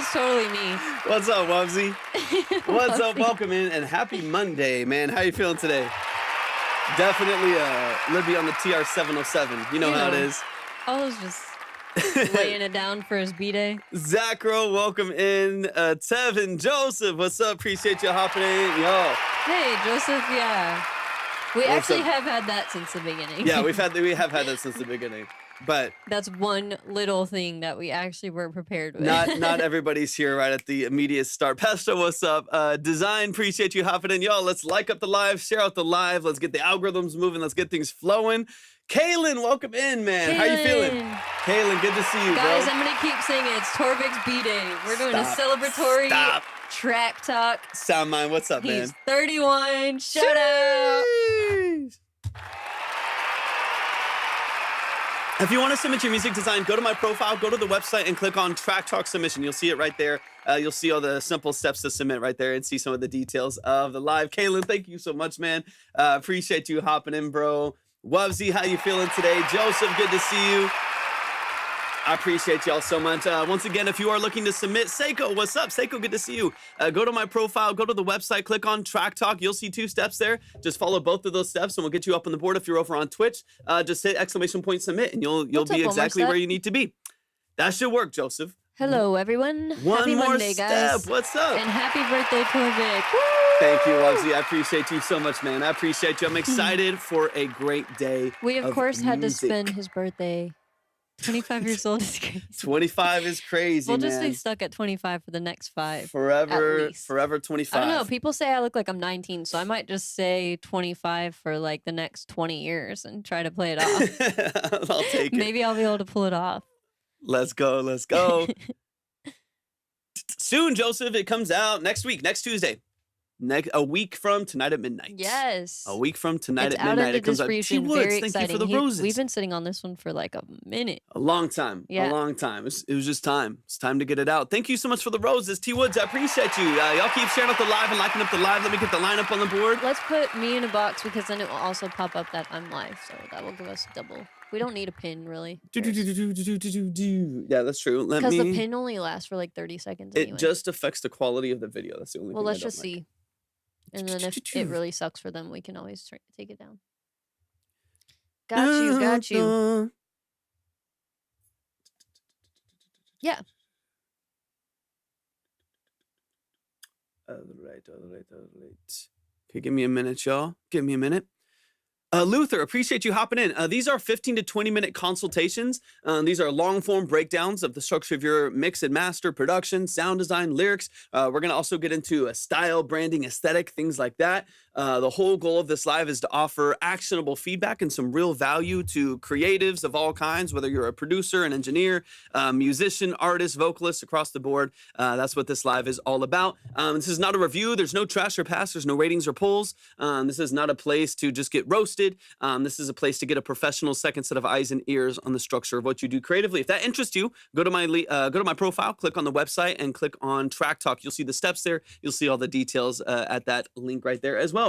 was totally me. What's up, Wubsy? What's up? Welcome in and happy Monday, man. How you feeling today? Definitely Libby on the TR-707. You know how it is. I was just laying it down for his B-Day. Zachro, welcome in. Tevin, Joseph, what's up? Appreciate you hopping in. Yo. Hey, Joseph, yeah. We actually have had that since the beginning. Yeah, we have had that since the beginning. But that's one little thing that we actually were prepared with. Not everybody's here right at the immediate start. Pesto, what's up? Design, appreciate you hopping in. Y'all, let's like up the live, share out the live. Let's get the algorithms moving. Let's get things flowing. Kaylin, welcome in, man. Kaylin. How you feeling? Kaylin, good to see you, Guys, bro. I'm going to keep singing. It's Torvik's B-Day. We're doing a celebratory track talk. Soundmind, what's up, man? He's 31. Shout out. If you want to submit your music design, go to my profile, go to the website, and click on Track Talk Submission. You'll see it right there. You'll see all the simple steps to submit right there and see some of the details of the live. Kaylin, thank you so much, man. Appreciate you hopping in, bro. Wubsy, how you feeling today? Joseph, good to see you. I appreciate y'all so much. Once again, if you are looking to submit, Seiko, what's up? Seiko, good to see you. Go to my profile, go to the website, click on Track Talk. You'll see 2 steps there. Just follow both of those steps and we'll get you up on the board. If you're over on Twitch, just hit ! submit and you'll be exactly where you need to be. That should work, Joseph. Hello, everyone. Happy more Monday, step. guys. What's up? And happy birthday, Torvik. Woo! Thank you, Wubsy. I appreciate you so much, man. I appreciate you. I'm excited for a great day. We, of course, had to music. spend his birthday. 25 years old is crazy. 25 is crazy, We'll man. just be stuck at 25 for the next 5. Forever, at least. forever 25. I don't know. People say I look like I'm 19, so I might just say 25 for like the next 20 years and try to play it off. I'll take it. Maybe I'll be able to pull it off. Let's go. Let's go. Soon, Joseph. It comes out next week, next Tuesday. A week from tonight at midnight. Yes. A week from tonight it's at midnight. It comes out. Very Thank exciting. you for the roses. We've been sitting on this one for like a minute. A long time. Yeah. A long time. It was just time. It's time to get it out. Thank you so much for the roses. T Woods, I appreciate you. Y'all keep sharing up the live and liking up the live. Let me get the lineup on the board. Let's put me in a box because then it will also pop up that I'm live. So that will give us double. We don't need a pin, really. Yeah, that's true. Because the pin only lasts for like 30 seconds anyway. It just affects the quality of the video. That's the only thing. Well, let's just see. And then if it really sucks for them, we can always take it down. Got you. Yeah. All right. Okay, give me a minute, y'all. Give me a minute. Luther, appreciate you hopping in. These are 15 to 20-minute consultations. These are long-form breakdowns of the structure of your mix and master, production, sound design, lyrics. We're going to also get into a style, branding, aesthetic, things like that. The whole goal of this live is to offer actionable feedback and some real value to creatives of all kinds, whether you're a producer, an engineer, musician, artist, vocalist, across the board. That's what this live is all about. This is not a review. There's no trash or pass. There's no ratings or polls. This is not a place to just get roasted. This is a place to get a professional second set of eyes and ears on the structure of what you do creatively. If that interests you, go to my profile, click on the website, and click on Track Talk. You'll see the steps there. You'll see all the details at that link right there as well.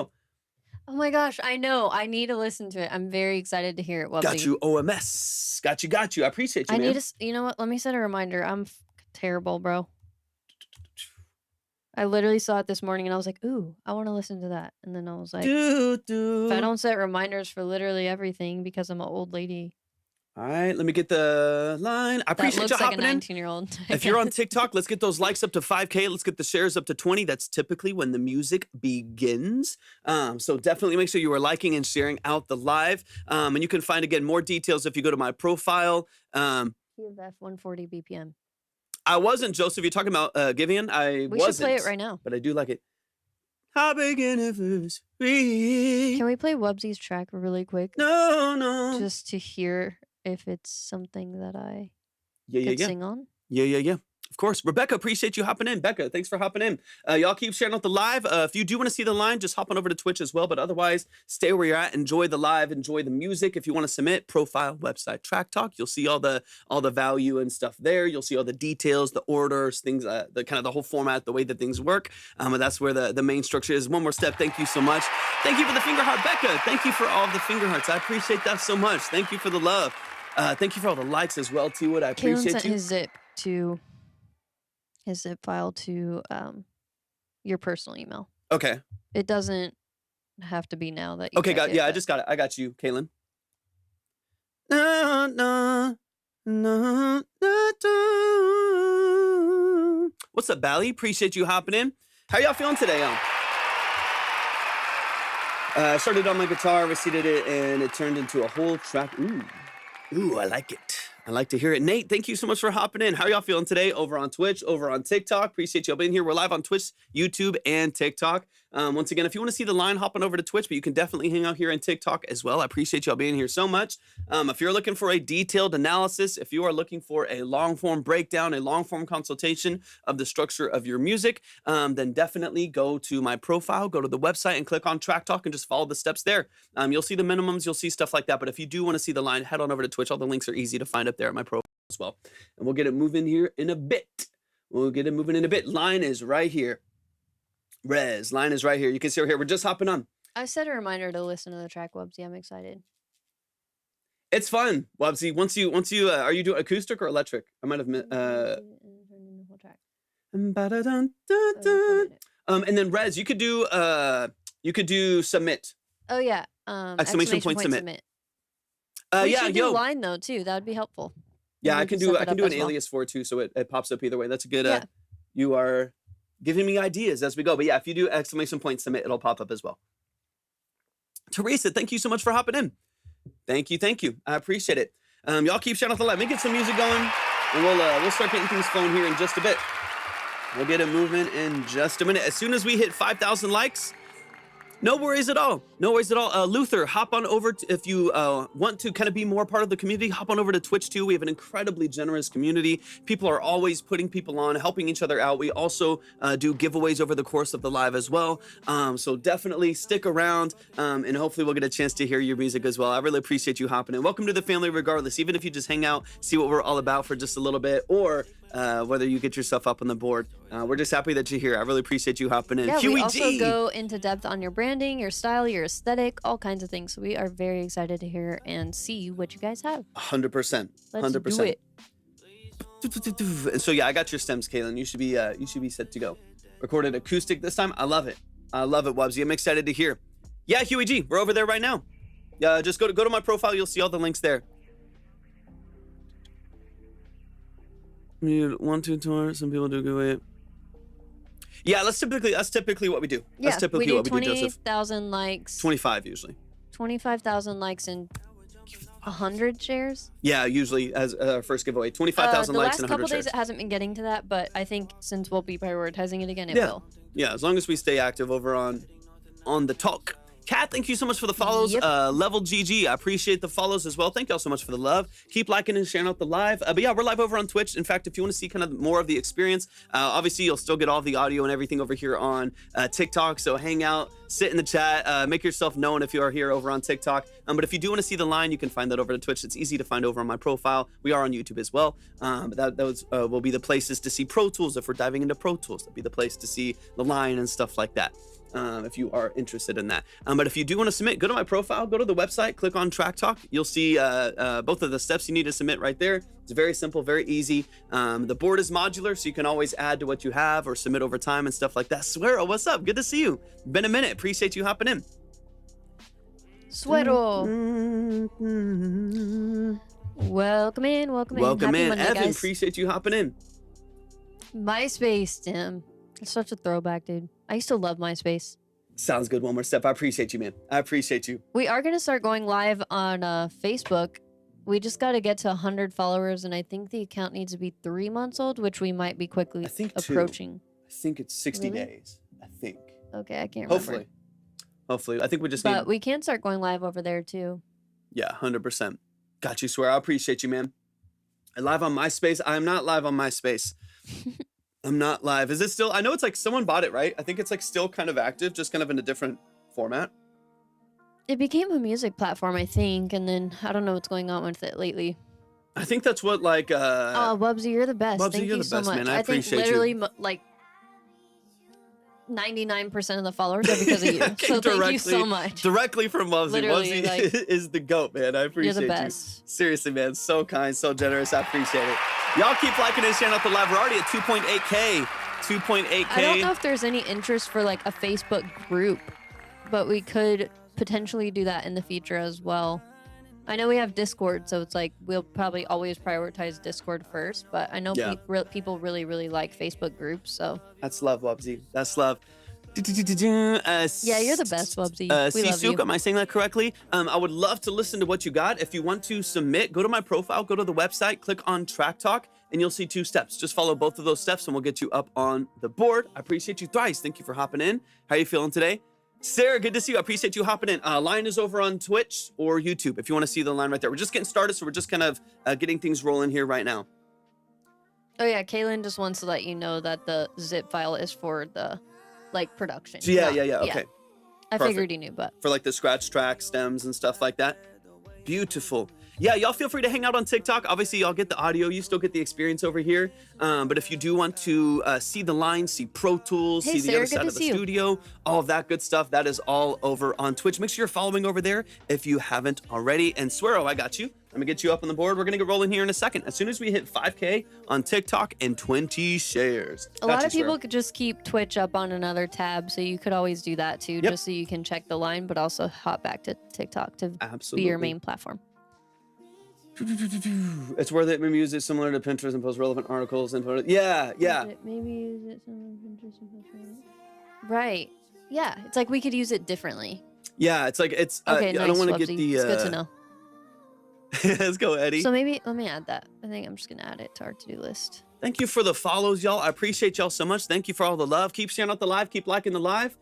Oh my gosh, I know. I need to listen to it. I'm very excited to hear it. Got you, OMS. Got you. I appreciate you, man. Need to, you know what? Let me set a reminder. I'm terrible, bro. I literally saw it this morning and I was like, ooh, I want to listen to that. And then I was like, if I don't set reminders for literally everything because I'm an old lady. All right, let me get the line. I appreciate you hopping in. 19-year-old. If you're on TikTok, let's get those likes up to 5K. Let's get the shares up to 20. That's typically when the music begins. So definitely make sure you are liking and sharing out the live. And you can find, again, more details if you go to my profile. QF 140 BPM. I wasn't, Joseph. You're talking about Givian? We should play it right now. But I do like it. How big anniversary? Can we play Wubsy's track really quick? No. Just to hear if it's something that I could sing on? Yeah. Of course. Rebecca, appreciate you hopping in. Becca, thanks for hopping in. Y'all keep sharing out the live. If you do want to see the line, just hop on over to Twitch as well. But otherwise, stay where you're at. Enjoy the live. Enjoy the music. If you want to submit, profile, website, Track Talk. You'll see all the value and stuff there. You'll see all the details, the orders, things, the kind of the whole format, the way that things work. And that's where the main structure is. One more step. Thank you so much. Thank you for the finger heart, Becca. Thank you for all of the finger hearts. I appreciate that so much. Thank you for the love. Thank you for all the likes as well, T Wood. I appreciate Kalen sent his zip to his zip file to your personal email. Okay. It doesn't have to be now that you Okay, check it. Yeah, I just got it. I got you, Kaylin. Na, na, na, na, na. What's up, Bally? Appreciate you hopping in. How y'all feeling today, I started on my guitar, reseated it, and it turned into a whole track. Ooh, I like it. I like to hear it. Nate, thank you so much for hopping in. How are y'all feeling today? Over on Twitch, over on TikTok. Appreciate y'all being here. We're live on Twitch, YouTube, and TikTok. Once again, if you want to see the line, hop on over to Twitch, but you can definitely hang out here on TikTok as well. I appreciate y'all being here so much. If you're looking for a detailed analysis, if you are looking for a long-form breakdown, a long-form consultation of the structure of your music, then definitely go to my profile, go to the website, and click on Track Talk and just follow the steps there. You'll see the minimums, you'll see stuff like that. But if you do want to see the line, head on over to Twitch. All the links are easy to find up there at my profile as well. And we'll get it moving here in a bit. Line is right here. Line is right here. You can see her here. We're just hopping on. I set a reminder to listen to the track, Wubsy. I'm excited. It's fun, Wubsy. Once you are you doing acoustic or electric? I might have Whole track. And then Rez, you could do submit. Oh yeah. Exclamation point submit. We Yeah, should do line though too. That would be helpful. Yeah, I can do an well. alias for it too, so it pops up either way. That's a good you are giving me ideas as we go. But yeah, if you do exclamation point submit, it'll pop up as well. Teresa, thank you so much for hopping in. Thank you. I appreciate it. Y'all keep shouting out the live. Let me get some music going, and we'll start getting things flowing here in just a bit. We'll get it moving in just a minute. As soon as we hit 5,000 likes, no worries at all. Luther, hop on over if you want to kind of be more part of the community. Hop on over to Twitch too. We have an incredibly generous community. People are always putting people on, helping each other out. We also do giveaways over the course of the live as well. So definitely stick around, and hopefully we'll get a chance to hear your music as well. I really appreciate you hopping in. Welcome to the family regardless. Even if you just hang out, see what we're all about for just a little bit, or whether you get yourself up on the board. We're just happy that you're here. I really appreciate you hopping in. Yeah, QEG. we also go into depth on your branding, your style, your aesthetic, all kinds of things. So we are very excited to hear and see what you guys have. 100%. Let's do it. And so yeah, I got your stems, Kaylin. You should be set to go. Recorded acoustic this time. I love it, Wubsy. I'm excited to hear. Yeah, Huey G, we're over there right now. Yeah, just go to my profile. You'll see all the links there. One, two tour. Some people do go away. Yeah, that's typically what we do. Yeah, that's typically we do what we do, Joseph. 20,000 likes. 25 usually. 25,000 likes and 100 shares. Yeah, usually as our first giveaway, 25,000 likes and 100 shares. The last couple days it hasn't been getting to that, but I think since we'll be prioritizing it again, it will. Yeah, as long as we stay active over on the talk. Kat, thank you so much for the follows. Yep. Level GG, I appreciate the follows as well. Thank y'all so much for the love. Keep liking and sharing out the live. But yeah, we're live over on Twitch. In fact, if you want to see kind of more of the experience, obviously you'll still get all the audio and everything over here on TikTok. So hang out, sit in the chat, make yourself known if you are here over on TikTok. But if you do want to see the line, you can find that over to Twitch. It's easy to find over on my profile. We are on YouTube as well. But those will be the places to see Pro Tools. If we're diving into Pro Tools, that'll be the place to see the line and stuff like that. If you are interested in that. But if you do want to submit, go to my profile, go to the website, click on Track Talk. You'll see both of the steps you need to submit right there. It's very simple, very easy. The board is modular, so you can always add to what you have or submit over time and stuff like that. Suero, what's up? Good to see you. Been a minute. Appreciate you hopping in. Suero. Welcome in. Welcome Happy in. Monday, Evan, guys. appreciate you hopping in. MySpace, Tim. It's such a throwback, dude. I used to love MySpace. Sounds good. One more step. I appreciate you, man. I appreciate you. We are going to start going live on Facebook. We just got to get to 100 followers, and I think the account needs to be 3 months old, which we might be quickly approaching. I think it's 60 days. I think. Okay, I can't remember. Hopefully. I think we just But we can start going live over there, too. Yeah, 100%. Got you, Swear. I appreciate you, man. I'm live on MySpace. I'm not live on MySpace. I'm not live. Is it still? I know it's like someone bought it, right? I think it's like still kind of active, just kind of in a different format. It became a music platform, I think, and then I don't know what's going on with it lately. I think that's what like. Oh, Bubsy, you're the best. Bubsy, Thank you're you the so best, much. man. I appreciate think literally, you. like 99% of the followers are because of you. So thank you so much. Directly from Wubsy. Literally, Wubsy like, is the GOAT, man. I appreciate you're the you. best. Seriously, man. So kind, so generous. I appreciate it. Y'all keep liking and sharing out the live. We're already at 2.8K. 2.8K. I don't know if there's any interest for like a Facebook group, but we could potentially do that in the future as well. I know we have Discord, so it's like we'll probably always prioritize Discord first, but I know people really, really like Facebook groups, so. That's love, Wubsy. That's love. Yeah, you're the best, Wubsy. We love you. Am I saying that correctly? I would love to listen to what you got. If you want to submit, go to my profile, go to the website, click on Track Talk, and you'll see 2 steps. Just follow both of those steps, and we'll get you up on the board. I appreciate you thrice. Thank you for hopping in. How are you feeling today? Sarah, good to see you. I appreciate you hopping in. Line is over on Twitch or YouTube if you want to see the line right there. We're just getting started, so we're just kind of getting things rolling here right now. Oh, yeah. Kaylin just wants to let you know that the zip file is for the, like, production. So yeah. Okay. I figured you knew, but. For, like, the scratch track, stems, and stuff like that. Beautiful. Yeah, y'all feel free to hang out on TikTok. Obviously, y'all get the audio. You still get the experience over here. But if you do want to see the line, see Pro Tools, see the other side of the studio, all of that good stuff, that is all over on Twitch. Make sure you're following over there if you haven't already. And Swero, I got you. Let me get you up on the board. We're going to get rolling here in a second. As soon as we hit 5K on TikTok and 20 shares. A lot of people could just keep Twitch up on another tab, so you could always do that too, just so you can check the line, but also hop back to TikTok to be your main platform. It's worth it. Maybe use it similar to Pinterest and post relevant articles and photos. Yeah. Maybe use it similar to Pinterest and post relevant. Right. Yeah. It's like we could use it differently. Yeah. It's like it's. Okay. Nice, I don't want to get the. It's good to know. Let's go, Eddie. So maybe let me add that. I think I'm just gonna add it to our to-do list. Thank you for the follows, y'all. I appreciate y'all so much. Thank you for all the love. Keep sharing out the live. Keep liking the live.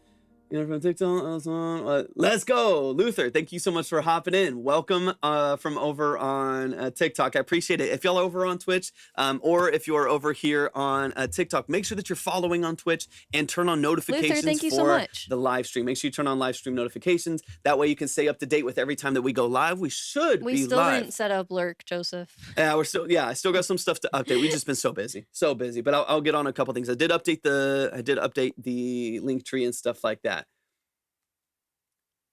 You know, from TikTok. Let's go, Luther. Thank you so much for hopping in. Welcome from over on TikTok. I appreciate it. If y'all are over on Twitch or if you're over here on TikTok, make sure that you're following on Twitch and turn on notifications for the live stream. Make sure you turn on live stream notifications. That way you can stay up to date with every time that we go live. We should be live. We still didn't set up Lurk, Joseph. Yeah, I still got some stuff to update. We've just been so busy. But I'll get on a couple things. I did update the link tree and stuff like that.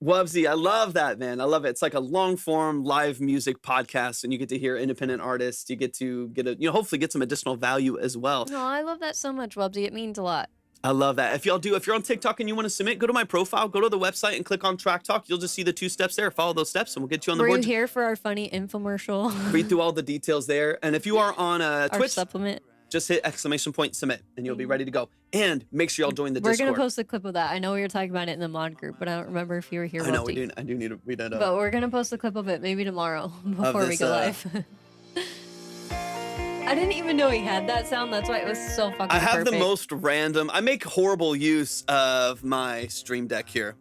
Wubsy, I love that, man. I love it. It's like a long form live music podcast, and you get to hear independent artists. You get to hopefully get some additional value as well. No, I love that so much, Wubsy. It means a lot. I love that. If you're on TikTok and you want to submit, go to my profile, go to the website and click on Track Talk. You'll just see the 2 steps there. Follow those steps and we'll get you on the board. Were you here for our funny infomercial? Read through all the details there. And if you are on Twitch, our supplement, just hit =submit and you'll be ready to go. And make sure y'all join the Discord. We're going to post a clip of that. I know we were talking about it in the mod group, but I don't remember if you were here. I know we do need to read that up. But we're going to post a clip of it maybe tomorrow before we go live. I didn't even know he had that sound. That's why it was so fucking I have perfect. the most random. I make horrible use of my Stream Deck here.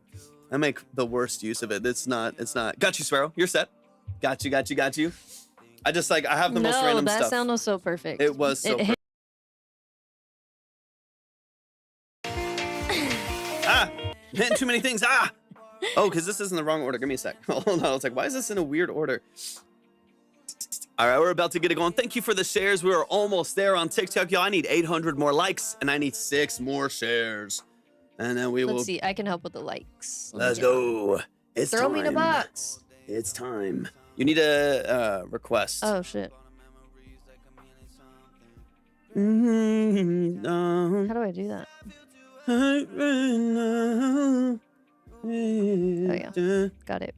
I make the worst use of it. It's not. Got you, Sparrow. You're set. Got you. I just I have the most random stuff. No, that sound was so perfect. It was so perfect. Hitting too many things. Oh, because this is in the wrong order. Give me a sec. Hold on. I was like, why is this in a weird order? All right, we're about to get it going. Thank you for the shares. We are almost there on TikTok, y'all. I need 800 more likes, and I need 6 more shares. And then we will... Let's see. I can help with the likes. Let's go. It's Throw me in a box. It's time. You need a request. Oh, shit. How do I do that? Oh, yeah. Got it.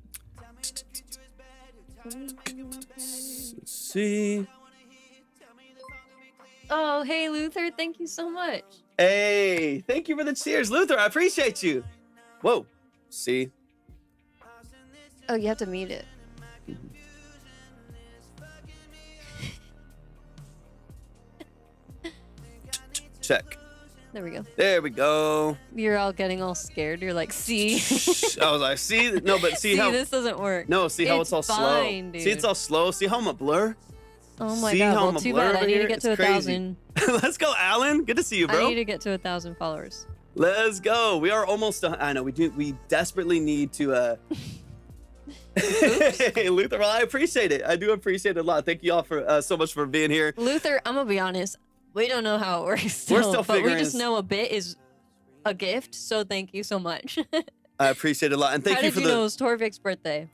Let's see. Oh, hey, Luther. Thank you so much. Hey, thank you for the cheers. Luther, I appreciate you. Whoa. See? Oh, you have to mute it. Check. There we go. There we go. You're all getting all scared. You're like, see? I was like, see? No, but see how... this doesn't work. No, see how it's all slow. Dude. See, it's all slow. See how I'm a blur? Oh my God. Well, too bad. I need to get to 1,000. Let's go, Alan. Good to see you, bro. I need to get to 1,000 followers. Let's go. We are almost... I know, we desperately need to... Hey, Luther, well, I appreciate it. I do appreciate it a lot. Thank you all for so much for being here. Luther, I'm gonna be honest. We don't know how it works. We're still but figuring. We just know a bit is a gift, so thank you so much. I appreciate it a lot, and thank How you did for you know it was Torvik's birthday?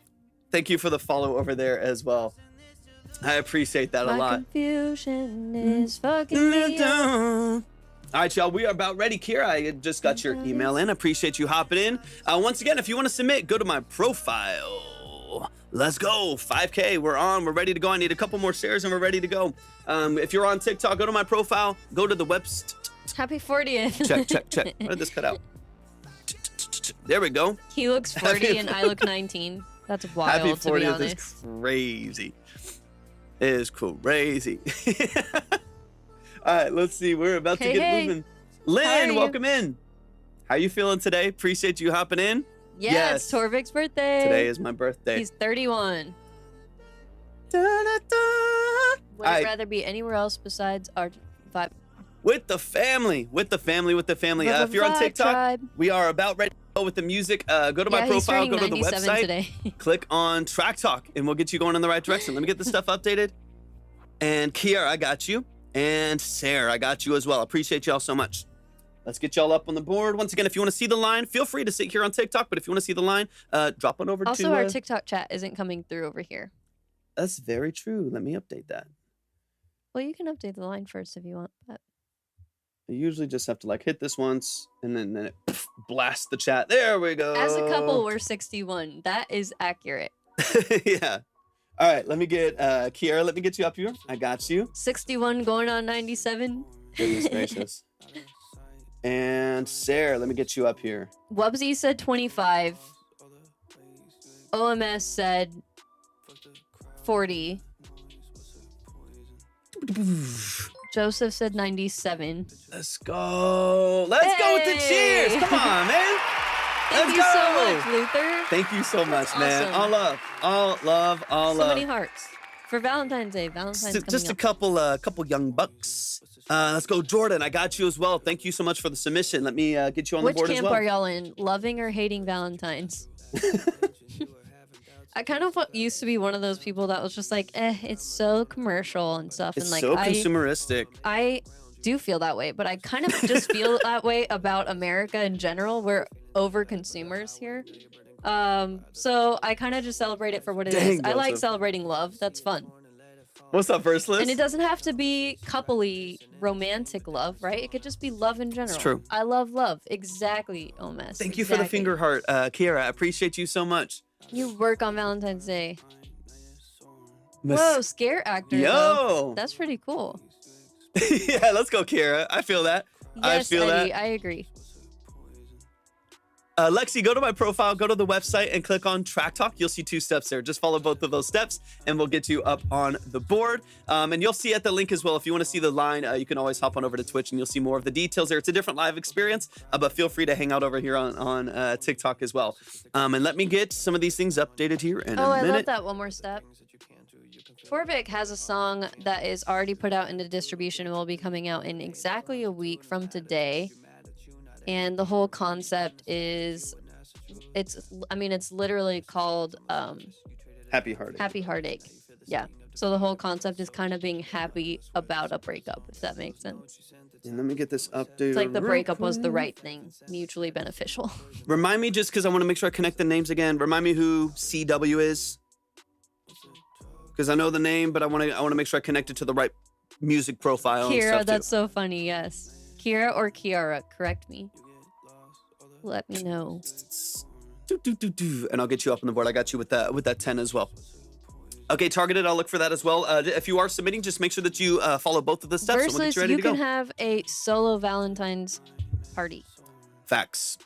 thank you for the follow over there as well. I appreciate that a My lot. confusion is fucking me up. All right, y'all, we are about ready. Kira, I just got your email in. I appreciate you hopping in. Once again, if you want to submit, go to my profile. Let's go. 5K, we're on. We're ready to go. I need a couple more shares and we're ready to go. If you're on TikTok, go to my profile. Go to the website. Happy 40th. Check. Where did this cut out? There we go. He looks 40 and I look 19. That's wild, Happy 40th to be honest. is crazy. It is crazy. All right, let's see. We're about to get moving. Lynn, welcome in. How you feeling today? Appreciate you hopping in. Yeah, it's Torvik's birthday. Today is my birthday. He's 31. Da, da, da. Would I rather be anywhere else besides our vibe? With the family. If you're on TikTok, we are about ready to go with the music. Go to my profile, go to the website, today. click on Track Talk, and we'll get you going in the right direction. Let me get this stuff updated. And Kiara, I got you. And Sarah, I got you as well. Appreciate y'all so much. Let's get y'all up on the board. Once again, if you want to see the line, feel free to sit here on TikTok. But if you want to see the line, drop on over to... Also, our TikTok chat isn't coming through over here. That's very true. Let me update that. Well, you can update the line first if you want. But I usually just have to like hit this once and then it blasts the chat. There we go. As a couple, we're 61. That is accurate. Yeah. All right, let me get Kiara, let me get you up here. I got you. 61 going on 97. Goodness gracious. And Sarah, let me get you up here. Wubsy said 25. OMS said 40. Joseph said 97. Let's go. Let's go with the cheers. Come on, man. Thank you so much, Luther. Thank you so much, man. Awesome. All love. So many hearts. For Valentine's Day. Just a couple young bucks. Let's go, Jordan. I got you as well. Thank you so much for the submission. Let me get you on the board as well. Which camp are y'all in? Loving or hating Valentine's? I kind of used to be one of those people that was just like, it's so commercial and stuff. It's and like, so consumeristic. I do feel that way, but I kind of just feel that way about America in general. We're over consumers here. So I kind of just celebrate it for what it is. I like celebrating love. That's fun. What's up, first list? And it doesn't have to be coupley romantic love, right? It could just be love in general. It's true. I love love. Exactly, Omes. Thank you for the finger heart, Kiara. I appreciate you so much. You work on Valentine's Day. Whoa, scare actor. Yo! Though. That's pretty cool. Yeah, let's go, Kiara. I feel that. Yes, I feel Eddie, that. I agree. Lexi, go to my profile, go to the website, and click on Track Talk. You'll see 2 steps there. Just follow both of those steps, and we'll get you up on the board. And you'll see at the link as well. If you want to see the line, you can always hop on over to Twitch, and you'll see more of the details there. It's a different live experience, but feel free to hang out over here on TikTok as well. And let me get some of these things updated here in a minute. I love that one more step. Torvik has a song that is already put out into distribution and will be coming out in exactly a week from today. And the whole concept is, it's literally called Happy Heartache. Happy Heartache. Yeah. So the whole concept is kind of being happy about a breakup, if that makes sense. And let me get this updated. It's like the breakup was the right thing, mutually beneficial. Remind me, just because I want to make sure I connect the names again. Remind me who CW is, because I know the name, but I want to make sure I connect it to the right music profile. Kira, and that's too. so funny. Yes. Kira or Kiara, correct me. Let me know. And I'll get you up on the board. I got you with that 10 as well. Okay, targeted. I'll look for that as well. If you are submitting, just make sure that you follow both of the steps. Versus, so we'll get you ready to go. can have a solo Valentine's party. Facts.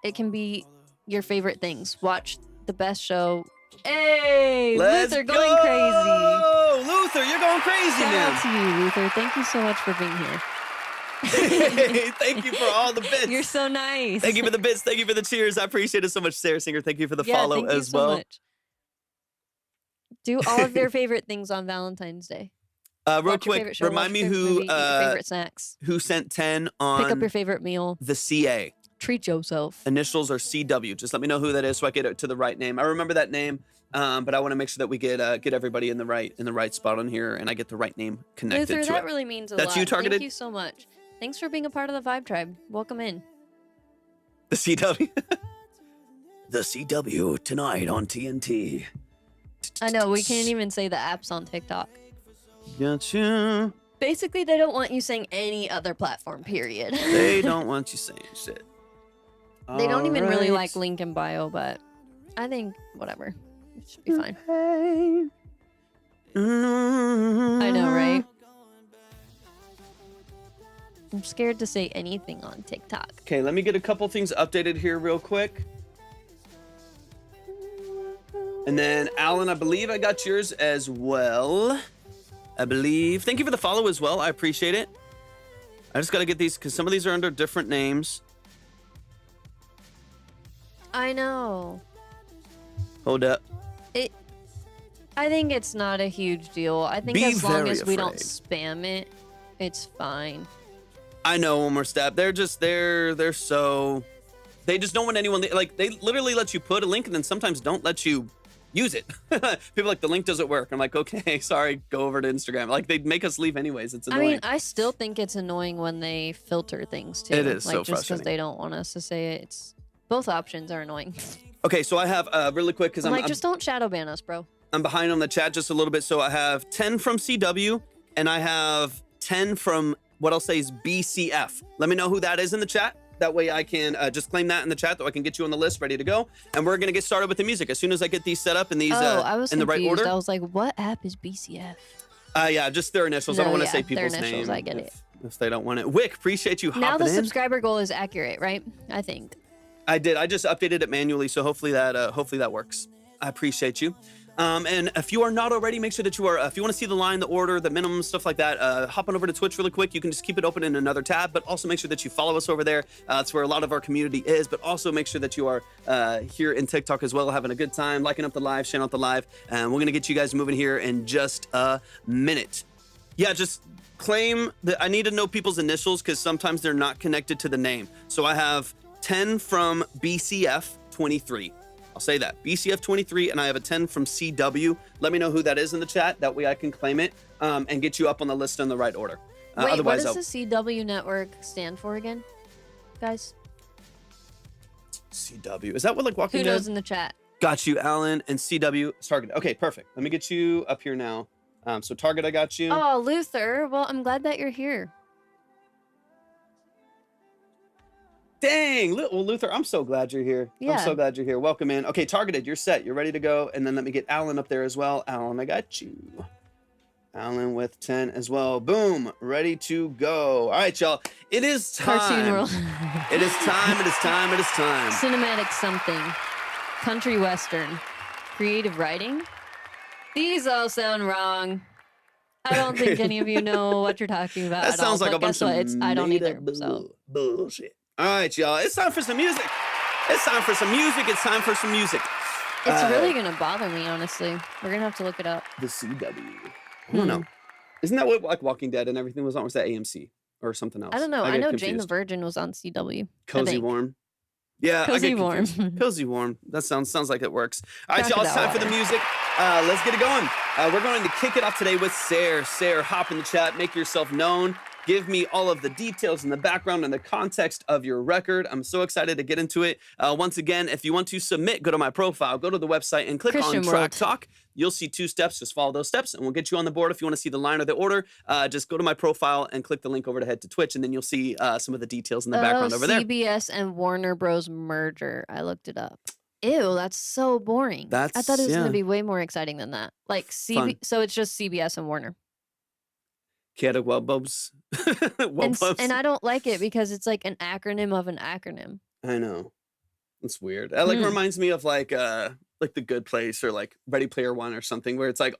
It can be your favorite things. Watch the best show. Hey, Let's Luther go! going crazy. Luther, you're going crazy, Shout man. out to you, Luther. Thank you so much for being here. Hey, thank you for all the bits. You're so nice. Thank you for the bits. Thank you for the cheers. I appreciate it so much, Sarah Singer. Thank you for the follow thank you as so well. Much. Do all of your favorite things on Valentine's Day. Real quick, remind me who favorite snacks. Who sent 10 on Pick up your favorite meal. the CA. Treat yourself. Initials are CW. Just let me know who that is so I get it to the right name. I remember that name, but I want to make sure that we get everybody in the right spot on here, and I get the right name connected Luther, to that it. really means a lot. That's you targeted? Thank you so much. Thanks for being a part of the Vibe Tribe. Welcome in. The CW. The CW tonight on TNT. I know, we can't even say the apps on TikTok. Gotcha. Basically, they don't want you saying any other platform, period. They don't want you saying shit. They don't even really Alright. like link in bio, but I think whatever. It should be fine. I know, right? I'm scared to say anything on TikTok. Okay, let me get a couple things updated here real quick. And then, Alan, I believe I got yours as well. I believe. Thank you for the follow as well. I appreciate it. I just got to get these because some of these are under different names. I know. Hold up. I think it's not a huge deal. I think Be as long very as we don't afraid. spam it, it's fine. I know, one more step. They're just, they're so, they just don't want anyone, like, they literally let you put a link and then sometimes don't let you use it. People like, the link doesn't work. I'm like, okay, sorry, go over to Instagram. Like, they make us leave anyways. It's annoying. I mean, I still think it's annoying when they filter things too. It is like, so just because frustrating. they don't want us to say it. It's both options are annoying. Okay, so I have really quick because I'm I'm, like, just don't shadow ban us, bro. I'm behind on the chat just a little bit. So I have 10 from CW and I have 10 from what I'll say is BCF. Let me know who that is in the chat. That way I can just claim that in the chat so I can get you on the list ready to go. And we're going to get started with the music. As soon as I get these set up in these I was in the right confused. order. I was like, what app is BCF? Yeah, just their initials. I No, don't want to yeah, say their people's initials, names. I get it. If they don't want it. Wick, appreciate you hopping Now the in. subscriber goal is accurate, right? I think. I did. I just updated it manually, so hopefully that works. I appreciate you. And if you are not already, make sure that you are. If you want to see the line, the order, the minimum, stuff like that, hop on over to Twitch really quick. You can just keep it open in another tab, but also make sure that you follow us over there. That's where a lot of our community is. But also make sure that you are here in TikTok as well, having a good time, liking up the live, sharing out the live, and we're gonna get you guys moving here in just a minute. Yeah, just claim that I need to know people's initials because sometimes they're not connected to the name. So I have 10 from BCF 23. I'll say that BCF 23, and I have a 10 from CW. Let me know who that is in the chat. That way I can claim it and get you up on the list in the right order. Wait, what Otherwise, does the CW network stand for again, guys? CW, is that what like Walking Who Dead? knows in the chat? Got you, Alan, and CW is Target. Okay, perfect. Let me get you up here now. So Target, I got you. Oh, Luther. Well, I'm glad that you're here. Dang, well, Luther, I'm so glad you're here. Yeah. I'm so glad you're here. Welcome in. Okay, Targeted, you're set. You're ready to go. And then let me get Alan up there as well. Alan, I got you. Alan with 10 as well. Boom, ready to go. All right, y'all. It is time. Cartoon World. It is time. It is time. It is time. Cinematic something. Country Western. Creative writing. These all sound wrong. I don't think any of you know what you're talking about. That at sounds all, like a but bunch guess what? of I don't either. made-up So bullshit. All right, y'all. It's time for some music. It's time for some music. It's time for some music. it's really gonna bother me, honestly. We're gonna have to look it up. The CW. I don't know. Isn't that what like Walking Dead and everything was on? Or was that AMC or something else? I don't know. I get know Jane the confused. Virgin was on CW. I Cozy think. Warm. Yeah, Cozy I get Warm. confused. Cozy Warm. That sounds like it works. All right, y'all. It's Crocodile time for the Water. music. Let's get it going. We're going to kick it off today with Sarah. Sarah, hop in the chat. Make yourself known. Give me all of the details and the background and the context of your record. I'm so excited to get into it. Once again, if you want to submit, go to my profile, go to the website and click Christian on Track World. Talk. You'll see 2 steps. Just follow those steps and we'll get you on the board. If you want to see the line or the order, just go to my profile and click the link over to head to Twitch, and then you'll see some of the details in the background over there. CBS and Warner Bros. Merger. I looked it up. Ew, that's so boring. I That's- thought it was yeah. gonna be way more exciting than that. Like Fun. so it's just CBS and Warner. Kata Wububs. And I don't like it because it's like an acronym of an acronym. I know. It's weird. That like Hmm. reminds me of like The Good Place or like Ready Player One or something where it's like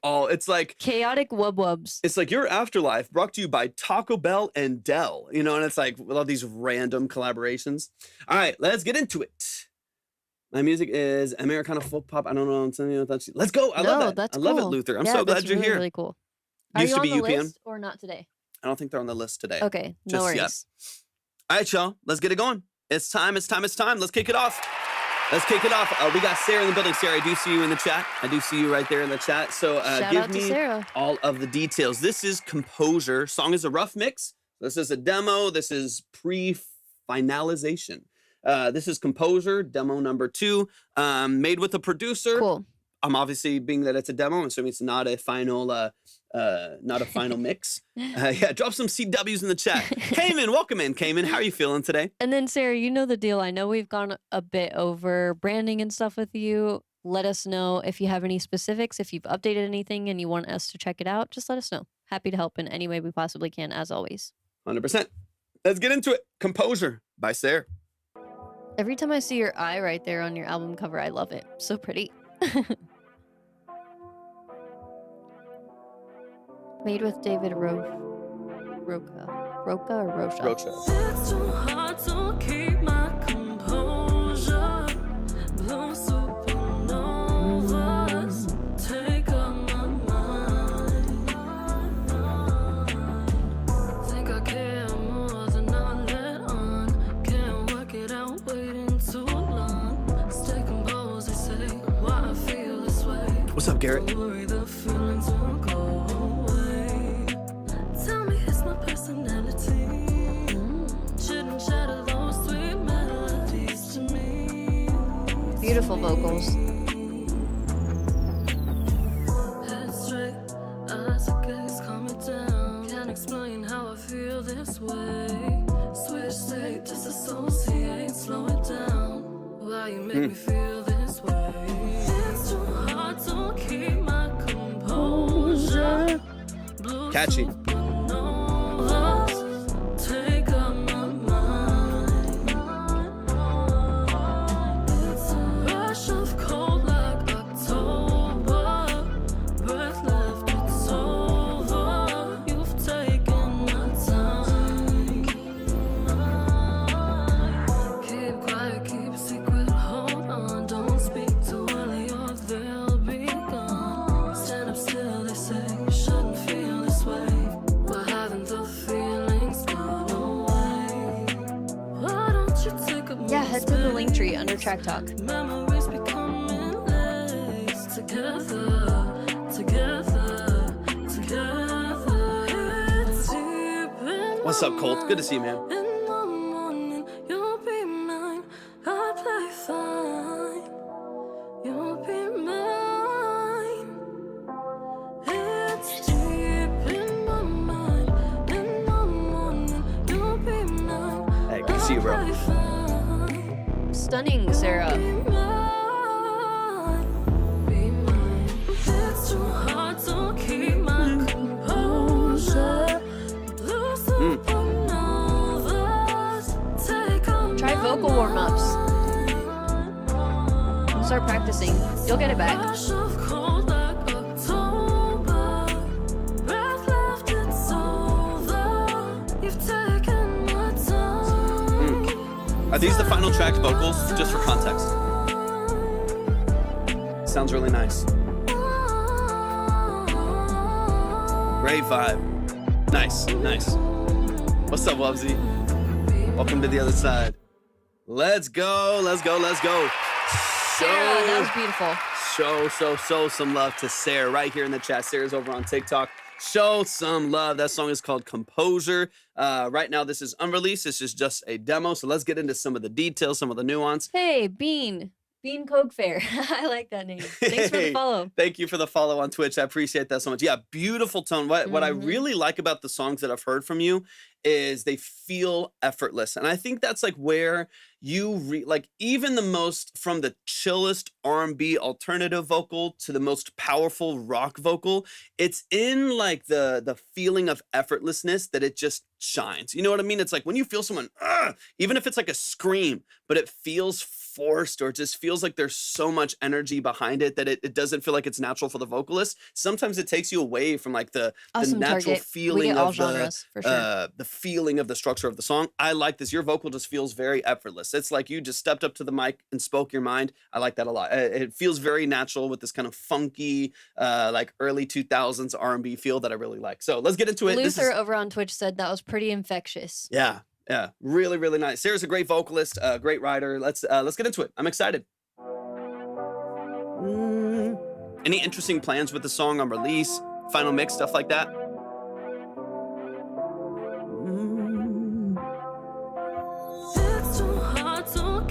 Chaotic wubwubs. it's like Your Afterlife brought to you by Taco Bell and Dell, you know, and it's like with all these random collaborations. All right, let's get into it. My music is Americana folk pop. I don't know. Let's go. I love that. I love it, cool. Luther. I'm Yeah, so glad that's you're really, here. Really cool. Are Used you to on be the UPN. list or not today? I don't think they're on the list today. Okay, no Just worries. yet. All right, y'all. Let's get it going. It's time. It's time. It's time. Let's kick it off. Let's kick it off. We got Sarah in the building. Sarah, I do see you in the chat. I do see you right there in the chat. So Shout give out to me Sarah. all of the details. This is Composure. Song is a rough mix. This is a demo. This is pre-finalization. This is Composer, demo number 2, made with a producer. Cool. I'm obviously, being that it's a demo, I'm assuming it's not a final mix. Yeah, drop some CWs in the chat. Cayman, welcome in, Cayman. How are you feeling today? And then Sarah, you know the deal. I know we've gone a bit over branding and stuff with you. Let us know if you have any specifics, if you've updated anything and you want us to check it out, just let us know. Happy to help in any way we possibly can, as always. 100%. Let's get into it. Composer by Sarah. Every time I see your eye right there on your album cover, I love it. So pretty. Made with David Rocha or Rocha? Rocha. It's too hard to keep my composure. Blue supernovas take up my mind. Think I care more than I let on. Can't work it out, waiting too long. Stay composed, they say, why I feel this way. What's up, Garrett? Don't worry, the feelings will go away. Tell me it's my personality. Shouldn't shatter those sweet melodies to me. Beautiful vocals. Head straight, eyes a gaze, calm it down. Can't explain how I feel this way. Switch state, disassociate, slow it down. Why you make me feel this way? It's too hard to keep my composure. Blue Catchy. supernovas take up my mind. It's a rush of cold like October. Breath left, it's over. You've taken my time. Keep quiet, keep secret, hold on. Don't speak too early or they'll be gone. Stand up still, they say, you shouldn't feel this way. Why haven't the feelings gone away? Why don't you take a Yeah, head to the link tree under Track Talk. Memories becoming laced together, together, together. It's deep in What's up, my Colt? Good to see you, man. in the morning, you'll be mine. I play fine. You'll be mine. It's deep in my mind. In the morning, you'll be mine. Hey, good to see you, bro. I play fine. Stunning, Sarah. Be mine. It's too hard to keep my composure. Blue supernovas take on Try vocal warm-ups. Start practicing. You'll get it back. rush of cold like October. Breath left, it's over. You've taken my time. Are these the final track vocals? Just for context. Sounds really nice. Great vibe. Nice, nice. What's up, Wubsy? Welcome to the other side. Let's go, let's go, let's go. Sarah, that was beautiful. Show some love to Sarah right here in the chat. Sarah's over on TikTok. Show some love. That song is called Composer. Right now, this is unreleased. This is just a demo. So let's get into some of the details, some of the nuance. Hey, Bean Coke Fair. I like that name. Thanks for the Hey, follow. Thank you for the follow on Twitch. I appreciate that so much. Yeah, beautiful tone. What I Mhm. really like about the songs that I've heard from you is they feel effortless. And I think that's like where you like even the most, from the chillest R&B alternative vocal to the most powerful rock vocal, it's in like the feeling of effortlessness that it just shines. You know what I mean? It's like when you feel someone, even if it's like a scream, but it feels forced, or it just feels like there's so much energy behind it that it doesn't feel like it's natural for the vocalist. Sometimes it takes you away from like the Awesome natural target. We feeling get all of genres, for sure. the feeling of the structure of the song. I like this. Your vocal just feels very effortless. It's like you just stepped up to the mic and spoke your mind. I like that a lot. It feels very natural with this kind of funky, like early 2000s R&B feel that I really like. So let's get into it. This Luther is, over on Twitch said that was pretty infectious. yeah, really, really nice. Sarah's a great vocalist, great writer. Let's get into it. I'm excited. Any interesting plans with the song on release, final mix, stuff like that? It's too hard to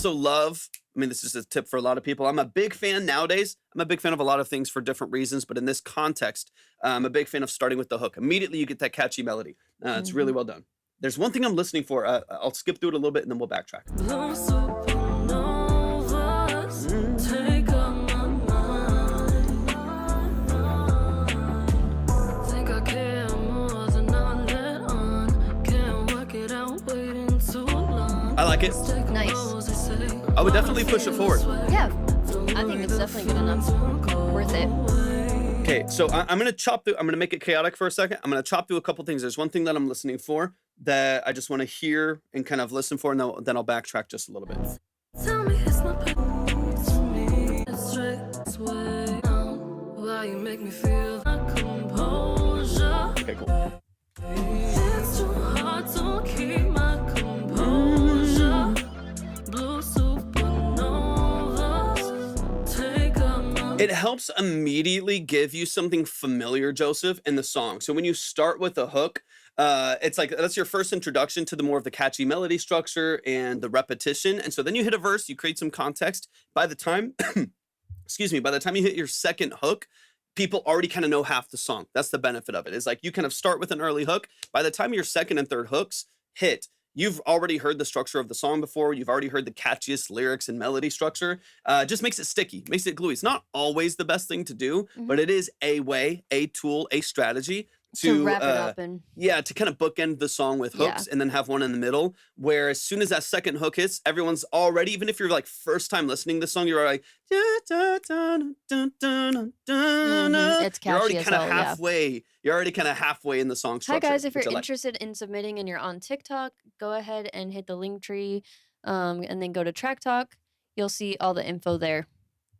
also love, I mean, this is a tip for a lot of people. I'm a big fan nowadays. I'm a big fan of a lot of things for different reasons, but in this context, I'm a big fan of starting with the hook. Immediately you get that catchy melody. It's really well done. There's one thing I'm listening for. I'll skip through it a little bit and then we'll backtrack. Blue supernovas take up my mind. Think I care more than I let on. Can't work it out, waiting too long. I like it. Nice. I would definitely push it forward. Yeah, I think it's definitely good enough. Worth it. Okay, so I'm gonna chop through. I'm gonna make it chaotic for a second. I'm gonna chop through a couple things. There's one thing that I'm listening for that I just want to hear and kind of listen for, and then I'll backtrack just a little bit. Tell me it's not to me. Straight way down. Why you make me feel like composure? Okay, cool. It's too hard to keep my composure. Blue supernovas take up my It helps immediately give you something familiar, Joseph, in the song. So when you start with a hook, it's like that's your first introduction to the more of the catchy melody structure and the repetition. And so then you hit a verse, you create some context. By the time, excuse me, by the time you hit your second hook, people already kind of know half the song. That's the benefit of it. Is like you kind of start with an early hook. By the time your second and third hooks hit, you've already heard the structure of the song before. You've already heard the catchiest lyrics and melody structure. Just makes it sticky, makes it gluey. It's not always the best thing to do, but it is a way, a tool, a strategy To wrap it up and to kind of bookend the song with hooks and then have one in the middle, where as soon as that second hook hits, everyone's already, even if you're like first time listening to the song, you're like, it's you're already catchy as kind of hell, yeah. halfway. You're already kind of halfway in the song Hi structure. guys, if you're which I like. interested in submitting and you're on TikTok, go ahead and hit the link tree and then go to Track Talk. You'll see all the info there.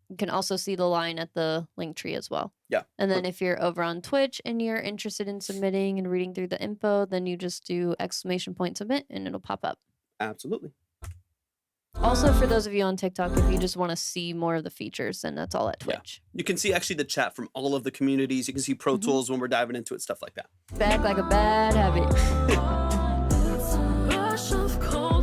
You can also see the line at the link tree as well. Yeah. And then if you're over on Twitch and you're interested in submitting and reading through the info, then you just do !submit and it'll pop up. Absolutely. Also, for those of you on TikTok, if you just want to see more of the features, then that's all at Yeah. Twitch. You can see actually the chat from all of the communities. You can see Pro Tools when we're diving into it, stuff like that. Back like a bad habit. rush of cold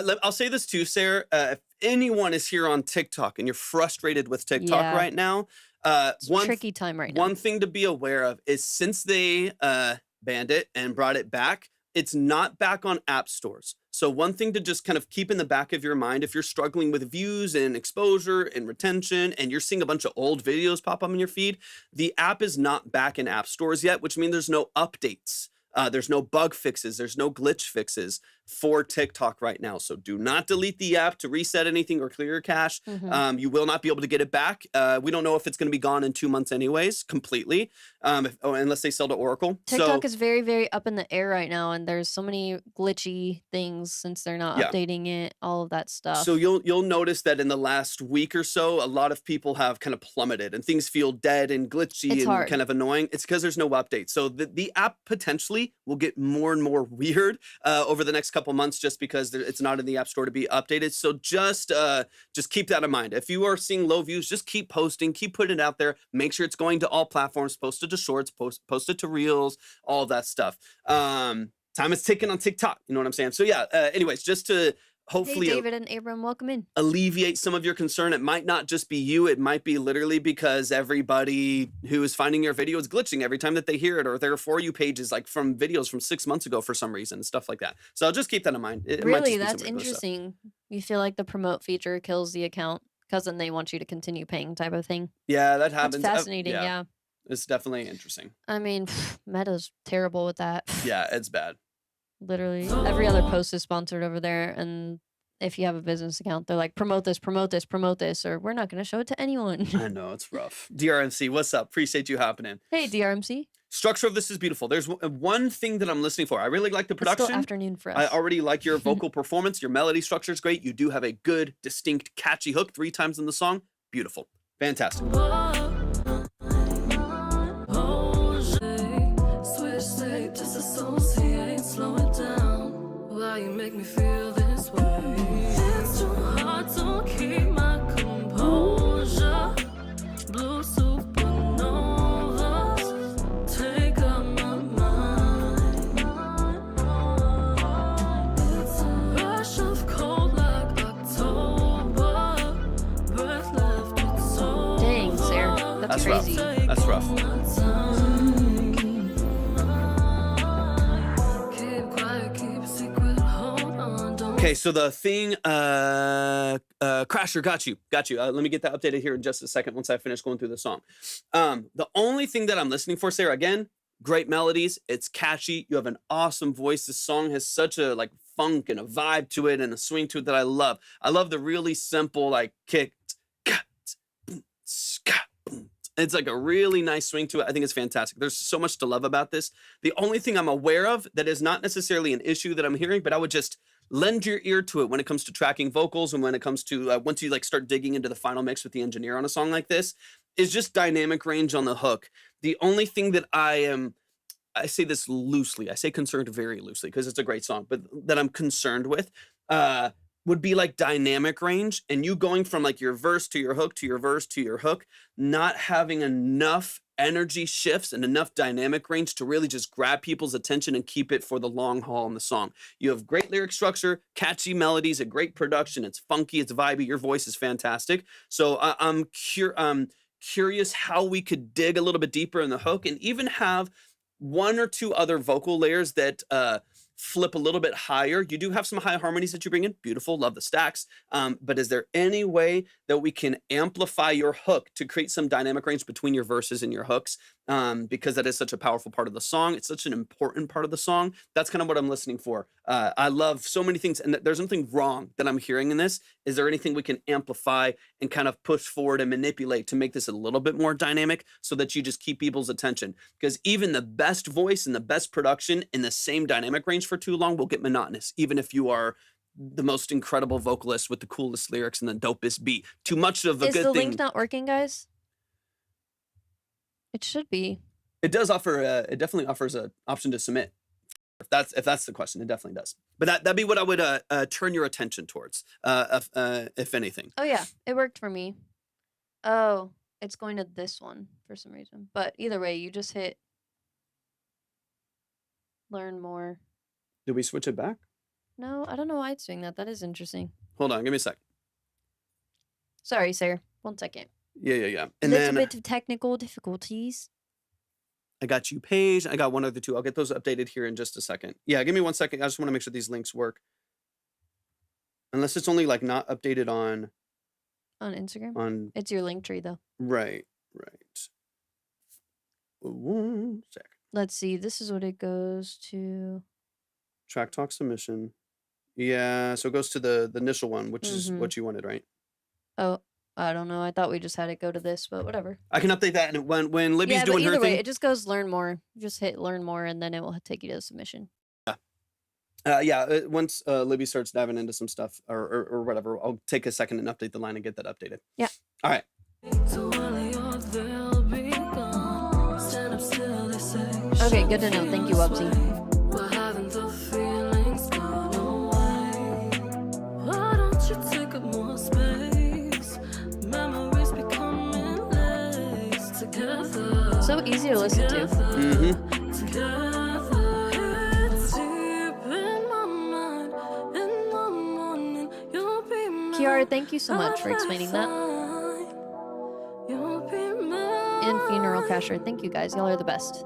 like I'll say this too, Sarah. If anyone is here on TikTok and you're frustrated with TikTok Yeah. right now, It's a one tricky time right now. one thing to be aware of is since they banned it and brought it back, it's not back on app stores. So one thing to just kind of keep in the back of your mind, if you're struggling with views and exposure and retention, and you're seeing a bunch of old videos pop up in your feed, the app is not back in app stores yet, which means there's no updates. There's no bug fixes. There's no glitch fixes for TikTok right now. So do not delete the app to reset anything or clear your cache. You will not be able to get it back. We don't know if it's going to be gone in 2 months anyways, completely, unless they sell to Oracle. TikTok so, is very, very up in the air right now, and there's so many glitchy things since they're not Yeah. updating it, all of that stuff. So you'll notice that in the last week or so, a lot of people have kind of plummeted and things feel dead and glitchy It's and hard. kind of annoying. It's because there's no update. So the app potentially will get more and more weird over the next couple months, just because it's not in the app store to be updated. So just keep that in mind. If you are seeing low views, just keep posting, keep putting it out there. Make sure it's going to all platforms. Post it to Shorts, post it to Reels, all of that stuff. Time is ticking on TikTok. You know what I'm saying? So yeah. Anyways, just to hopefully Hey, David and Abram, welcome in. alleviate some of your concern. It might not just be you. It might be literally because everybody who is finding your video is glitching every time that they hear it, or their For You pages like from videos from 6 months ago for some reason, stuff like that. So I'll just keep that in mind. It might Really, just be that's some regular stuff. interesting. You feel like the promote feature kills the account because then they want you to continue paying type of thing. Yeah, that That's happens. fascinating, yeah. It's definitely interesting. I mean, Meta's terrible with that. Yeah, it's bad. Literally, every other post is sponsored over there, and if you have a business account, they're like, promote this, promote this, promote this, or we're not going to show it to anyone. I know, it's rough. DRMC, what's up? Appreciate you hopping in. Hey, DRMC. Structure of this is beautiful. There's one thing that I'm listening for. I really like the It's still production. afternoon for us. I already like your vocal performance. Your melody structure is great. You do have a good, distinct, catchy hook 3 times in the song. Beautiful. Fantastic. switch state, disassociate, slow it down. Why you make me feel this way? It's too hard to keep my composure. Blue supernovas take up my mind. It's a rush of cold like October. That's rough. crazy. That's rough. Okay, so the thing, Crasher, got you. Let me get that updated here in just a second once I finish going through the song. The only thing that I'm listening for, Sarah, again, great melodies. It's catchy. You have an awesome voice. This song has such a like funk and a vibe to it and a swing to it that I love. I love the really simple like kick. It's like a really nice swing to it. I think it's fantastic. There's so much to love about this. The only thing I'm aware of that is not necessarily an issue that I'm hearing, but I would just lend your ear to it when it comes to tracking vocals and when it comes to once you like start digging into the final mix with the engineer on a song like this, is just dynamic range on the hook. The only thing that I say this loosely, I say concerned very loosely because it's a great song, but that I'm concerned with would be like dynamic range, and you going from like your verse to your hook to your verse to your hook, not having enough energy shifts and enough dynamic range to really just grab people's attention and keep it for the long haul in the song. You have great lyric structure, catchy melodies, a great production. It's funky, it's vibey. Your voice is fantastic. So I'm curious how we could dig a little bit deeper in the hook and even have one or two other vocal layers that flip a little bit higher. You do have some high harmonies that you bring in. Beautiful, love the stacks. But is there any way that we can amplify your hook to create some dynamic range between your verses and your hooks? Because that is such a powerful part of the song. It's such an important part of the song. That's kind of what I'm listening for. I love so many things, and there's nothing wrong that I'm hearing in this. Is there anything we can amplify and kind of push forward and manipulate to make this a little bit more dynamic so that you just keep people's attention? Because even the best voice and the best production in the same dynamic range for too long will get monotonous, even if you are the most incredible vocalist with the coolest lyrics and the dopest beat. Too much of a good thing. Is the link not working, guys? It should be. It does offer. It definitely offers an option to submit. If that's the question, it definitely does. But that'd be what I would turn your attention towards, if anything. Oh yeah, it worked for me. Oh, it's going to this one for some reason. But either way, you just hit learn more. Did we switch it back? No, I don't know why it's doing that. That is interesting. Hold on, give me a sec. Sorry, sir. 1 second. Yeah. And little bit of technical difficulties. I got you, Paige. I got one other two. I'll get those updated here in just a second. Yeah, give me 1 second. I just want to make sure these links work. Unless it's only like not updated on Instagram. It's your link tree though. Right. 1 sec. Let's see. This is what it goes to. Track talk submission. Yeah, so it goes to the initial one, which is what you wanted, right? Oh, I don't know. I thought we just had it go to this, but whatever. I can update that, and when Libby's doing her thing, it just goes learn more. Just hit learn more, and then it will take you to the submission. Once Libby starts diving into some stuff or whatever, I'll take a second and update the line and get that updated. Yeah. All right. Okay, good to know. Thank you, Obsidian. So easy to listen to. Kiara, thank you so much for explaining that. And Funeral Crasher, thank you guys. Y'all are the best.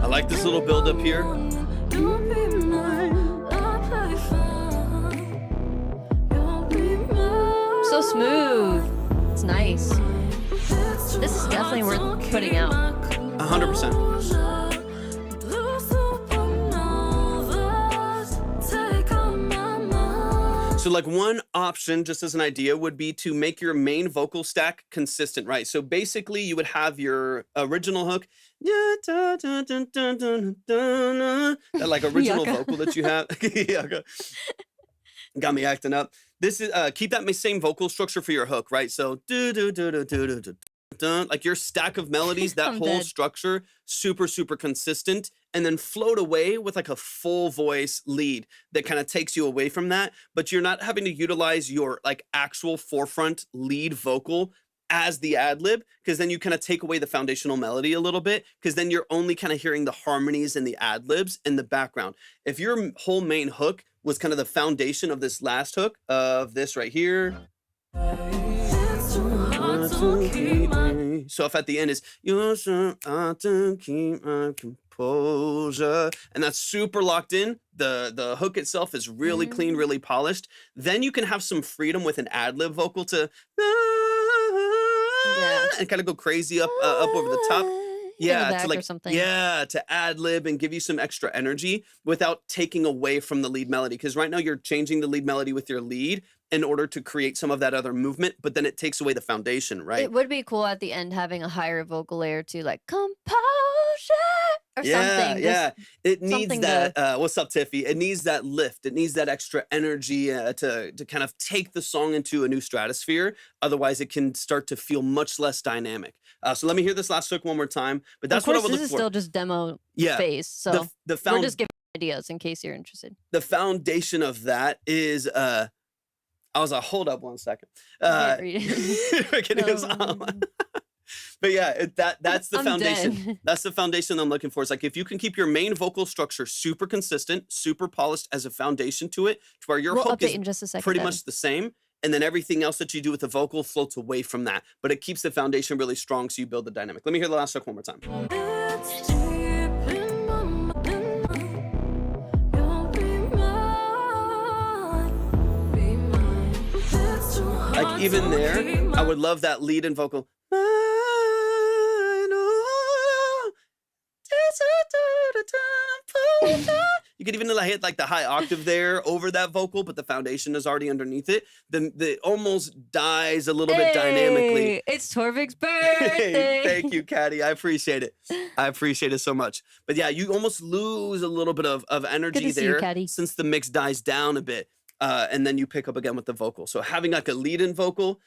I like this little build up here. So smooth. It's nice. This is definitely worth putting out. 100%. So like one option, just as an idea, would be to make your main vocal stack consistent, right? So basically you would have your original hook, that like original vocal that you have. Got me acting up. This is keep that same vocal structure for your hook, right? So like your stack of melodies, that whole structure, super consistent, and then float away with like a full voice lead that kind of takes you away from that, but you're not having to utilize your like actual forefront lead vocal as the ad lib, because then you kind of take away the foundational melody a little bit, because then you're only kind of hearing the harmonies and the ad libs in the background. If your whole main hook was kind of the foundation of this last hook of this right here, to keep my So if at the end is you so hard to keep my composure, and that's super locked in, the hook itself is really clean, really polished, then you can have some freedom with an ad-lib vocal to and kind of go crazy up over the top. Yeah, to like to ad lib and give you some extra energy without taking away from the lead melody. Because right now you're changing the lead melody with your lead in order to create some of that other movement, but then it takes away the foundation, right? It would be cool at the end having a higher vocal layer to like composure or something. Yeah, it needs something that. What's up, Tiffy? It needs that lift. It needs that extra energy to kind of take the song into a new stratosphere. Otherwise, it can start to feel much less dynamic. So let me hear this last hook one more time. But that's of course, what I would look this is for. still just demo phase, so the we're just giving ideas in case you're interested. The foundation of that is I was like, hold up one second. Can't read it. But yeah, that's the I'm foundation. dead. That's the foundation I'm looking for. It's like if you can keep your main vocal structure super consistent, super polished as a foundation to it, to where your We'll hook update is in just a second, pretty Devin. much the same, and then everything else that you do with the vocal floats away from that. But it keeps the foundation really strong, so you build the dynamic. Let me hear the last hook one more time. It's deep in my mind. You'll be mine. Be mine. It's too hard Like even to there, keep I my would love that lead and vocal. Mine, oh, you could even hit like the high octave there over that vocal, but the foundation is already underneath it. Then it almost dies a little bit dynamically. It's Torvik's birthday. Thank you, Caddy. I appreciate it. I appreciate it so much. But yeah, you almost lose a little bit of energy Good to see you, there Caddy. since the mix dies down a bit. And then you pick up again with the vocal. So having like a lead-in vocal.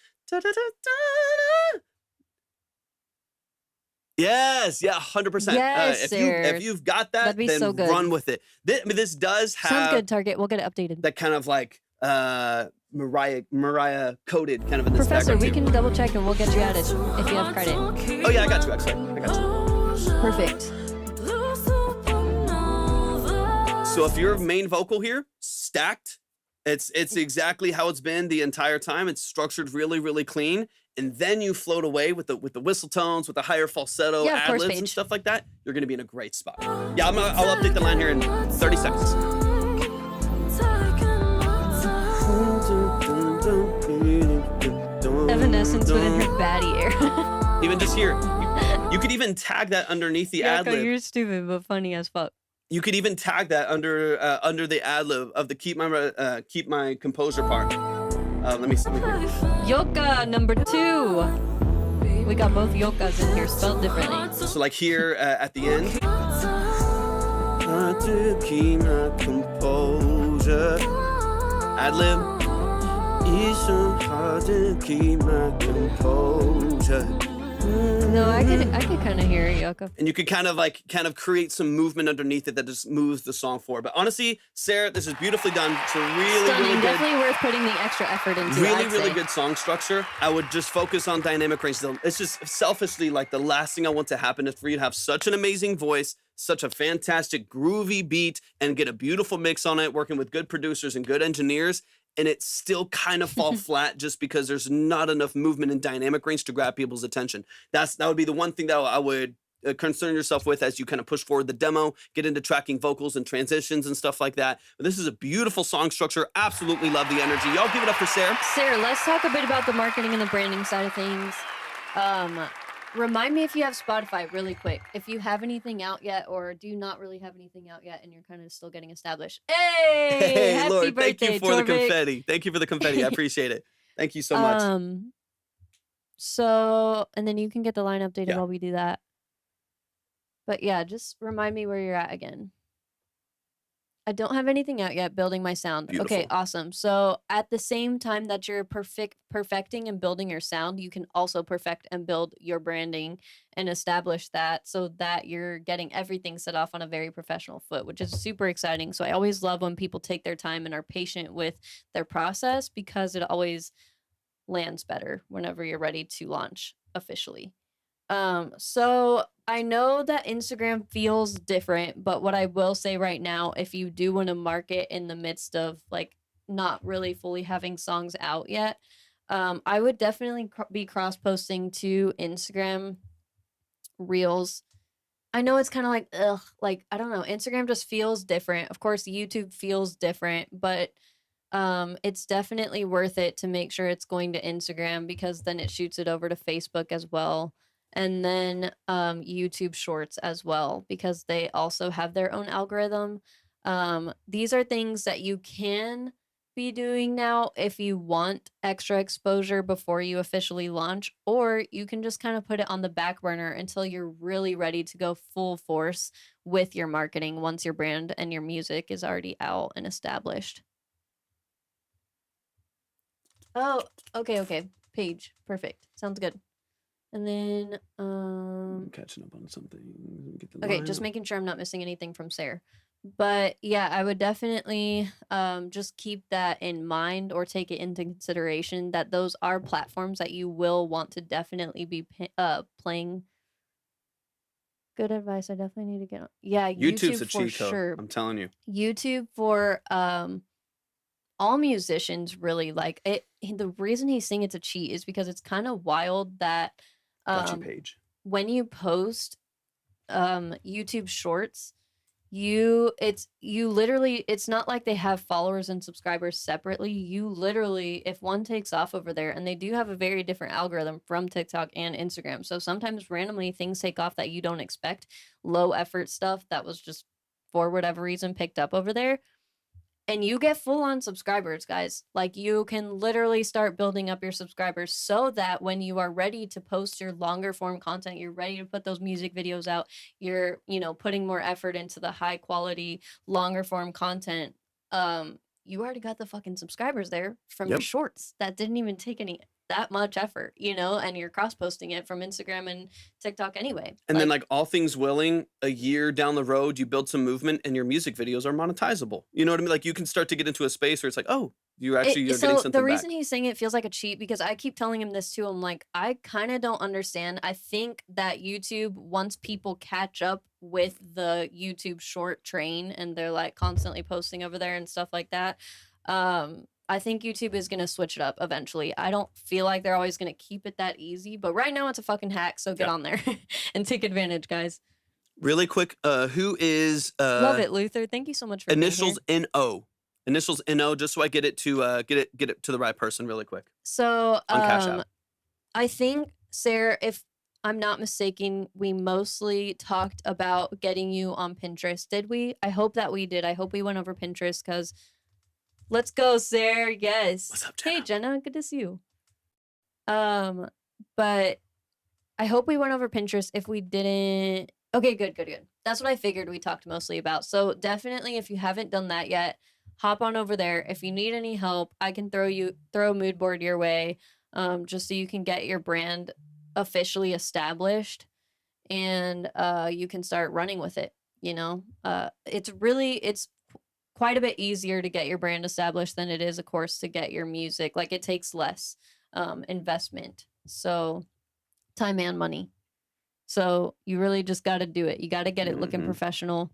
Yes, yeah, 100%. Yes, if you've got that, that'd be then so good. run with it. This does have Sounds good, Target. We'll get it updated. that kind of like Mariah coded kind of in this Professor, background we too. can double check and we'll get you added if you have credit. Oh yeah, I got you. Actually, I got you. Perfect. So if your main vocal here stacked, it's exactly how it's been the entire time. It's structured really, really clean, and then you float away with the whistle tones, with the higher falsetto, Yeah, of course, ad-libs and Paige. stuff like that. You're gonna be in a great spot. Yeah, I'll update the line here in 30 seconds. Evanescence within her baddie air. Even just here, you could even tag that underneath the ad Yoko, lib. you're stupid but funny as fuck. You could even tag that under the ad lib of the keep my composure part. Let me see. Yoka number 2. We got both Yokas in here spelled differently. So like here at the end. Hard to keep my composure. Ad lib. It's so hard to keep my composure. No, I could kind of hear it, Yoko. And you could kind of create some movement underneath it that just moves the song forward. But honestly, Sarah, this is beautifully done. It's a really, Stunning. really good, Definitely worth putting the extra effort into. really, I'd really say. good song structure. I would just focus on dynamic range. It's just selfishly like the last thing I want to happen is for you to have such an amazing voice, such a fantastic groovy beat, and get a beautiful mix on it, working with good producers and good engineers, and it still kind of fall flat just because there's not enough movement and dynamic range to grab people's attention. That would be the one thing that I would concern yourself with as you kind of push forward the demo, get into tracking vocals and transitions and stuff like that. But this is a beautiful song structure. Absolutely love the energy. Y'all give it up for Sarah. Sarah, let's talk a bit about the marketing and the branding side of things. Remind me if you have Spotify really quick. If you have anything out yet, or do you not really have anything out yet and you're kind of still getting established. Hey, happy Lord, birthday, thank you for the Torvik. confetti. Thank you for the confetti. I appreciate it. Thank you so much. So, and then you can get the line updated Yeah. while we do that. But yeah, just remind me where you're at again. I don't have anything out yet, building my sound. Okay, Beautiful. awesome. So at the same time that you're perfecting and building your sound, you can also perfect and build your branding and establish that so that you're getting everything set off on a very professional foot, which is super exciting. So I always love when people take their time and are patient with their process because it always lands better whenever you're ready to launch officially. So I know that Instagram feels different, but what I will say right now, if you do want to market in the midst of like not really fully having songs out yet, I would definitely be cross posting to Instagram Reels. I know it's kind of like, ugh, like, I don't know. Instagram just feels different. Of course, YouTube feels different, but it's definitely worth it to make sure it's going to Instagram because then it shoots it over to Facebook as well. And then YouTube Shorts as well because they also have their own algorithm. These are things that you can be doing now if you want extra exposure before you officially launch, or you can just kind of put it on the back burner until you're really ready to go full force with your marketing once your brand and your music is already out and established. Oh, okay. Page. Perfect. Sounds good. And then I'm catching up on something. Get the okay, line just up. making sure I'm not missing anything from Sarah. But yeah, I would definitely just keep that in mind or take it into consideration that those are platforms that you will want to definitely be playing. Good advice. I definitely need to get on. Yeah, YouTube's YouTube a for cheat code. sure. I'm telling you. YouTube for all musicians really like it. The reason he's saying it's a cheat is because it's kind of wild that Got you, Paige. when you post YouTube Shorts, it's not like they have followers and subscribers separately. You literally, if one takes off over there, and they do have a very different algorithm from TikTok and Instagram, so sometimes randomly things take off that you don't expect, low effort stuff that was just for whatever reason picked up over there, and you get full on subscribers, guys. Like, you can literally start building up your subscribers so that when you are ready to post your longer form content, you're ready to put those music videos out, you're, putting more effort into the high quality, longer form content. You already got the fucking subscribers there from your shorts that didn't even take that much effort, and you're cross posting it from Instagram and TikTok anyway. And then, like, all things willing, a year down the road, you build some movement and your music videos are monetizable. You know what I mean? Like, you can start to get into a space where it's like, oh, you're getting something the reason back. he's saying it feels like a cheat, because I keep telling him this too. I'm like, I kind of don't understand. I think that YouTube, once people catch up with the YouTube short train and they're like constantly posting over there and stuff like that, I think YouTube is going to switch it up eventually. I don't feel like they're always going to keep it that easy, but right now it's a fucking hack, so get on there and take advantage, guys. Really quick, who is love it, Luther. Thank you so much for initials NO. Initials NO, just so I get it to get it to the right person really quick. So on Cash App. I think, Sarah, if I'm not mistaken, we mostly talked about getting you on Pinterest. Did we? I hope that we did. I hope we went over Pinterest because let's go, Sarah. Yes. What's up, Jenna? Hey, Jenna. Good to see you. But I hope we went over Pinterest. If we didn't, okay, good. That's what I figured we talked mostly about. So definitely, if you haven't done that yet, hop on over there. If you need any help, I can throw a mood board your way, just so you can get your brand officially established and you can start running with it. It's quite a bit easier to get your brand established than it is, of course, to get your music. Like, it takes less investment, so time and money. So you really just got to do it. You got to get it looking professional,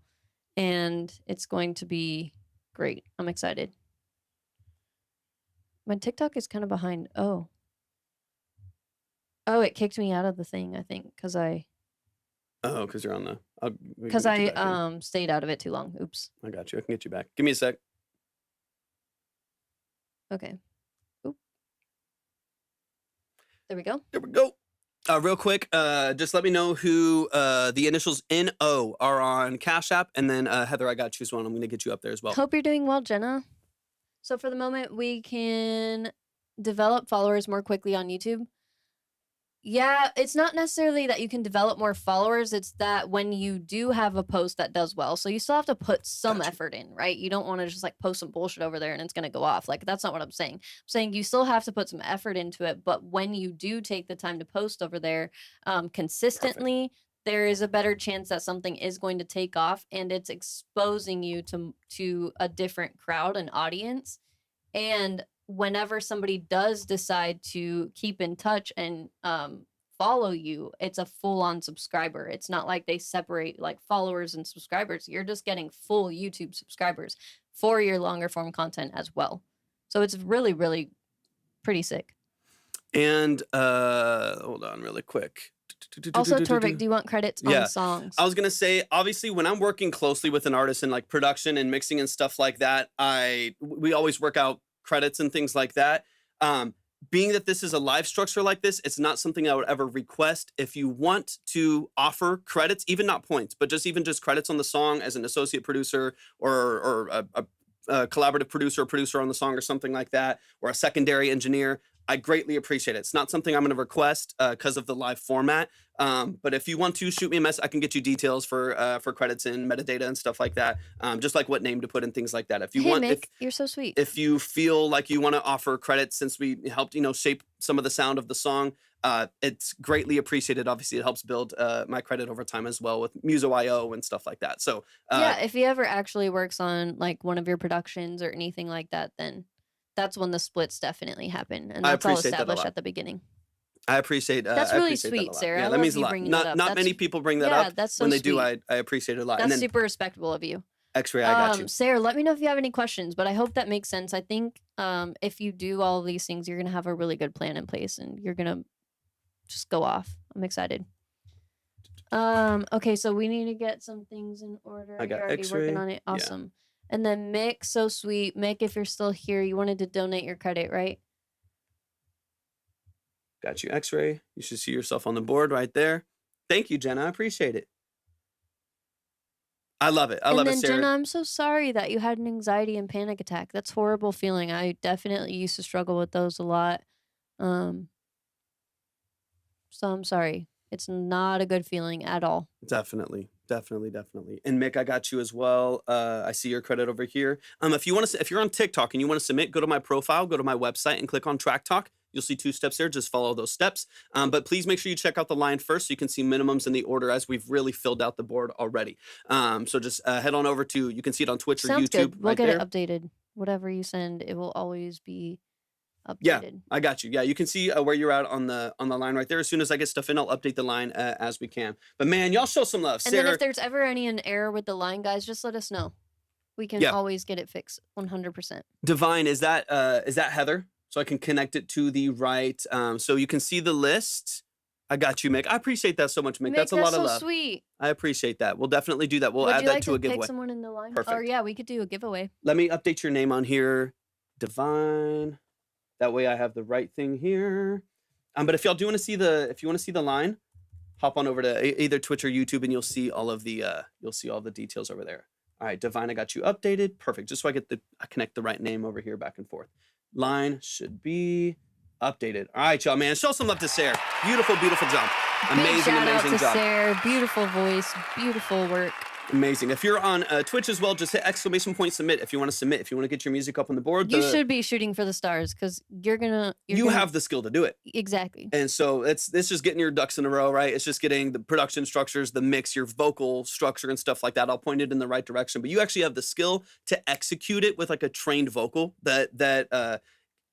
and it's going to be great. I'm excited. My TikTok is kind of behind. Oh, it kicked me out of the thing, I think, because you're on the. Because I stayed out of it too long. Oops. I got you. I can get you back. Give me a sec. Okay. Oop. There we go. There we go. Real quick, just let me know who the initials NO are on Cash App, and then Heather, I got to choose one. I'm going to get you up there as well. Hope you're doing well, Jenna. So for the moment, we can develop followers more quickly on YouTube. Yeah, it's not necessarily that you can develop more followers. It's that when you do have a post that does well, so you still have to put some effort in, right? You don't want to just like post some bullshit over there and it's going to go off. Like, that's not what I'm saying. I'm saying you still have to put some effort into it. But when you do take the time to post over there consistently, there is a better chance that something is going to take off, and it's exposing you to a different crowd and audience. And whenever somebody does decide to keep in touch and follow you, it's a full-on subscriber. It's not like they separate like followers and subscribers. You're just getting full YouTube subscribers for your longer form content as well. So it's really, really pretty sick. And hold on really quick. Also, Torvik, do you want credits Yeah. on songs? I was gonna say, obviously, when I'm working closely with an artist in like production and mixing and stuff like that, we always work out credits and things like that. Being that this is a live structure like this, it's not something I would ever request. If you want to offer credits, even not points, but just credits on the song as an associate producer or a collaborative producer on the song or something like that, or a secondary engineer, I greatly appreciate it. It's not something I'm going to request because of the live format. But if you want to shoot me a message, I can get you details for credits and metadata and stuff like that. Just like what name to put and things like that. If you want, Mick, you're so sweet. if you feel like you want to offer credits, since we helped, shape some of the sound of the song, it's greatly appreciated. Obviously, it helps build my credit over time as well with Muso.io and stuff like that. So yeah, if he ever actually works on like one of your productions or anything like that, then that's when the splits definitely happen, and that's all established at the beginning. I appreciate that's really sweet, Sarah. Yeah, that means a lot. Not many people bring that up. That's so when they sweet. do, I appreciate it a lot. That's and then, super respectable of you. X-Ray, I got you. Sarah, let me know if you have any questions, but I hope that makes sense. I think if you do all of these things, you're gonna have a really good plan in place, and you're gonna just go off. I'm excited. Okay, so we need to get some things in order. I got You're already X-Ray. working on it. Awesome. Yeah. And then Mick, so sweet. Mick, if you're still here, you wanted to donate your credit, right? Got you, X-Ray. You should see yourself on the board right there. Thank you, Jenna. I appreciate it. I love it. I love it, Sarah. Jenna, I'm so sorry that you had an anxiety and panic attack. That's a horrible feeling. I definitely used to struggle with those a lot. So I'm sorry. It's not a good feeling at all. Definitely. And Mick, I got you as well. I see your credit over here. If you're on TikTok and you want to submit, go to my profile, go to my website and click on Track Talk. You'll see 2 steps there. Just follow those steps. But please make sure you check out the line first so you can see minimums in the order as we've really filled out the board already. So just head on over to, you can see it on Twitch or Sounds YouTube. Good. We'll get it updated. Whatever you send, it will always be updated. Yeah, I got you. Yeah, you can see where you're at on the line right there. As soon as I get stuff in, I'll update the line as we can. But man, y'all show some love. And Sarah, then if there's ever an error with the line, guys, just let us know. We can always get it fixed 100%. Divine, is that Heather? So I can connect it to the right. So you can see the list. I got you, Mick. I appreciate that so much, Mick. That's a lot of love. Sweet. I appreciate that. We'll definitely do that. We'll add that to a giveaway. Pick someone in the line? Perfect. Or yeah, we could do a giveaway. Let me update your name on here. Divine. That way I have the right thing here. But if y'all do want to see the line, hop on over to either Twitch or YouTube and you'll see all the details over there. All right, Divine, I got you updated. Perfect. Just so I connect the right name over here back and forth. Line should be updated. All right, y'all, man. Show some love to Sarah. Beautiful job. Amazing job. Sarah. Beautiful voice. Beautiful work. Amazing. If you're on Twitch as well, just hit !submit if you want to submit. If you want to get your music up on the board, you should be shooting for the stars because you have the skill to do it. Exactly. And so it's just getting your ducks in a row, right? It's just getting the production structures, the mix, your vocal structure and stuff like that. I'll point it in the right direction, but you actually have the skill to execute it with like a trained vocal that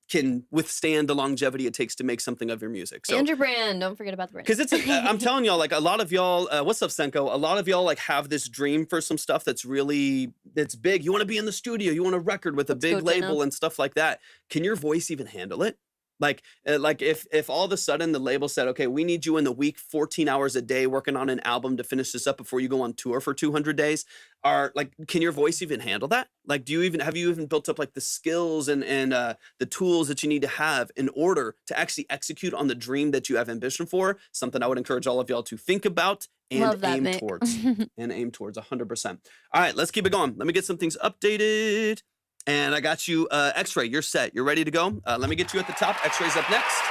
can withstand the longevity it takes to make something of your music. So, and your brand. Don't forget about the brand. Because I'm telling y'all, like a lot of y'all, what's up, Senko? A lot of y'all like have this dream for some stuff that's big. You want to be in the studio. You want a record with a big label and stuff like that. Can your voice even handle it? Like if all of a sudden the label said, okay, we need you in the week, 14 hours a day working on an album to finish this up before you go on tour for 200 days, can your voice even handle that? Like, have you even built up like the skills and the tools that you need to have in order to actually execute on the dream that you have ambition for? Something I would encourage all of y'all to think about and aim towards. And aim towards 100%. All right, let's keep it going. Let me get some things updated. And I got you, X-Ray, you're set. You're ready to go? Let me get you at the top. X-Ray's up next.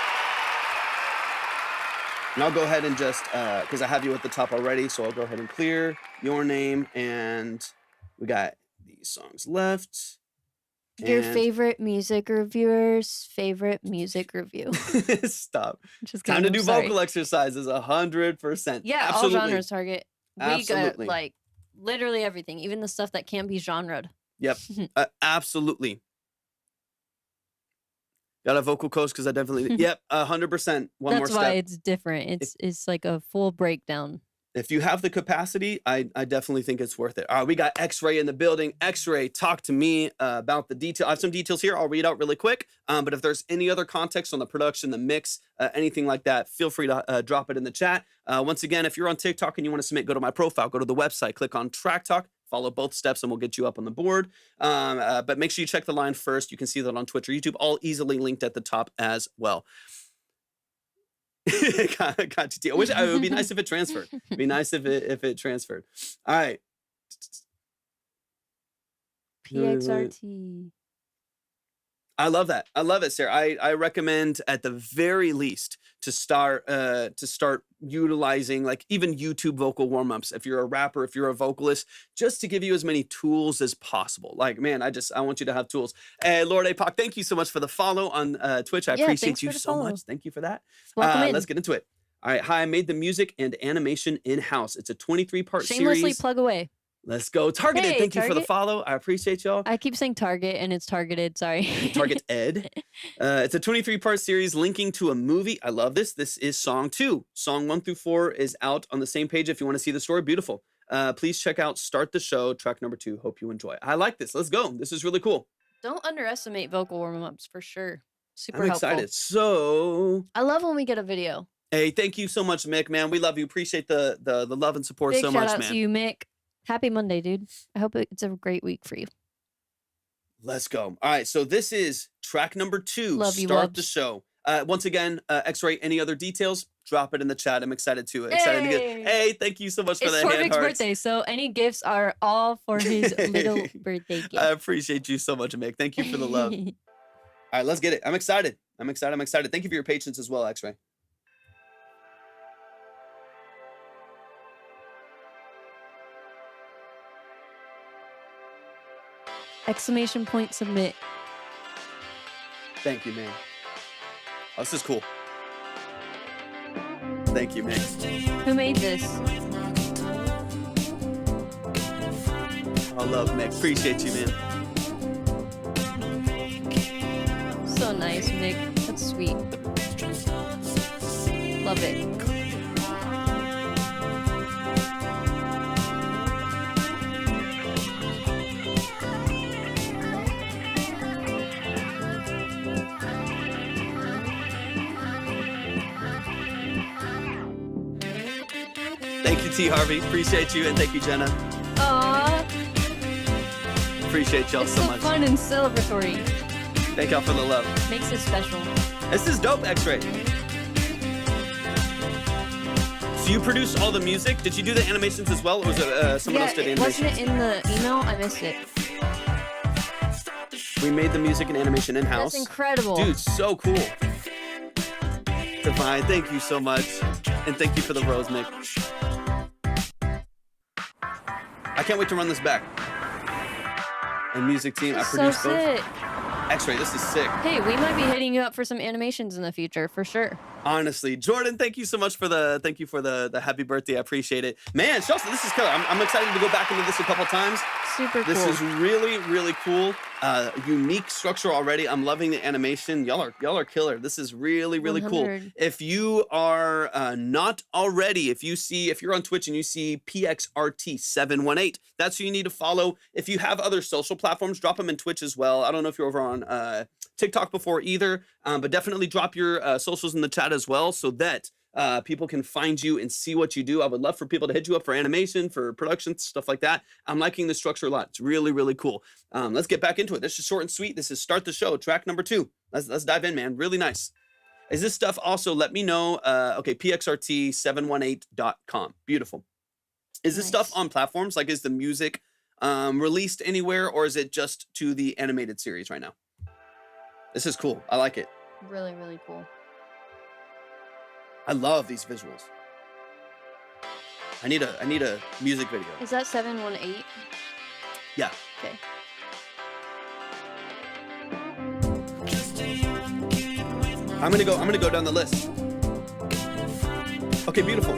And I'll go ahead and just, because I have you at the top already, so I'll go ahead and clear your name. And we got these songs left. Your favorite music reviewer's favorite music review. Stop. Just time to do vocal exercises, 100%. Yeah, absolutely. all genres target. Absolutely. We got like literally everything, even the stuff that can't be genred. Yep, absolutely. Got a vocal coach because I definitely, 100%. That's why it's different. It's like a full breakdown. if you have the capacity, I definitely think it's worth it. All right, we got X-Ray in the building. X-Ray, talk to me about the detail. I have some details here. I'll read out really quick. But if there's any other context on the production, the mix, anything like that, feel free to drop it in the chat. Once again, if you're on TikTok and you want to submit, go to my profile, go to the website, click on Track Talk, follow both steps, and we'll get you up on the board. But make sure you check the line first. You can see that on Twitch or YouTube, all easily linked at the top as well. Got you. I wish it would be nice if it transferred. It'd be nice if it transferred. All right. PXRT. I love that. I love it, Sarah. I recommend at the very least to start utilizing like even YouTube vocal warm-ups. If you're a rapper, if you're a vocalist, just to give you as many tools as possible. Like, man, I want you to have tools. Lord APOC, thank you so much for the follow on Twitch. I appreciate you so much. Thank you for that. Let's get into it. All right. Hi, I made the music and animation in-house. It's a 23-part series. Shamelessly plug away. Let's go. Targeted. Hey, Thank you for the Target. follow. I appreciate y'all. I keep saying Target and it's targeted. Sorry. Target Ed. It's a 23-part series linking to a movie. I love this. This is song 2. Song 1 through 4 is out on the same page if you want to see the story. Beautiful. Please check out Start the Show, track number 2. Hope you enjoy. I like this. Let's go. This is really cool. Don't underestimate vocal warm-ups for sure. Super I'm helpful. excited. So, I love when we get a video. hey, thank you so much, Mick, man. We love you. Appreciate the love and support Big so shout much, out man. to you, Mick. Happy Monday, dude. I hope it's a great week for you. Let's go. All right, so this is track number 2. Love you, Start the loves. show. Once again, X-Ray, any other details? Drop it in the chat. I'm excited to get. Hey, thank you so much for It's the hand Torvik's hearts. birthday, so any gifts are all for his little birthday gift. I appreciate you so much, Mick. Thank you for the love. All right, let's get it. I'm excited. I'm excited. Thank you for your patience as well, X-Ray. Exclamation point submit. Thank you, man. Oh, this is cool. Thank you, Mick. Who made this? I love Mick. Appreciate you, man. So nice, Mick. That's sweet. Love it. Thank you, T. Harvey. Appreciate you, and thank you, Jenna. Aww. Appreciate y'all It's so so much. fun and celebratory. Thank y'all for the love. Makes it special. This is dope, X-Ray. So you produced all the music? Did you do the animations as well, or was it someone else did Wasn't animations? it in the email? I missed it. We made the music and animation in-house. That's incredible. Dude, so cool. Divine, thank you so much. And thank you for the rose, Mick. I can't wait to run this back. And music team, I So produced both. sick. X-Ray, this is sick. Hey, we might be hitting you up for some animations in the future, for sure. Honestly, Jordan, thank you so much for the happy birthday. I appreciate it, man. Chelsea, this is killer. I'm excited to go back into this a couple times. Super cool. This is really, really cool. Unique structure already. I'm loving the animation. Y'all are killer. This is really, really cool. 100. If you are not already, if you're on Twitch and you see PXRT718, that's who you need to follow. If you have other social platforms, drop them in Twitch as well. I don't know if you're over on TikTok before either, but definitely drop your socials in the chat as well so that people can find you and see what you do. I would love for people to hit you up for animation, for production, stuff like that. I'm liking the structure a lot. It's really, really cool. Let's get back into it. This is short and sweet. This is Start the Show, track number 2. Let's dive in, man. Really nice. Is this stuff also, let me know. Okay, pxrt718.com. Beautiful. Is this Nice. stuff on platforms? Like, is the music released anywhere, or is it just to the animated series right now? This is cool. I like it. Really, really cool. I love these visuals. I need a music video. Is that 718? Yeah. Okay. I'm gonna go down the list. Okay, beautiful.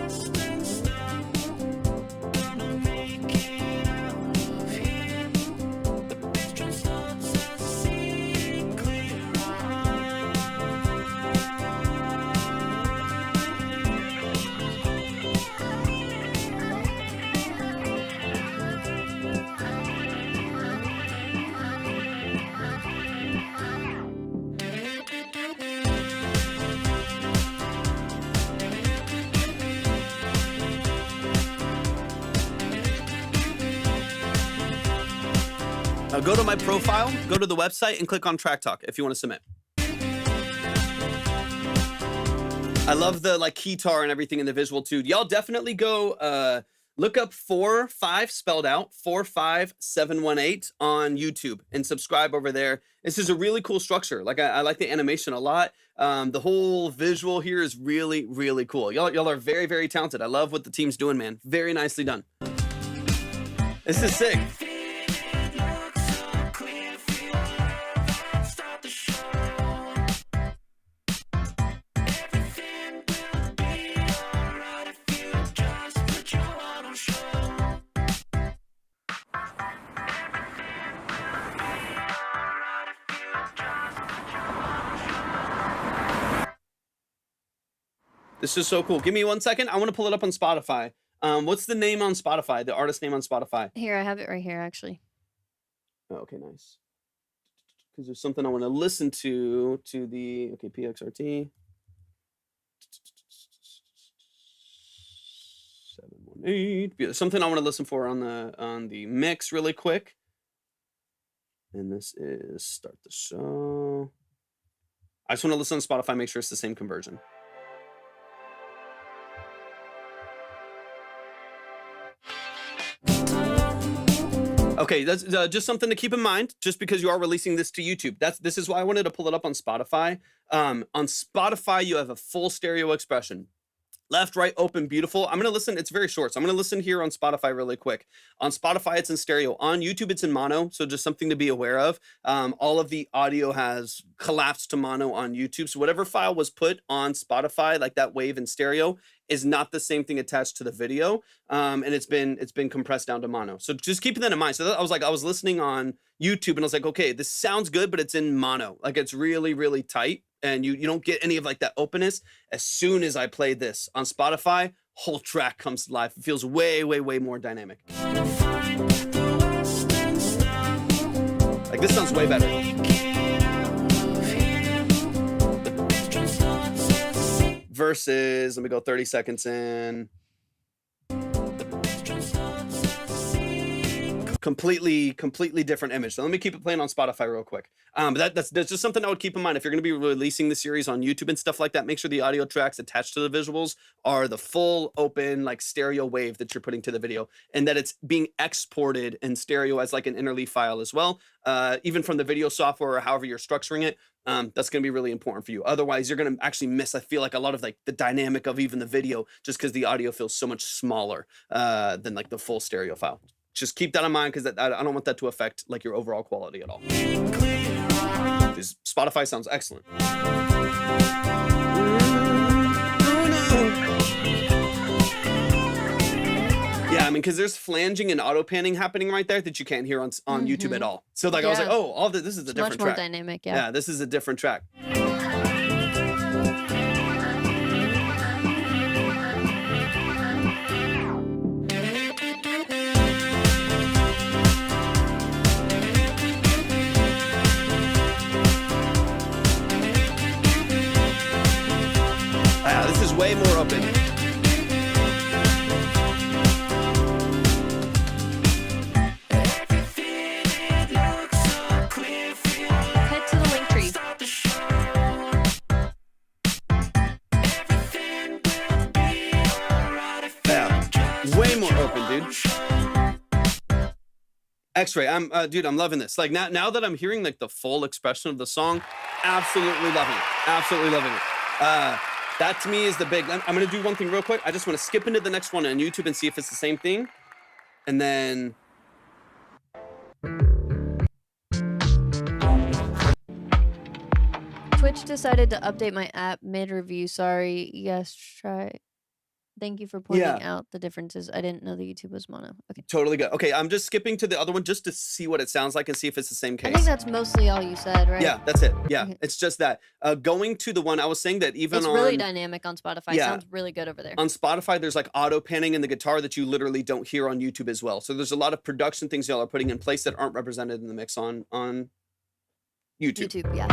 Go to my profile, go to the website, and click on Track Talk if you want to submit. I love the like keytar and everything in the visual too. Y'all definitely go look up 4-5 spelled out 45718 on YouTube and subscribe over there. This is a really cool structure. Like I like the animation a lot. The whole visual here is really, really cool. Y'all are very, very talented. I love what the team's doing, man. Very nicely done. This is sick. This is so cool. Give me 1 second. I want to pull it up on Spotify. What's the name on Spotify? The artist name on Spotify? Here, I have it right here, actually. Oh, okay, nice. Because there's something I want to listen to the, okay, PXRT. 718. Yeah, something I want to listen for on the mix really quick. And this is Start the Show. I just want to listen on Spotify, make sure it's the same conversion. Okay, that's just something to keep in mind, just because you are releasing this to YouTube. This is why I wanted to pull it up on Spotify. On Spotify, you have a full stereo expression. Left, right, open, beautiful. I'm gonna listen, it's very short, so I'm gonna listen here on Spotify really quick. On Spotify, it's in stereo. On YouTube, it's in mono, so just something to be aware of. All of the audio has collapsed to mono on YouTube, so whatever file was put on Spotify, like that wave in stereo, is not the same thing attached to the video, and it's been compressed down to mono. So just keeping that in mind. So I was listening on YouTube, and I was like, okay, this sounds good, but it's in mono. Like it's really, really tight. And you don't get any of like that openness. As soon as I play this on Spotify, whole track comes to life. It feels way, way, way more dynamic. Like this sounds way better. Versus, let me go 30 seconds in. Completely different image. So let me keep it playing on Spotify real quick. But that's just something I would keep in mind. If you're going to be releasing the series on YouTube and stuff like that, make sure the audio tracks attached to the visuals are the full open like stereo wave that you're putting to the video, and that it's being exported in stereo as like an interleaf file as well. Even from the video software or however you're structuring it, that's going to be really important for you. Otherwise, you're going to actually miss, I feel like, a lot of like the dynamic of even the video, just because the audio feels so much smaller than like the full stereo file. Just keep that in mind, because I don't want that to affect like your overall quality at all. This Spotify sounds excellent. Yeah, I mean, because there's flanging and auto panning happening right there that you can't hear on YouTube at all. So like I was like, oh, all this is a different track. Much more dynamic, yeah. Yeah, this is a different track. This is way more open. Head to the link tree. Yeah, way more open, dude. X-Ray, dude, I'm loving this. Like now that I'm hearing like the full expression of the song, absolutely loving it. Absolutely loving it. That to me is the big. I'm gonna do one thing real quick. I just want to skip into the next one on YouTube and see if it's the same thing, and then. Twitch decided to update my app mid-review. Sorry. Yes, try. Thank you for pointing out the differences. I didn't know the YouTube was mono. Okay. Totally good. Okay, I'm just skipping to the other one just to see what it sounds like and see if it's the same case. I think that's mostly all you said, right? Yeah, that's it. Yeah, Okay. it's just that. Going to the one I was saying that even It's really dynamic on Spotify. Yeah. Sounds really good over there. on Spotify, there's like auto panning in the guitar that you literally don't hear on YouTube as well. So there's a lot of production things y'all are putting in place that aren't represented in the mix on YouTube. YouTube, yeah.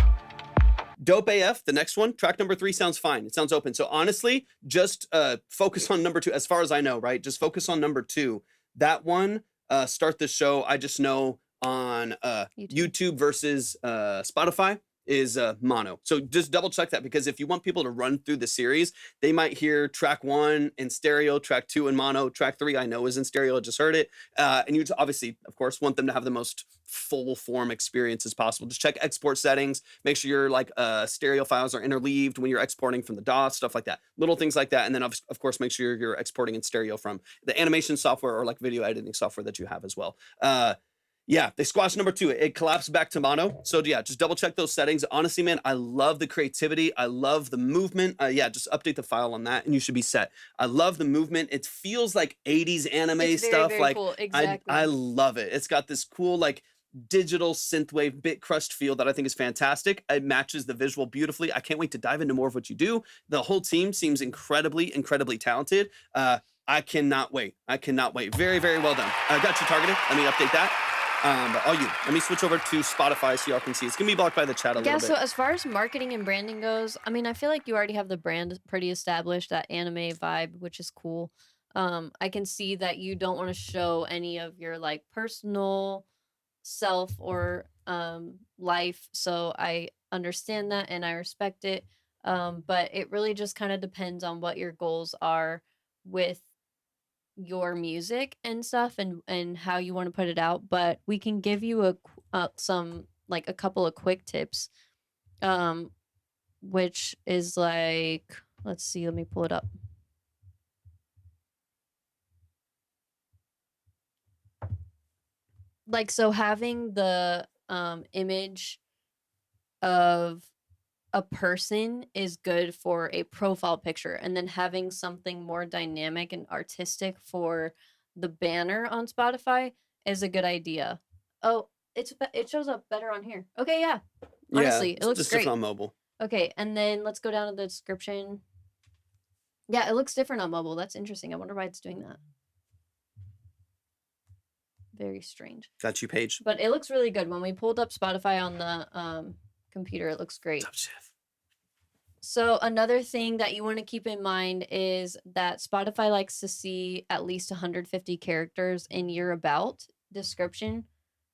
Dope AF, the next one, track number 3 sounds fine. It sounds open. So honestly, just focus on number 2, as far as I know, right? Just focus on number 2. That one, Start the Show, I just know on YouTube. YouTube versus Spotify is mono. So just double check that, because if you want people to run through the series, they might hear track 1 in stereo, track 2 in mono, track 3 I know is in stereo, I just heard it. And you obviously, of course, want them to have the most full form experience as possible. Just check export settings, make sure your like stereo files are interleaved when you're exporting from the DOS, stuff like that, little things like that. And then of course, make sure you're exporting in stereo from the animation software or like video editing software that you have as well. Yeah, they squashed number 2. It collapsed back to mono. So yeah, just double check those settings. Honestly, man, I love the creativity. I love the movement. Yeah, just update the file on that and you should be set. I love the movement. It feels like 80s anime It's very, stuff. very Like cool. Exactly. I love it. It's got this cool like digital synthwave bit crushed feel that I think is fantastic. It matches the visual beautifully. I can't wait to dive into more of what you do. The whole team seems incredibly talented. I cannot wait. Very, very well done. I got you targeted. Let me update that. But all you. Let me switch over to Spotify so y'all can see. It's gonna be blocked by the chat a little bit. So as far as marketing and branding goes, I mean, I feel like you already have the brand pretty established, that anime vibe, which is cool. I can see that you don't want to show any of your like personal self or life, so I understand that and I respect it. But it really just kind of depends on what your goals are with your music and stuff, and how you want to put it out. But we can give you some like a couple of quick tips, which is like, let's see, let me pull it up. Like, so having the image of a person is good for a profile picture, and then having something more dynamic and artistic for the banner on Spotify is a good idea. Oh, it shows up better on here. Okay, yeah. Honestly, it looks just great. different on mobile. Okay, and then let's go down to the description. Yeah, it looks different on mobile. That's interesting. I wonder why it's doing that. Very strange. Got you, Paige. But it looks really good. When we pulled up Spotify on the computer, it looks great. Top chef. So another thing that you want to keep in mind is that Spotify likes to see at least 150 characters in your about description.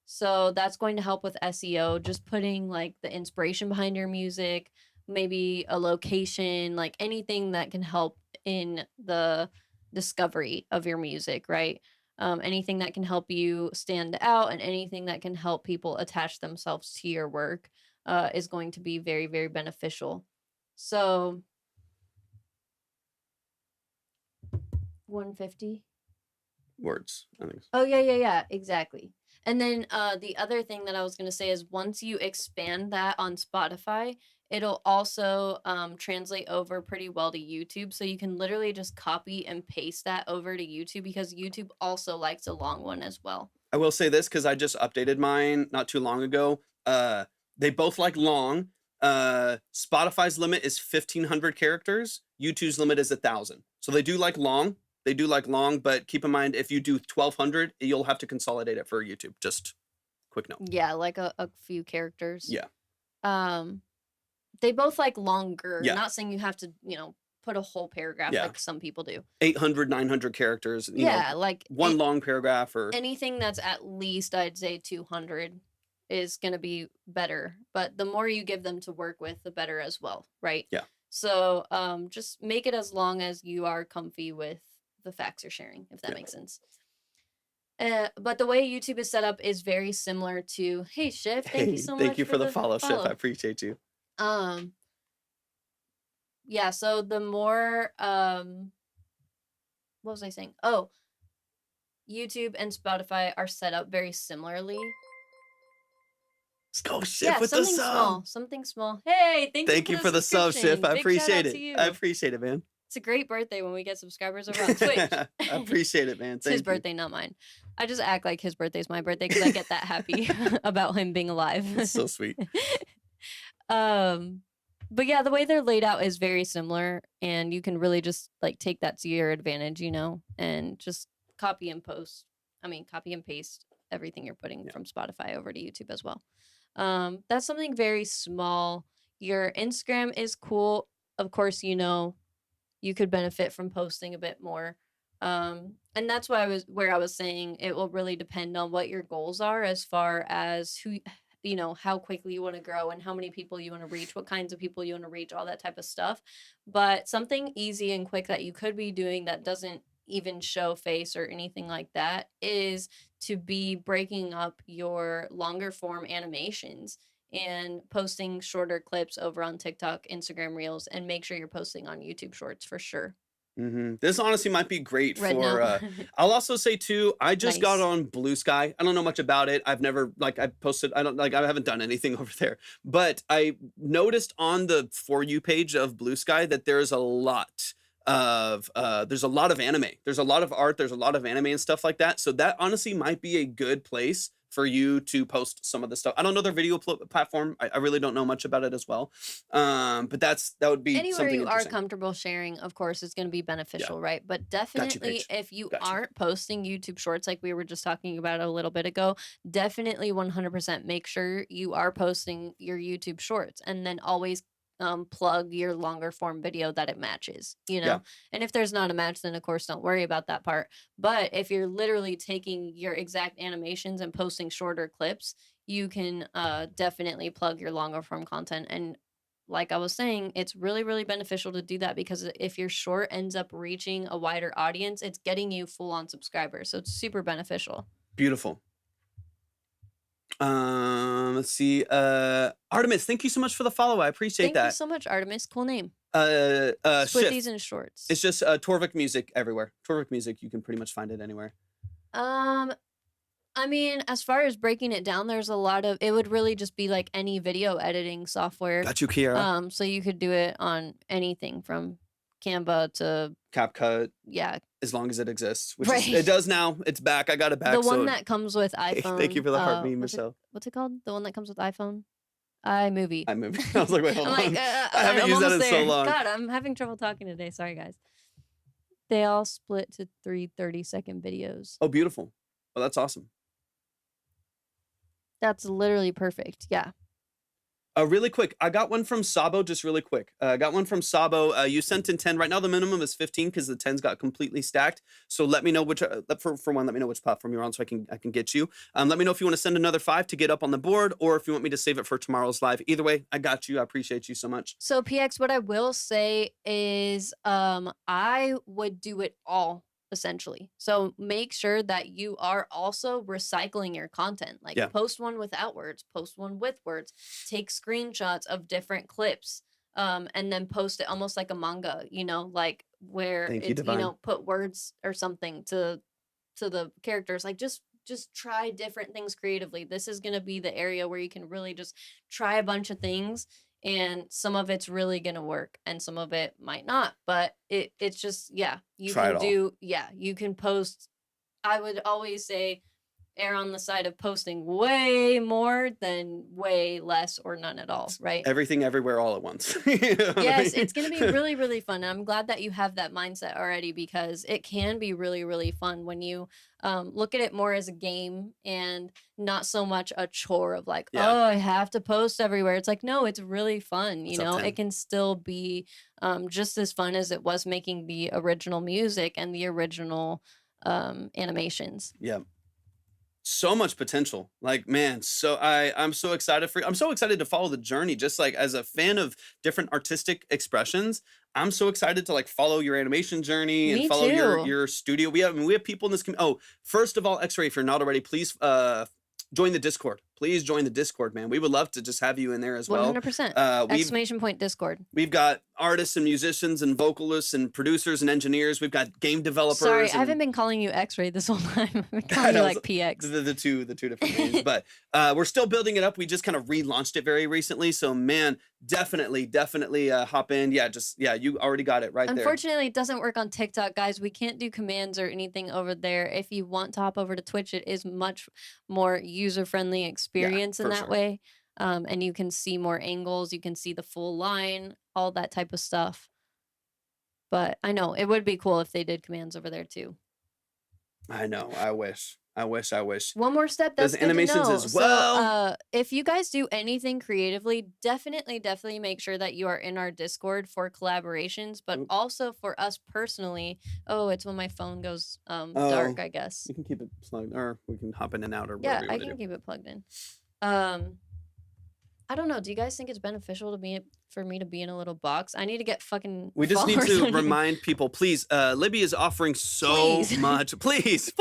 So that's going to help with SEO, just putting like the inspiration behind your music, maybe a location, like anything that can help in the discovery of your music, right? Anything that can help you stand out and anything that can help people attach themselves to your work is going to be very, very beneficial. So 150 words, I think. Oh, yeah, exactly. And then the other thing that I was going to say is once you expand that on Spotify, it'll also translate over pretty well to YouTube. So you can literally just copy and paste that over to YouTube, because YouTube also likes a long one as well. I will say this because I just updated mine not too long ago. They both like long. Spotify's limit is 1,500 characters. YouTube's limit is 1,000. So they do like long. But keep in mind, if you do 1,200, you'll have to consolidate it for YouTube. Just quick note. Yeah, like a few characters. Yeah. They both like longer. Yeah. Not saying you have to, put a whole paragraph like some people do. 800, 900 characters. You know, like one long paragraph or anything that's at least, I'd say 200 is going to be better. But the more you give them to work with, the better as well, right? Yeah. So just make it as long as you are comfy with the facts you're sharing, if that makes sense. But the way YouTube is set up is very similar to, hey, Shiv, thank you so much. Thank you for the follow, Shiv. I appreciate you. Yeah, so the more, what was I saying? Oh, YouTube and Spotify are set up very similarly. Let's go, Shiv, with the sub. Something small. Hey, thank you for the sub, Shiv. I appreciate it. I appreciate it, man. It's a great birthday when we get subscribers over on Twitch. I appreciate it, man. It's his birthday, not mine. I just act like his birthday's my birthday because I get that happy about him being alive. That's so sweet. But yeah, the way they're laid out is very similar, and you can really just like take that to your advantage, and just copy and paste everything you're putting from Spotify over to YouTube as well. That's something very small. Your Instagram is cool. Of course, you could benefit from posting a bit more. And that's why I was saying it will really depend on what your goals are as far as who, how quickly you want to grow and how many people you want to reach, what kinds of people you want to reach, all that type of stuff. But something easy and quick that you could be doing that doesn't even show face or anything like that is to be breaking up your longer form animations and posting shorter clips over on TikTok, Instagram Reels, and make sure you're posting on YouTube Shorts for sure. This honestly might be great Red for. note. I'll also say too, I just got Nice. on Blue Sky. I don't know much about it. I've never I posted. I don't like. I haven't done anything over there. But I noticed on the For You page of Blue Sky that there's a lot there's a lot of anime. There's a lot of art. There's a lot of anime and stuff like that. So that honestly might be a good place for you to post some of the stuff. I don't know their video platform. I really don't know much about it as well. But that would be Anywhere something you are interesting. comfortable sharing, of course, is going to be beneficial, right? But definitely, Paige. if you Got you. aren't posting YouTube Shorts like we were just talking about a little bit ago, definitely 100% make sure you are posting your YouTube Shorts, and then always plug your longer form video that it matches, Yeah. And if there's not a match, then of course don't worry about that part. But if you're literally taking your exact animations and posting shorter clips, you can definitely plug your longer form content. And like I was saying, it's really, really beneficial to do that, because if your short ends up reaching a wider audience, it's getting you full on subscribers. So it's super beneficial. Beautiful. Let's see. Artemis, thank you so much for the follow. I appreciate Thank you that. so much, Artemis. Cool name. Split Split these in shorts. It's just Torvik music everywhere. Torvik music, you can pretty much find it anywhere. I mean, as far as breaking it down, there's a lot of, it would really just be like any video editing software. Got you, Kiera. So you could do it on anything from Canva to CapCut. Yeah. As long as it exists, which Right. it does now. It's back. I got it back. The one that comes with iPhone. Thank you for the heart meme, Michelle. What's it called? The one that comes with iPhone? iMovie. I was like, wait, hold on. Like, I haven't used that in so long. God, I'm having trouble talking today. Sorry, guys. They all split to 3 30-second videos. Oh, beautiful. Oh, that's awesome. That's literally perfect. Yeah. Really quick, I got one from Sabo, just really quick. I got one from Sabo. You sent in 10. Right now, the minimum is 15 because the 10s got completely stacked. So let me know which, for one, let me know which platform you're on so I can get you. Let me know if you want to send another 5 to get up on the board, or if you want me to save it for tomorrow's live. Either way, I got you. I appreciate you so much. So PX, what I will say is I would do it all, essentially. So make sure that you are also recycling your content. Like post one without words, post one with words, take screenshots of different clips, and then post it almost like a manga, like where it's, put words or something to the characters. Like just try different things creatively. This is going to be the area where you can really just try a bunch of things, and some of it's really going to work and some of it might not, but it's just, you can post. I would always say err on the side of posting way more than way less or none at all, right? Everything everywhere all at once. Yes, it's going to be really, really fun. And I'm glad that you have that mindset already, because it can be really, really fun when you look at it more as a game and not so much a chore of like, oh, I have to post everywhere. It's like, no, it's really fun. It can still be just as fun as it was making the original music and the original animations. Yeah. So much potential, like, man. So I'm so excited I'm so excited to follow the journey. Just like as a fan of different artistic expressions, I'm so excited to like follow your animation journey and follow your studio. We have people in this first of all, X-Ray, if you're not already, please join the Discord. Please join the Discord, man. We would love to just have you in there as well. 100%. Exclamation point Discord. We've got artists and musicians and vocalists and producers and engineers. We've got game developers. Sorry, I haven't been calling you X-Ray this whole time. I've been calling you like PX. The two different names. But we're still building it up. We just kind of relaunched it very recently. So man, definitely hop in. You already got it right there. Unfortunately, it doesn't work on TikTok, guys. We can't do commands or anything over there. If you want to hop over to Twitch, it is much more user-friendly experience in that way. And you can see more angles, you can see the full line, all that type of stuff. But I know it would be cool if they did commands over there too. I know. I wish. I wish. One more step, There's that's good to animations know. as well. So, if you guys do anything creatively, definitely make sure that you are in our Discord for collaborations, but Oop. also for us personally. Oh, it's when my phone goes Oh, dark, I guess. You can keep it plugged, or we can hop in and out, or Yeah, whatever you I want to can do. keep it plugged in. I don't know. Do you guys think it's beneficial for me to be in a little box? I need to get fucking. We just need followers to on here. remind people, please. Libby is offering so Please. much. Please.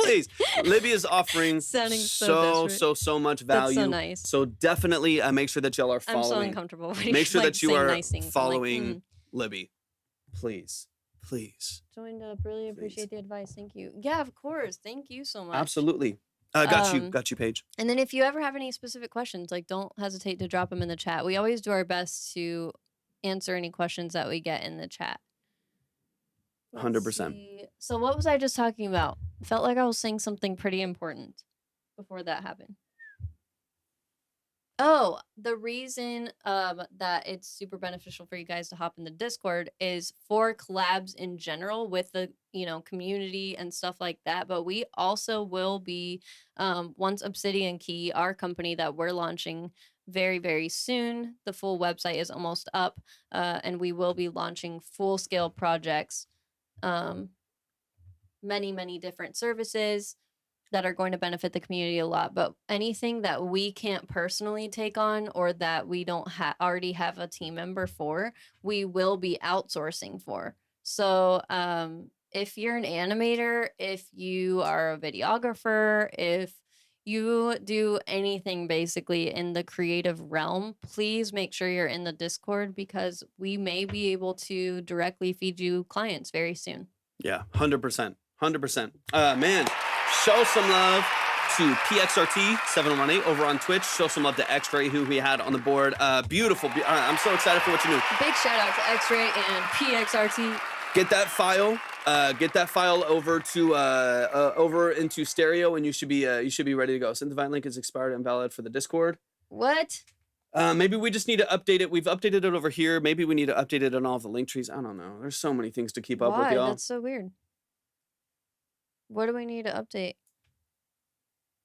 Libby is offering Sounding so desperate. so much value. That's so nice. So definitely make sure that y'all are I'm so following. uncomfortable. Make sure like, that you saying are nice things. I'm like, following Libby. Please. Joined up. Really appreciate the advice. Thank you. Yeah, of course. Thank you so much. Absolutely. Got you, Paige. And then if you ever have any specific questions, like don't hesitate to drop them in the chat. We always do our best to answer any questions that we get in the chat. 100%. So what was I just talking about? Felt like I was saying something pretty important before that happened. Oh, the reason that it's super beneficial for you guys to hop in the Discord is for collabs in general with the community and stuff like that. But we also will be once Obsidian Key, our company that we're launching very soon. The full website is almost up, and we will be launching full scale projects, many different services that are going to benefit the community a lot. But anything that we can't personally take on or that we don't already have a team member for, we will be outsourcing for. So if you're an animator, if you are a videographer, if you do anything basically in the creative realm, please make sure you're in the Discord, because we may be able to directly feed you clients very soon. Yeah, 100%. Man, show some love to PXRT718 over on Twitch. Show some love to X-Ray, who we had on the board. Beautiful. I'm so excited for what you do. Big shout out to X-Ray and PXRT. Get that file. Over to over into stereo, and you should be ready to go. Send the link is expired and invalid for the Discord. What? Maybe we just need to update it. We've updated it over here. Maybe we need to update it on all of the link trees. I don't know. There's so many things to keep up with, y'all. That's so weird. What do we need to update?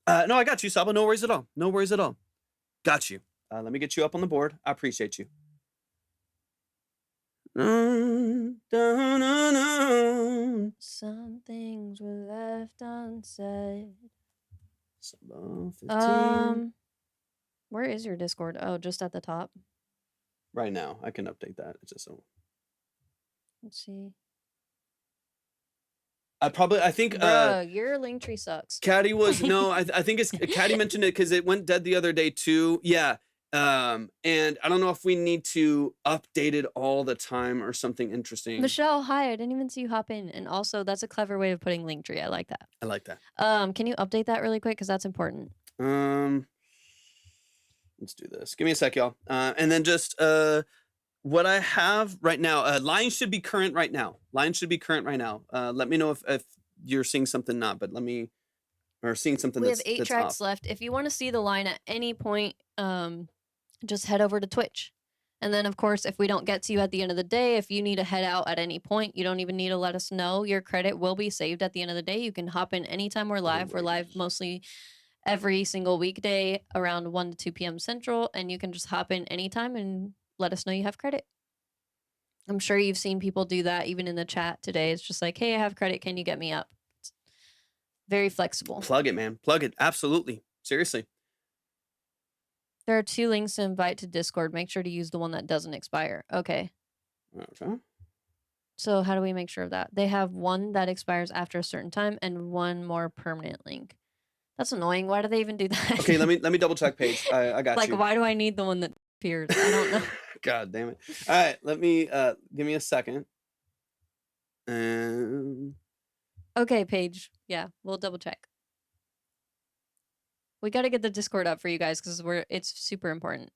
No, I got you, Saba. No worries at all. Got you. Let me get you up on the board. I appreciate you. Some things were left unsaid. Saba 15. Where is your Discord? Oh, just at the top. Right now, I can update that. It's just so. Let's see. I think Bruh, your link tree sucks. Caddy was I think it's Caddy mentioned it because it went dead the other day too. Yeah. And I don't know if we need to update it all the time or something interesting. Michelle, hi. I didn't even see you hop in. And also, that's a clever way of putting Linktree. I like that. Can you update that really quick? Because that's important. Let's do this. Give me a sec, y'all. And then just what I have right now. Line should be current right now. Let me know if you're seeing something not, but seeing something we that's have 8 that's tracks off. left. If you want to see the line at any point, just head over to Twitch. And then, of course, if we don't get to you at the end of the day, if you need to head out at any point, you don't even need to let us know. Your credit will be saved at the end of the day. You can hop in anytime we're live. We're live mostly every single weekday around 1 to 2 p.m. Central, and you can just hop in anytime and let us know you have credit. I'm sure you've seen people do that even in the chat today. It's just like, hey, I have credit. Can you get me up? It's very flexible. Plug it, man. Plug it. Absolutely. Seriously. There are 2 links to invite to Discord. Make sure to use the one that doesn't expire. Okay. So how do we make sure of that? They have one that expires after a certain time and one more permanent link. That's annoying. Why do they even do that? Okay, let me double check, Paige. I got you. Like, why do I need the one that appears? I don't know. God damn it. All right, let me give me a second. Okay, Paige. Yeah, we'll double check. We got to get the Discord up for you guys because it's super important.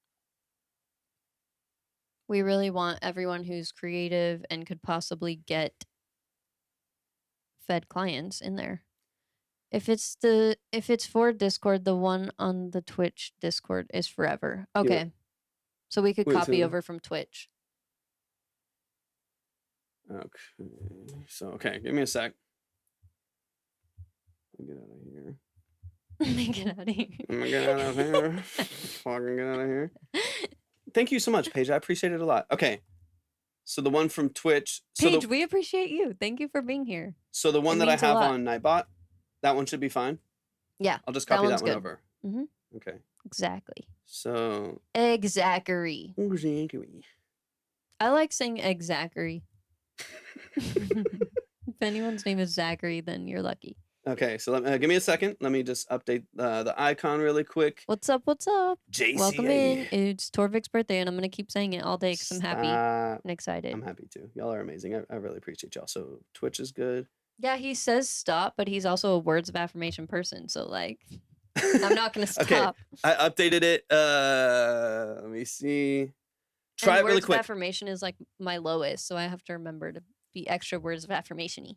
We really want everyone who's creative and could possibly get fed clients in there. If it's for Discord, the one on the Twitch Discord is forever. Okay. Yeah. So we could copy over from Twitch. Okay. So, okay, give me a sec. Let me get out of here. Get out of here. I'm gonna get out of here. Fucking get out of here. Thank you so much, Paige. I appreciate it a lot. Okay. So the one from Twitch. Paige, we appreciate you. Thank you for being here. So the one It that I means a have lot. on Nightbot, that one should be fine. Yeah. I'll just that copy that one's one good. over. Mhm. Okay. Exactly. So. Exactly. Exactly. I like saying exactly. If anyone's name is Zachary, then you're lucky. Okay, so give me a second. Let me just update the icon really quick. What's up? What's up? JCA. Welcome in. It's Torvik's birthday, and I'm gonna keep saying it all day because I'm happy Stop. and excited. I'm happy too. Y'all are amazing. I really appreciate y'all. So Twitch is good. Yeah, he says stop, but he's also a words of affirmation person. So like, I'm not gonna stop. Okay, I updated it. Let me see. Try and it really words quick. of affirmation is like my lowest, so I have to remember to be extra words of affirmation-y.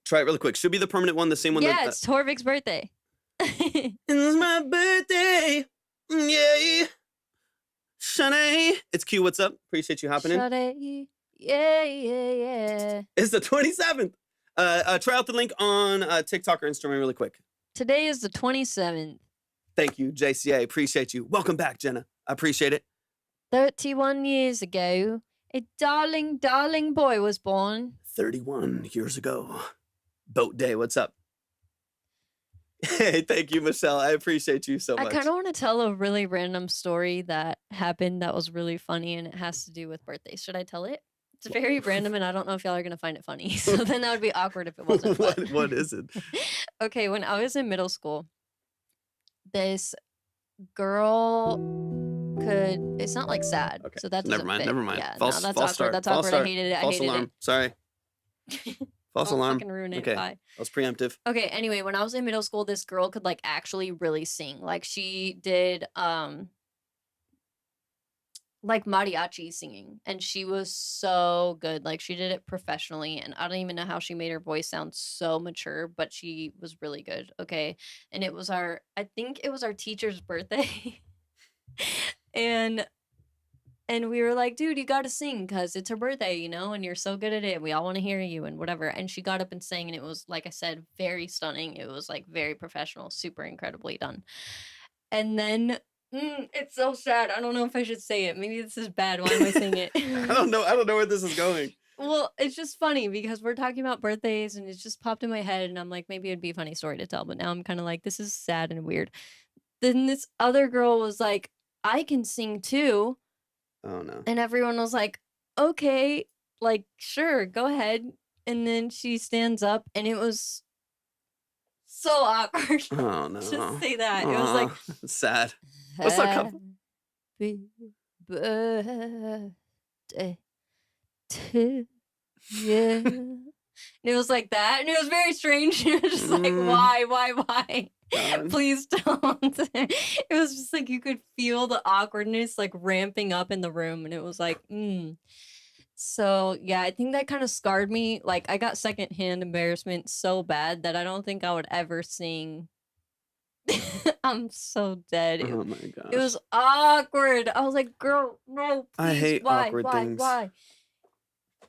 Try it really quick. Should be the permanent one, the same one. Yeah, that, it's Torvik's birthday. It's my birthday. Yay. Shanae. It's Q. What's up? Appreciate you hopping in. Shawty. Yeah. It's the 27th. Try out the link on TikTok or Instagram really quick. Today is the 27th. Thank you, JCA. Appreciate you. Welcome back, Jenna. I appreciate it. 31 years ago, a darling, darling boy was born. 31 years ago. Boat day. What's up? Hey, thank you, Michelle. I appreciate you so much. I kind of want to tell a really random story that happened that was really funny, and it has to do with birthdays. Should I tell it? It's very random, and I don't know if y'all are going to find it funny. So then that would be awkward if it wasn't. What is it? Okay, when I was in middle school, this girl could. It's not like sad. Okay, So that so doesn't fit. never mind. Yeah, False, no, that's false awkward. start. That's False awkward. start. I hated it. False I hated alarm. it. Sorry. False Don't alarm. fucking ruin it. Okay. Bye. That was preemptive. Okay, anyway, when I was in middle school, this girl could like actually really sing. Like she did like mariachi singing, and she was so good. Like she did it professionally, and I don't even know how she made her voice sound so mature, but she was really good. Okay. And it was I think it was our teacher's birthday. And we were like, dude, you got to sing because it's her birthday, you know, and you're so good at it. We all want to hear you and whatever. And she got up and sang, and it was, like I said, very stunning. It was like very professional, super incredibly done. And then it's so sad. I don't know if I should say it. Maybe this is bad. Why am I saying it? I don't know where this is going. Well, it's just funny because we're talking about birthdays, and it just popped in my head, and I'm like, maybe it'd be a funny story to tell. But now I'm kind of like, this is sad and weird. Then this other girl was like, I can sing too. Oh no. And everyone was like, okay, like, sure, go ahead. And then she stands up, and it was so awkward. Oh no. Just say that. It was like, it's sad. What's that come? Happy birthday to you. And it was like that. And it was very strange. It was just like, why? God. Please don't. It was just like you could feel the awkwardness like ramping up in the room, and it was like, So yeah, I think that kind of scarred me. Like I got secondhand embarrassment so bad that I don't think I would ever sing. I'm so dead. Oh my gosh. It was awkward. I was like, girl, no, please. I hate why, awkward why, things. Why?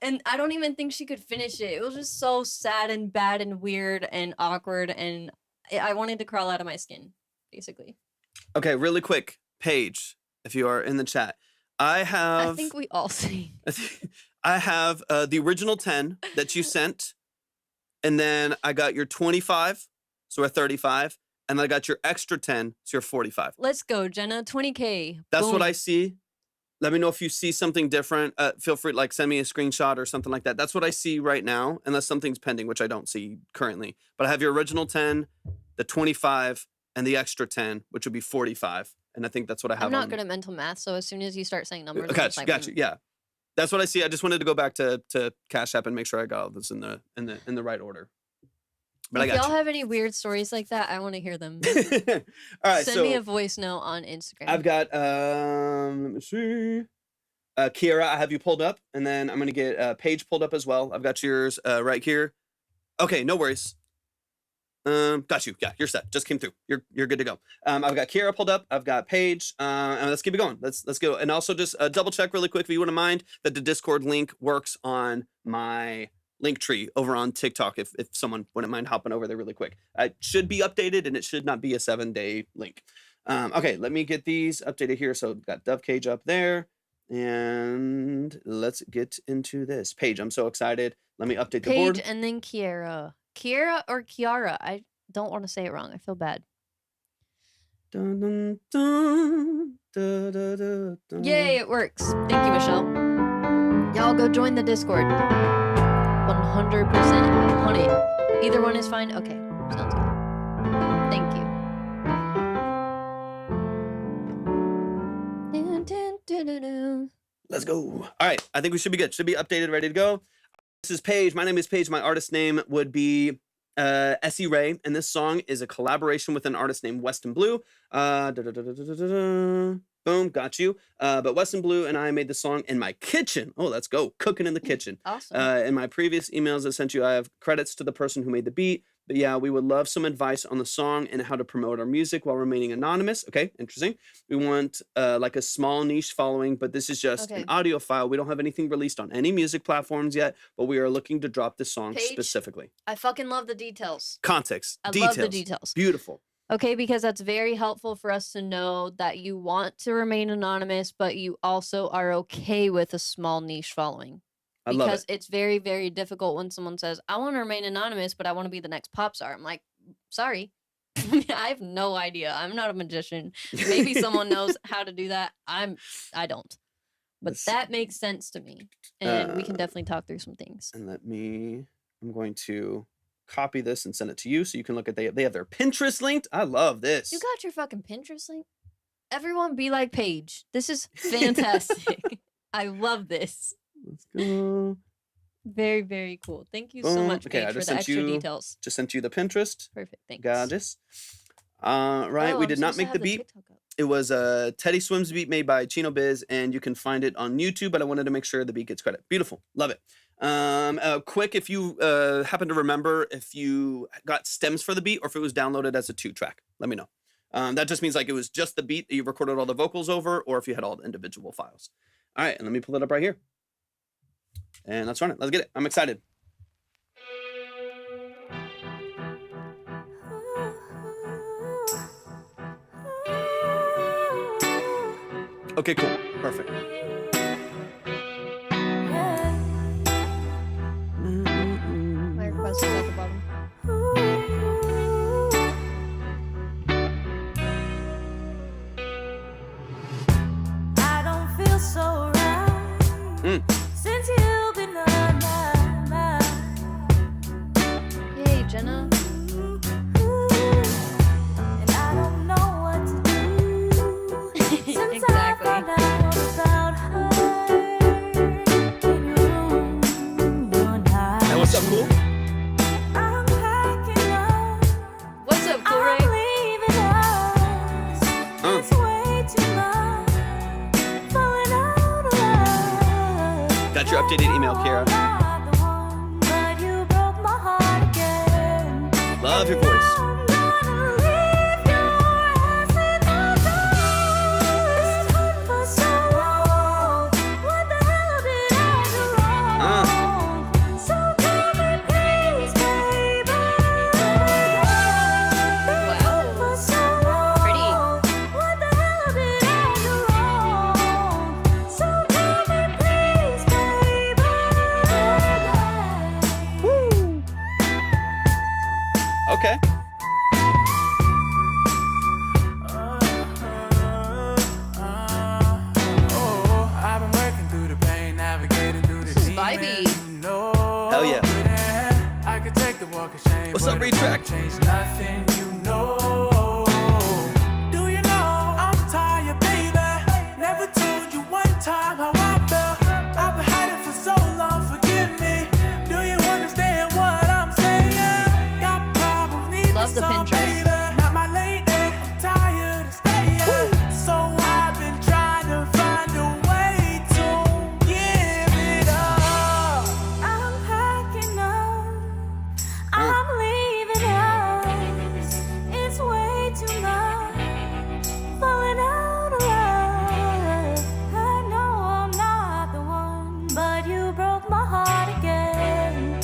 And I don't even think she could finish it. It was just so sad and bad and weird and awkward, and I wanted to crawl out of my skin, basically. Okay, really quick, Paige, if you are in the chat, I think we all sing. I have the original 10 that you sent, and then I got your 25, so we're 35, and then I got your extra 10, so you're 45. Let's go, Jenna. 20K. That's Boom. what I see. Let me know if you see something different. Feel free to like send me a screenshot or something like that. That's what I see right now, unless something's pending, which I don't see currently. But I have your original 10, the 25, and the extra 10, which would be 45. And I think that's what I have. I'm not good at mental math, so as soon as you start saying numbers, I'm just like, Got you. Yeah, that's what I see. I just wanted to go back to Cash App and make sure I got all this in the right order. But if I got y'all have any weird stories like that, I want to hear them. you. All right, Send me a voice note on Instagram. I've got let me see. Kiera, I have you pulled up, and then I'm gonna get Paige pulled up as well. I've got yours right here. Okay, no worries. Got you. Yeah, you're set. Just came through. You're good to go. I've got Kiera pulled up. I've got Paige. And let's keep it going. Let's go. And also just double check really quick if you wouldn't mind that the Discord link works on my link tree over on TikTok if someone wouldn't mind hopping over there really quick. It should be updated and it should not be a 7-day link. Okay, let me get these updated here. So we've got Dove Cage up there. And let's get into this. Paige, I'm so excited. Let me update the board. Paige and then Kiara. Kiara or Kiara? I don't want to say it wrong. I feel bad. Dun, dun, dun, da, da, da, da. Yay, it works. Thank you, Michelle. Y'all go join the Discord. 100% on it. Either one is fine? Okay, sounds good. Thank you. Let's go. All right, I think we should be good. Should be updated, ready to go. This is Paige. My name is Paige. My artist name would be Essie Ray, and this song is a collaboration with an artist named Weston Blue. Boom, got you. But Weston Blue and I made the song in my kitchen. Oh, let's go. Cooking in the kitchen. Awesome. In my previous emails I sent you, I have credits to the person who made the beat. But yeah, we would love some advice on the song and how to promote our music while remaining anonymous. Okay, interesting. We want like a small niche following, but this is just an audio file. We don't have anything released on any music platforms yet, but we are looking to drop this song Paige, specifically. I fucking love the details. Context, I details. love the details. Beautiful. Okay, because that's very helpful for us to know that you want to remain anonymous, but you also are okay with a small niche following. I love Because it. it's very, very difficult when someone says, I want to remain anonymous, but I want to be the next pop star. I'm like, sorry. I have no idea. I'm not a magician. Maybe someone knows how to do that. I don't. But that makes sense to me. And we can definitely talk through some things. And I'm going to copy this and send it to you so you can look at, they have their Pinterest linked. I love this. You got your fucking Pinterest link? Everyone be like Paige. This is fantastic. I love this. Let's go. Very, very cool. Thank you so much, Paige, for the extra details. Just sent you the Pinterest. Perfect. Thanks. Got this. Right, we did not make the beat. It was a Teddy Swims beat made by Chino Biz, and you can find it on YouTube, but I wanted to make sure the beat gets credit. Beautiful. Love it. Quick, if you happen to remember if you got stems for the beat or if it was downloaded as a 2-track, let me know. That just means like it was just the beat that you recorded all the vocals over, or if you had all the individual files. All right, and let me pull it up right here. And let's run it. Let's get it. I'm excited. Okay, cool. Perfect. My request is at the bottom. I don't feel so right since you've been on my mind. Yay, Jenna. And I don't know what to do since I found out about her in your room one night. And what's up, cool? I'm packing up. What's up, Cool Ray? I'm leaving us. It's way too much. Falling out of love. Got your updated email, Kara. But you broke my heart again. Love your voice. I'm gonna leave your ass in the dust for so long. What the hell did I do wrong? So tell me please, baby. Wow. For so long. Pretty. What the hell did I do wrong? So tell me please, baby. Okay. I've been working through the pain, navigating through the This is demons, vibey. you know. Hell yeah. I could take the walk of shame. What's but up, it Retrack? won't change nothing, you know. Do you know I'm tired, baby? Never told you one time how I felt. I've been hiding for so long, forgive me. Do you understand what I'm saying? Got problems, need Love the some, Pinterest. baby. Not my lady, I'm tired of staying. So I've been trying to find a way to give it up. I'm packing up. I'm leaving us. It's way too much. Falling out of love. I know I'm not the one, but you broke my heart again.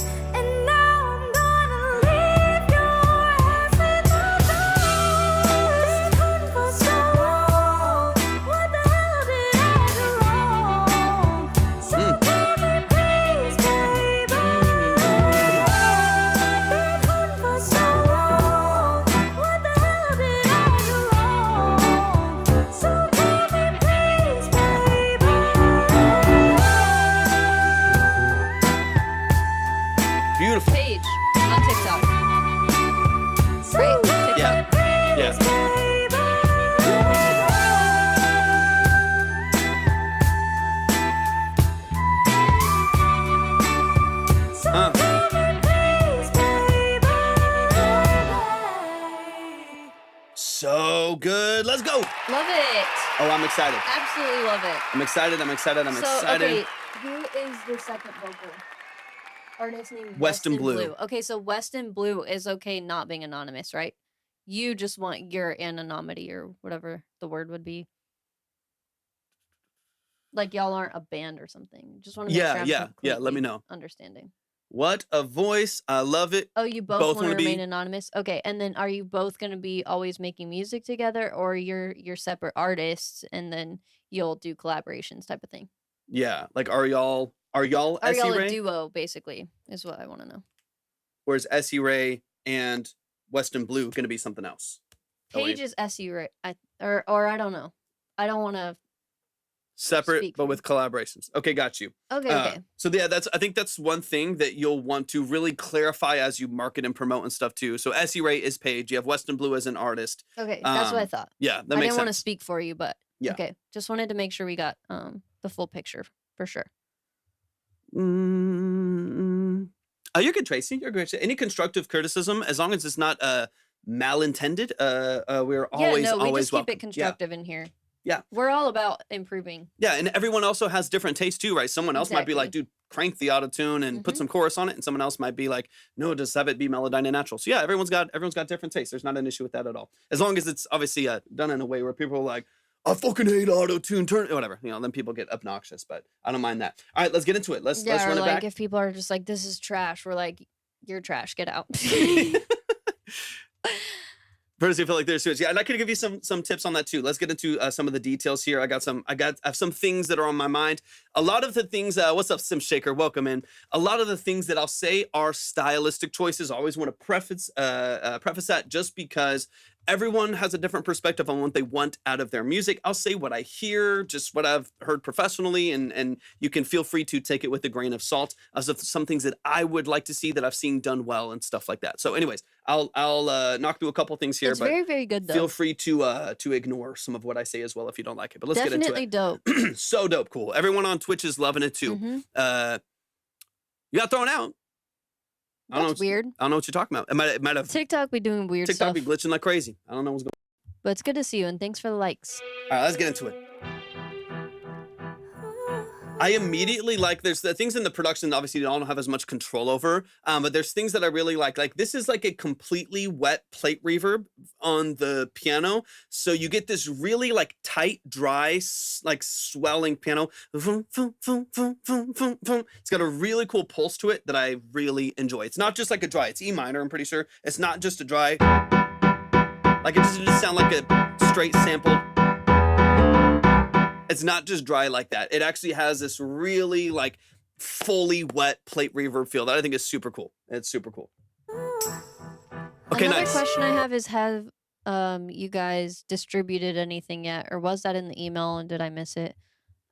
page on TikTok. Right? TikTok. Yeah. So good. Let's go. Love it. Oh, I'm excited. Absolutely love it. I'm excited. Okay, who is the second vocal? Artist named Weston Blue. Okay, so Weston Blue is okay not being anonymous, right? You just want your anonymity or whatever the word would be. Like y'all aren't a band or something. Just want to make sure I'm Yeah. Let me completely know. Understanding. What a voice. I love it. Oh, you both Both want to wanna be- remain anonymous? Okay, and then are you both going to be always making music together, or you're separate artists and then you'll do collaborations type of thing? Yeah. Like, are y'all Are y'all a Ray? duo, basically, is what I want to know. Or is Essie Ray and Weston Blue going to be something else? Oh, wait. Paige is SU, right? Or I don't know. I don't want to. Separate, speak but for- with collaborations. Okay, got you. Okay. So yeah, I think that's one thing that you'll want to really clarify as you market and promote and stuff too. So Essie Ray is Paige. You have Weston Blue as an artist. Okay, that's what I thought. Yeah, that I makes didn't want to sense. speak for you, but Yeah. okay. Just wanted to make sure we got the full picture for sure. Oh, you're good, Tracy. You're good. Any constructive criticism, as long as it's not malintended, we're always yeah, no, we always just keep welcome. it constructive in here. Yeah. We're all about improving. Yeah, and everyone also has different tastes too, right? Someone else might be like, Exactly. dude, crank the auto tune and put some chorus on it, and someone else might be like, no, just have it be melodyne and natural. So yeah, everyone's got different tastes. There's not an issue with that at all, as long as it's obviously done in a way where people are like, I fucking hate auto tune, turn whatever. You know, then people get obnoxious, but I don't mind that. All right, let's get into it. Let's or run it like back. if people are just like, this is trash, we're like, you're trash, get out. First, I feel like there's switch. Yeah, and I could give you some tips on that too. Let's get into some of the details here. I have some things that are on my mind. A lot of the things. What's up, Sim Shaker? Welcome in. A lot of the things that I'll say are stylistic choices. I always want to preface that just because everyone has a different perspective on what they want out of their music. I'll say what I hear, just what I've heard professionally, and you can feel free to take it with a grain of salt. As of some things that I would like to see that I've seen done well and stuff like that. So, anyways, I'll knock through a couple things here, It's but very, very good though. feel free to ignore some of what I say as well if you don't like it. But let's Definitely get dope. into it. So dope, cool. Everyone on Twitch is loving it too. Mhm. You got thrown out. I don't know. That's weird. I don't know what you're talking about. It might have TikTok be doing weird TikTok stuff. be glitching like crazy. I don't know what's going. But it's good to see you, and thanks for the likes. All right, let's get into it. I immediately like, there's the things in the production that obviously you don't have as much control over, but there's things that I really like. Like this is like a completely wet plate reverb on the piano. So you get this really like tight, dry, like swelling piano. It's got a really cool pulse to it that I really enjoy. It's not just like a dry, it's E minor, I'm pretty sure. It's not just a dry, like it doesn't just sound like a straight sample. It's not just dry like that. It actually has this really like fully wet plate reverb feel that I think is super cool. It's super cool. Okay, Another nice. question I have is, have you guys distributed anything yet, or was that in the email and did I miss it?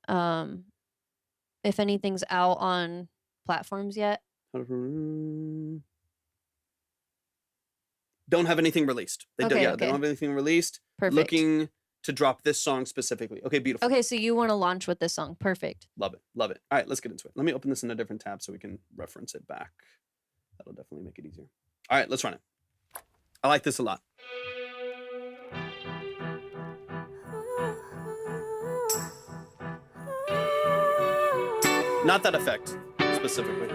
If anything's out on platforms yet? Don't have anything released. They Okay, they okay. don't have anything released. Perfect. Looking to drop this song specifically. Okay, beautiful. Okay, so you want to launch with this song. Perfect. Love it. Love it. All right, let's get into it. Let me open this in a different tab so we can reference it back. That'll definitely make it easier. All right, let's run it. I like this a lot. Not that effect specifically.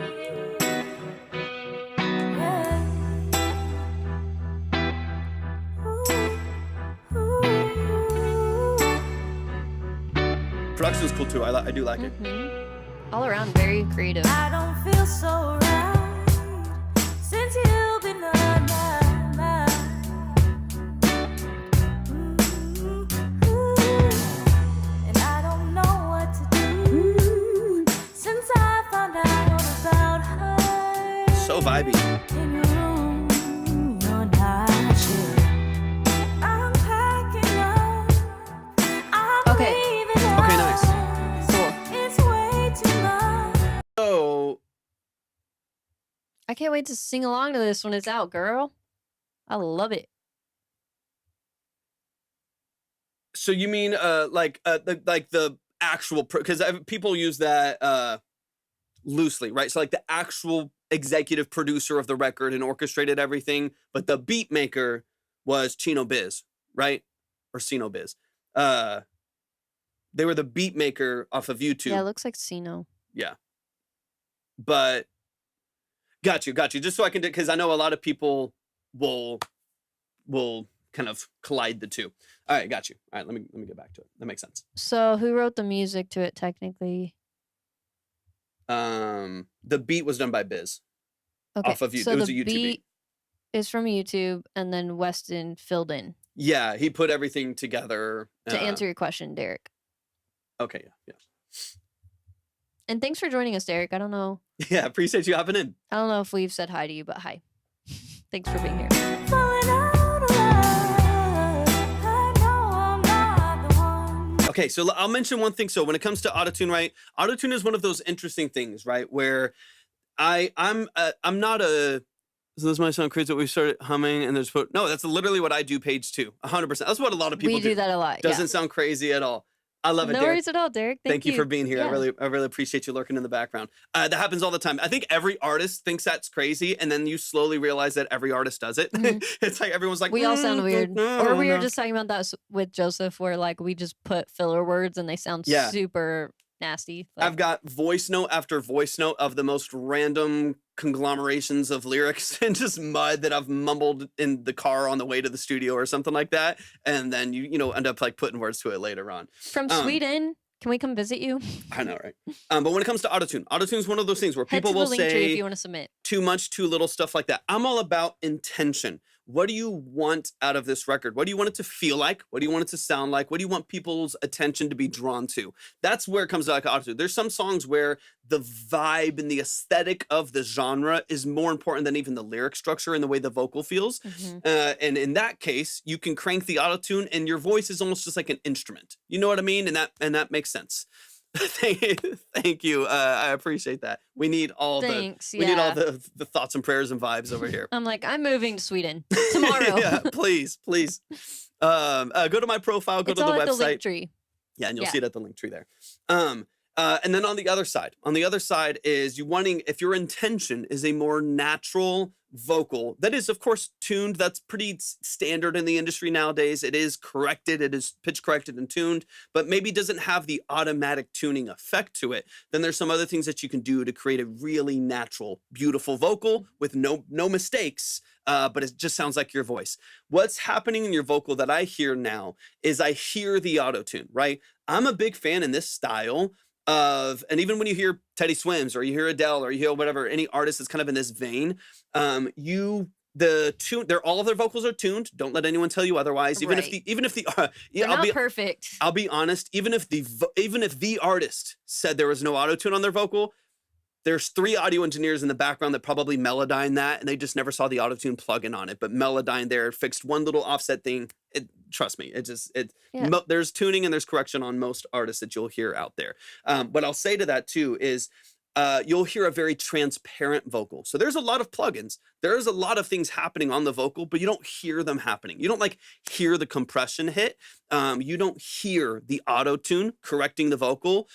Production's cool too. I do like it. All around, very creative. I don't feel so right since you've been on my mind. And I don't know what to do since I found out about her. So vibey. In your room, you're not sure. I'm packing up. I'm Okay. leaving Okay, nice. us. Cool. It's way too much. So I can't wait to sing along to this when it's out, girl. I love it. So you mean the actual, because people use that loosely, right? So like the actual executive producer of the record and orchestrated everything, but the beat maker was Chino Biz, right? Or Sino Biz. They were the beat maker off of YouTube. Yeah, it looks like Sino. Yeah. But got you. Just so I can, because I know a lot of people will kind of collide the two. All right, got you. All right, let me get back to it. That makes sense. So who wrote the music to it technically? The beat was done by Biz. Okay. Off of YouTube. So It was the a YouTube beat. is from YouTube, and then Weston filled in. Yeah, he put everything together. To answer your question, Derek. Okay, yeah. And thanks for joining us, Derek. I don't know Appreciate you hopping in. if we've said hi to you, but hi. Thanks for being here. Falling out of love, I know I'm not the one. Okay, so I'll mention one thing. So when it comes to autotune, right? Autotune is one of those interesting things, right? Where I'm not a. So this might sound crazy that we started humming and there's no, that's literally what I do. Page 2, 100%. That's what a lot of people We do that a lot. Doesn't sound crazy at all. I love it. No Derek. worries at all, Derek. Thank you for being here. Yeah. I really appreciate you lurking in the background. That happens all the time. I think every artist thinks that's crazy, and then you slowly realize that every artist does it. Mhm. It's like everyone's like, We all sound weird. Or we were no." just talking about that with Joseph, where like we just put filler words and they sound Yeah. super nasty. Like, I've got voice note after voice note of the most random conglomerations of lyrics and just mud that I've mumbled in the car on the way to the studio or something like that, and then you end up like putting words to it later on. from Sweden. Can we come visit you? I know, right? But when it comes to autotune is one of those things where Head people to the will link tree say if you want to submit. too much, too little, stuff like that. I'm all about intention. What do you want out of this record? What do you want it to feel like? What do you want it to sound like? What do you want people's attention to be drawn to? That's where it comes to like autotune. There's some songs where the vibe and the aesthetic of the genre is more important than even the lyric structure and the way the vocal feels. Mhm. And in that case, you can crank the autotune and your voice is almost just like an instrument. You know what I mean? And that makes sense. Thank you. I appreciate that. We need all Thanks, we need all yeah. the thoughts and prayers and vibes over here. I'm like, I'm moving to Sweden tomorrow. Yeah, please. Go to my profile, go It's to the all at the link website. tree. Yeah, and you'll Yeah. see it at the link tree there. And then on the other side is you wanting, if your intention is a more natural vocal that is of course tuned, that's pretty standard in the industry nowadays. It is corrected, it is pitch corrected and tuned, but maybe doesn't have the automatic tuning effect to it. Then there's some other things that you can do to create a really natural, beautiful vocal with no mistakes. But it just sounds like your voice. What's happening in your vocal that I hear now is I hear the auto-tune, right? I'm a big fan in this style of, and even when you hear Teddy Swims or you hear Adele or you hear whatever, any artist that's kind of in this vein, all of their vocals are tuned. Don't let anyone tell you otherwise. Even Right. if the They're not perfect. I'll be honest, even if the artist said there was no auto-tune on their vocal, there's 3 audio engineers in the background that probably melodined that, and they just never saw the auto-tune plugin on it. But melodined there, fixed one little offset thing. Trust me, Yeah. there's tuning and there's correction on most artists that you'll hear out there. What I'll say to that too is you'll hear a very transparent vocal. So there's a lot of plugins. There's a lot of things happening on the vocal, but you don't hear them happening. You don't like hear the compression hit. You don't hear the auto-tune correcting the vocal.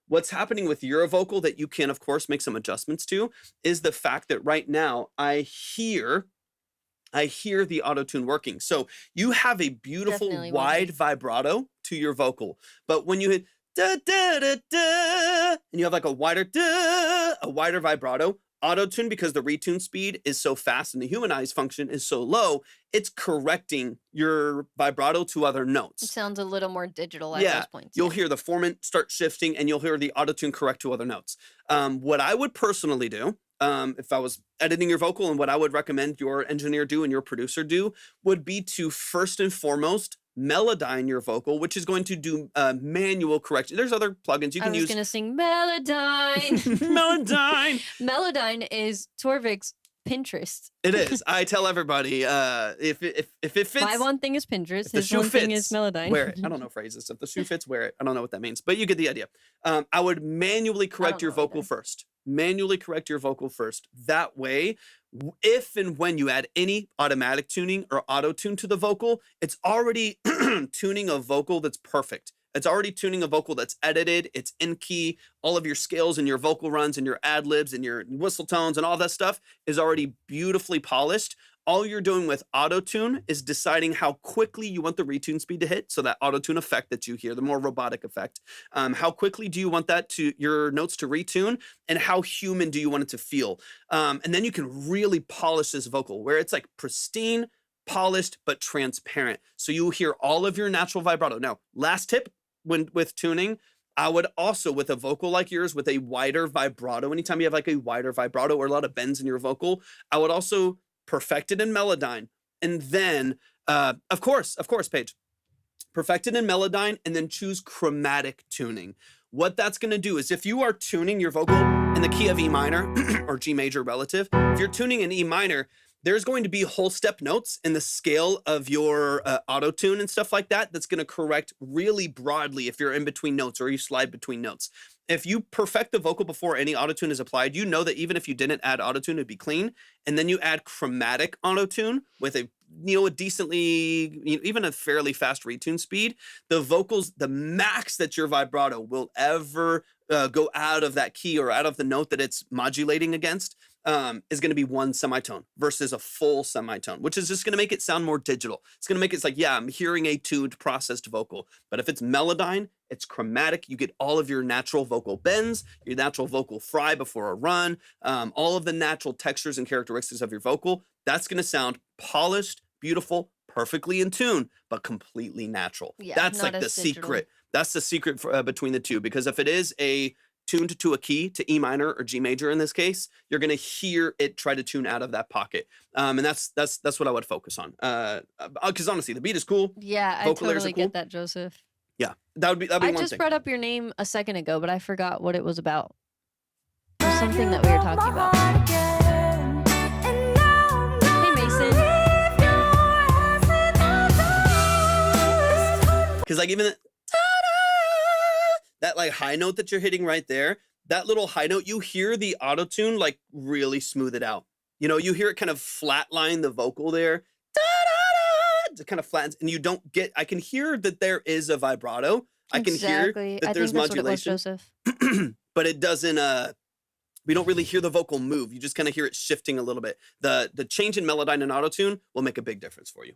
What's happening with your vocal that you can, of course, make some adjustments to is the fact that right now I hear the auto-tune working. So you have a beautiful Definitely wide vibrato to your vocal, but when you hit da da da da and you have like a wider vibrato, auto-tune, because the retune speed is so fast and the humanized function is so low, it's correcting your vibrato to other It notes. sounds a little more digital at Yeah, those points. You'll yeah. hear the formant start shifting and you'll hear the auto-tune correct to other notes. What I would personally do, if I was editing your vocal, and what I would recommend your engineer do and your producer do, would be to first and foremost melodyne your vocal, which is going to do manual correction. There's other plugins you I can was use. gonna sing Melodyne. Melodyne. Melodyne is Torvik's Pinterest. It is. I tell everybody if it fits. My one thing is Pinterest. If the His shoe one thing is fits, Melodyne. wear it. I don't know phrases. If the shoe fits, wear it. I don't know what that means, but you get the idea. I would manually correct don't your know vocal either. first. manually correct your vocal first. That way, if and when you add any automatic tuning or auto tune to the vocal, it's already tuning a vocal that's perfect. It's already tuning a vocal that's edited, it's in key, all of your scales and your vocal runs and your ad libs and your whistle tones and all that stuff is already beautifully polished. All you're doing with auto tune is deciding how quickly you want the retune speed to hit. So that auto tune effect that you hear, the more robotic effect. How quickly do you want that to your notes to retune, and how human do you want it to feel? And then you can really polish this vocal where it's like pristine, polished, but transparent. So you hear all of your natural vibrato. Now, last tip with tuning, I would also, with a vocal like yours, with a wider vibrato, anytime you have like a wider vibrato or a lot of bends in your vocal, I would also perfect it in Melodyne. And then, of course, Paige, perfect it in Melodyne and then choose chromatic tuning. What that's going to do is if you are tuning your vocal in the key of E minor or G major relative, if you're tuning in E minor, there's going to be whole step notes in the scale of your auto tune and stuff like that. That's going to correct really broadly if you're in between notes or you slide between notes. If you perfect the vocal before any autotune is applied, you know that even if you didn't add autotune, it'd be clean. And then you add chromatic autotune with a decently, even a fairly fast retune speed, the vocals, the max that your vibrato will ever go out of that key or out of the note that it's modulating against is going to be one semitone versus a full semitone, which is just going to make it sound more digital. It's going to make it like, yeah, I'm hearing a tuned, processed vocal. But if it's Melodyne, it's chromatic. You get all of your natural vocal bends, your natural vocal fry before a run, all of the natural textures and characteristics of your vocal. That's going to sound polished, beautiful, perfectly in tune, but completely natural. Yeah, that's not like the as digital. secret. That's the secret for, between the two, because if it is a tuned to a key, to E minor or G major in this case, you're going to hear it try to tune out of that pocket. And that's what I would focus on. Because honestly, the beat is cool. Yeah, I Vocal layers totally are cool. get that, Joseph. Yeah, that'd be I one just thing. brought up your name a second ago, but I forgot what it was about. It was something that we were talking about. Hey, Mason. Because like even that like high note that you're hitting right there, that little high note, you hear the auto tune like really smooth it out. You hear it kind of flatline the vocal there. It kind of flattens, and you don't get. I can hear that there is a vibrato. I can hear that there's modulation, what it was, Joseph. but it doesn't. We don't really hear the vocal move. You just kind of hear it shifting a little bit. The change in Melodyne and auto tune will make a big difference for you.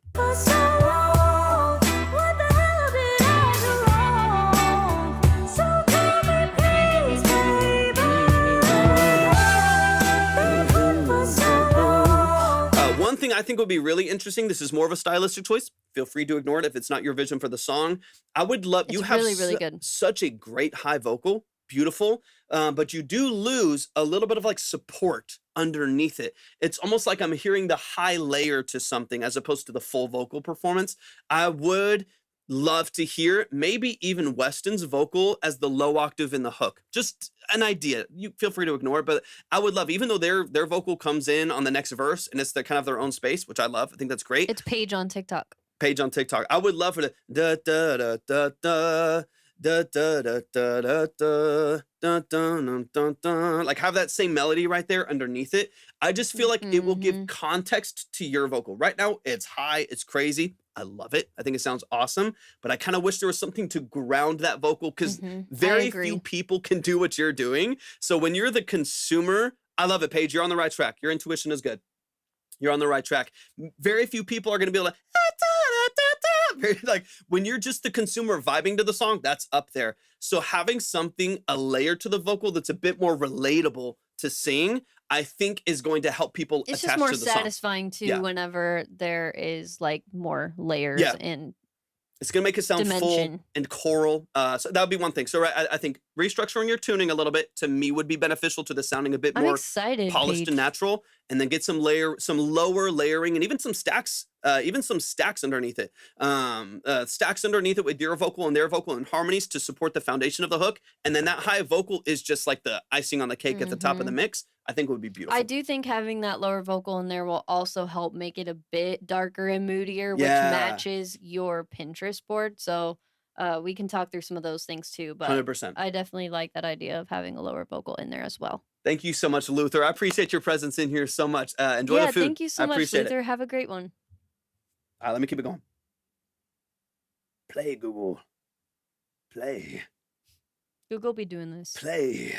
One thing I think would be really interesting, this is more of a stylistic choice. Feel free to ignore it if it's not your vision for the song. I would love, you have really good. such a great high vocal, beautiful, but you do lose a little bit of like support underneath it. It's almost like I'm hearing the high layer to something as opposed to the full vocal performance. I would love to hear maybe even Weston's vocal as the low octave in the hook. Just an idea. You feel free to ignore it, but I would love, even though their vocal comes in on the next verse and it's kind of their own space, which I love. I think that's great. It's Paige on TikTok. Paige on TikTok. I would love for the da da da da da da da da da da da da da da, like have that same melody right there underneath it. I just feel like it will give context to your vocal. Right now, it's high, it's crazy. I love it. I think it sounds awesome, but I kind of wish there was something to ground that vocal because very few people can do what you're doing. So when you're the consumer, I love it, Paige. You're on the right track. Your intuition is good. You're on the right track. Very few people are going to be able to, like when you're just the consumer vibing to the song, that's up there. So having something, a layer to the vocal that's a bit more relatable to sing, I think is going to help people It's attach just more to the song. satisfying too whenever there is like more layers and it's going to make it sound dimension. Full and choral. So that would be one thing. So I think restructuring your tuning a little bit to me would be beneficial to the sounding a bit I'm more excited, polished Paige. and natural, and then get some lower layering and even some stacks underneath it. Stacks underneath it with your vocal and their vocal and harmonies to support the foundation of the hook. And then that high vocal is just like the icing on the cake at the top of the mix. I think it would be beautiful. I do think having that lower vocal in there will also help make it a bit darker and moodier, which matches your Pinterest board. So we can talk through some of those things too. But 100%. I definitely like that idea of having a lower vocal in there as well. Thank you so much, Luther. I appreciate your presence in here so much. Enjoy the food. Thank you so I much, appreciate Luther. Have a great one. All right, let me keep it going. Play, Google. Play. Google be doing this. Play.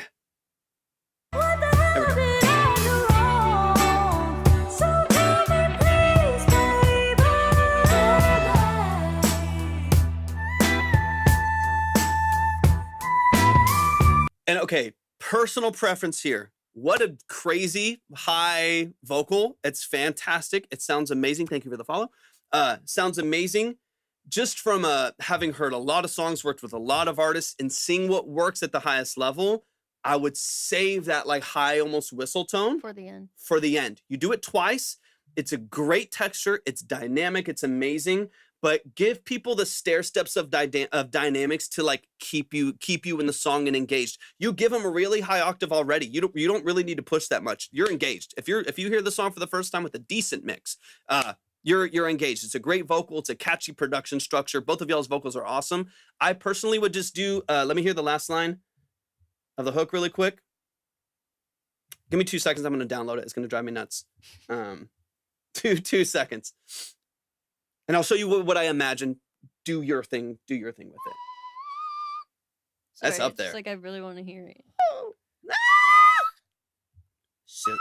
What the There we hell go. did I do wrong? So tell me please, baby. And okay, personal preference here. What a crazy high vocal. It's fantastic. It sounds amazing. Thank you for the follow. Sounds amazing. Just from having heard a lot of songs, worked with a lot of artists, and seeing what works at the highest level, I would save that like high, almost whistle tone For the end. for the end. You do it twice. It's a great texture. It's dynamic. It's amazing. But give people the stair steps of dynamics to like keep you in the song and engaged. You give them a really high octave already. You don't really need to push that much. You're engaged. If you hear the song for the first time with a decent mix, you're engaged. It's a great vocal. It's a catchy production structure. Both of y'all's vocals are awesome. I personally would just do. Let me hear the last line of the hook really quick. Give me 2 seconds. I'm gonna download it. It's gonna drive me nuts. 2 seconds. And I'll show you what I imagine. Do your thing with it. That's Sorry, up it's there. just like I really want to hear it. Shit.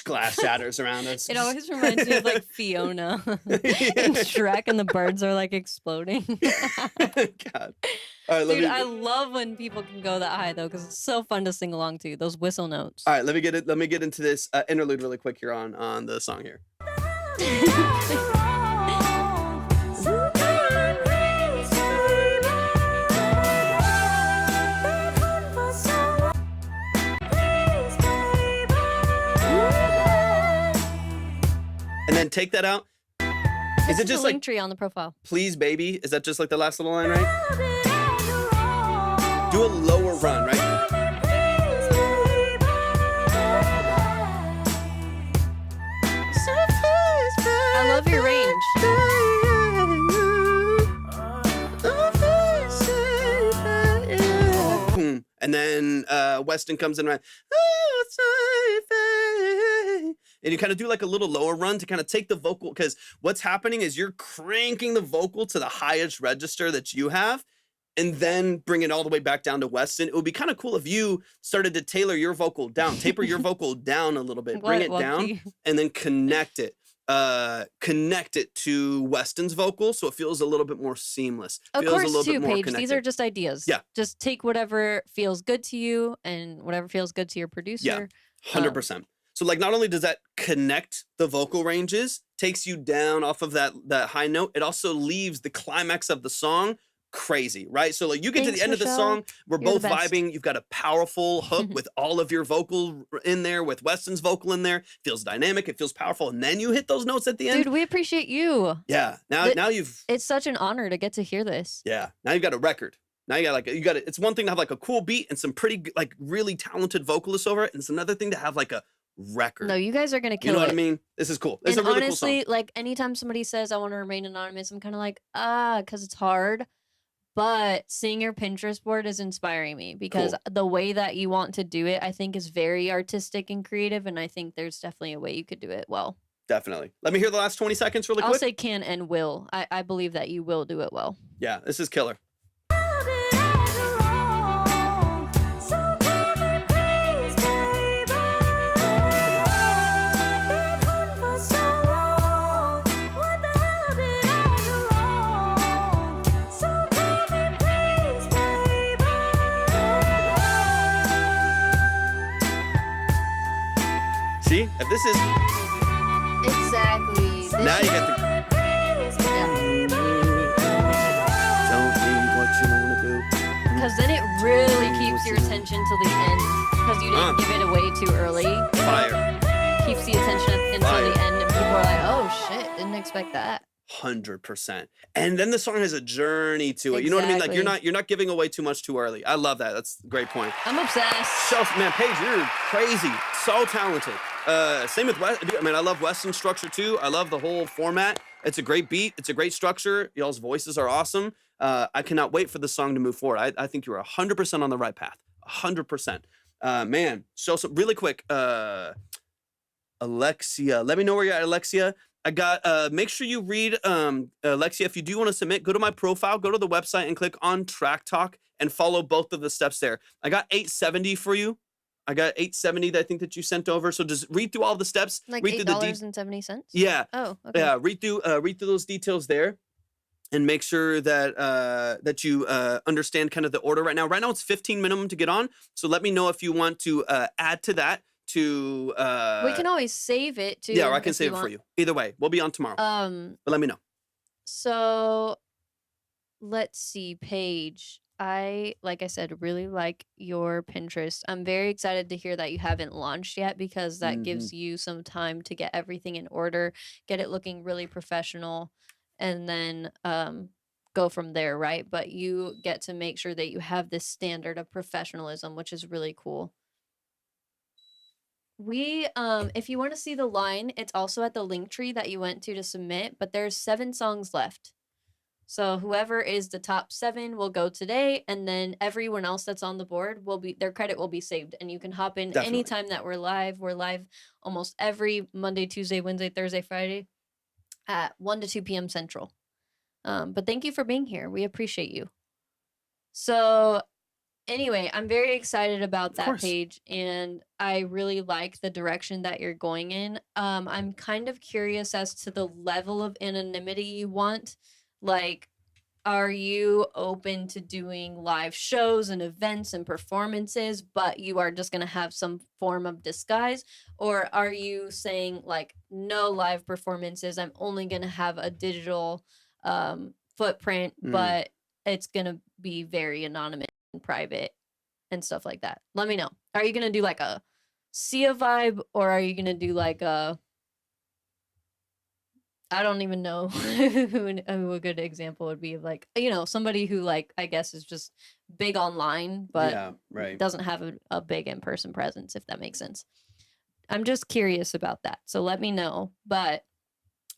Glass shatters around us. It always reminds me of like Fiona and Shrek, and the birds are like exploding. God. All right, Dude, I love when people can go that high though, because it's so fun to sing along to those whistle notes. All right, let me get into this interlude really quick here on the song here. And then take that out. Is it just a like link tree on the profile? please baby? Is that just like the last little line, right? Do a lower run, right? I love your range. Boom. And then Weston comes in right. And you kind of do like a little lower run to kind of take the vocal, because what's happening is you're cranking the vocal to the highest register that you have, and then bring it all the way back down to Weston. It would be kind of cool if you started to tailor your vocal down, taper your vocal down a little bit, bring it down, and then connect it to Weston's vocal, so it feels a little bit more seamless. Of feels course, a little too, bit more Paige. connected. These are just ideas. Yeah. Just take whatever feels good to you and whatever feels good to your producer. 100%. So like not only does that connect the vocal ranges, takes you down off of that high note, it also leaves the climax of the song crazy, right? So like you get Thanks, to the end of the Michelle. song, we're You're the both best. vibing. You've got a powerful hook with all of your vocal in there, with Weston's vocal in there. Feels dynamic, it feels powerful, and then you hit those notes at the end. Dude, we appreciate you. Yeah. Now you've It's such an honor to get to hear this. now you've got a record. Now you got it's one thing to have like a cool beat and some pretty like really talented vocalists over it, and it's another thing to have like a record. No, you guys are gonna kill You know it. what I mean? This is cool. It's And a really honestly, cool song. like anytime somebody says I want to remain anonymous, I'm kind of like, because it's hard. But seeing your Pinterest board is inspiring me, because Cool. the way that you want to do it, I think, is very artistic and creative, and I think there's definitely a way you could do it well. Definitely. Let me hear the last 20 seconds really I'll quick. say can and will. I believe that you will do it well. Yeah, this is killer. See, if this is Exactly. now you get the don't need what you wanna do. Because then it really keeps your attention till the end. Because you didn't give it away too early. Fire. Keeps the attention until Fire. the end, and people are like, "Oh shit, didn't expect that." 100%. And then the song has a journey to it. You know what I mean? Like Exactly. you're not giving away too much too early. I love that. That's a great point. I'm obsessed. So man, Paige, you're crazy. So talented. Same with West. I mean, I love Weston's structure too. I love the whole format. It's a great beat. It's a great structure. Y'all's voices are awesome. I cannot wait for the song to move forward. I think you're 100% on the right path. 100%. Man, so really quick, Alexia, let me know where you're at, Alexia. I got, make sure you read, Alexia, if you do want to submit, go to my profile, go to the website and click on Track Talk and follow both of the steps there. I got 870 for you. I got 870 that I think that you sent over. So just read through all the steps. Like read $8.70? Yeah. Oh, okay. Yeah, read through those details there. And make sure that that you understand kind of the order right now. Right now it's 15 minimum to get on. So let me know if you want to add to that to we can always save it too. Yeah, or I can save it for you. Either way, we'll be on tomorrow. But let me know. So let's see, Paige. I, like I said, really like your Pinterest. I'm very excited to hear that you haven't launched yet, because that gives you some time to get everything in order, get it looking really professional, and then go from there, right? But you get to make sure that you have this standard of professionalism, which is really cool. We if you want to see the line, it's also at the link tree that you went to submit, but there's 7 songs left. So whoever is the top 7 will go today, and then everyone else that's on the board will be, their credit will be saved, and you can hop in anytime that we're live. We're live almost every Monday, Tuesday, Wednesday, Thursday, Friday at 1 to 2 p.m. Central. But thank you for being here. We appreciate you. So anyway, I'm very excited about that page, and I really like the direction that you're going in. I'm kind of curious as to the level of anonymity you want. Like, are you open to doing live shows and events and performances, but you are just going to have some form of disguise? Or are you saying, like, no live performances, I'm only going to have a digital footprint, but it's going to be very anonymous and private and stuff like that? Let me know. Are you going to do like a Sia vibe, or are you going to do like a, I don't even know who a good example would be of, like, you know, somebody who, like, I guess is just big online, but doesn't have a big in-person presence, if that makes sense. I'm just curious about that. So let me know. But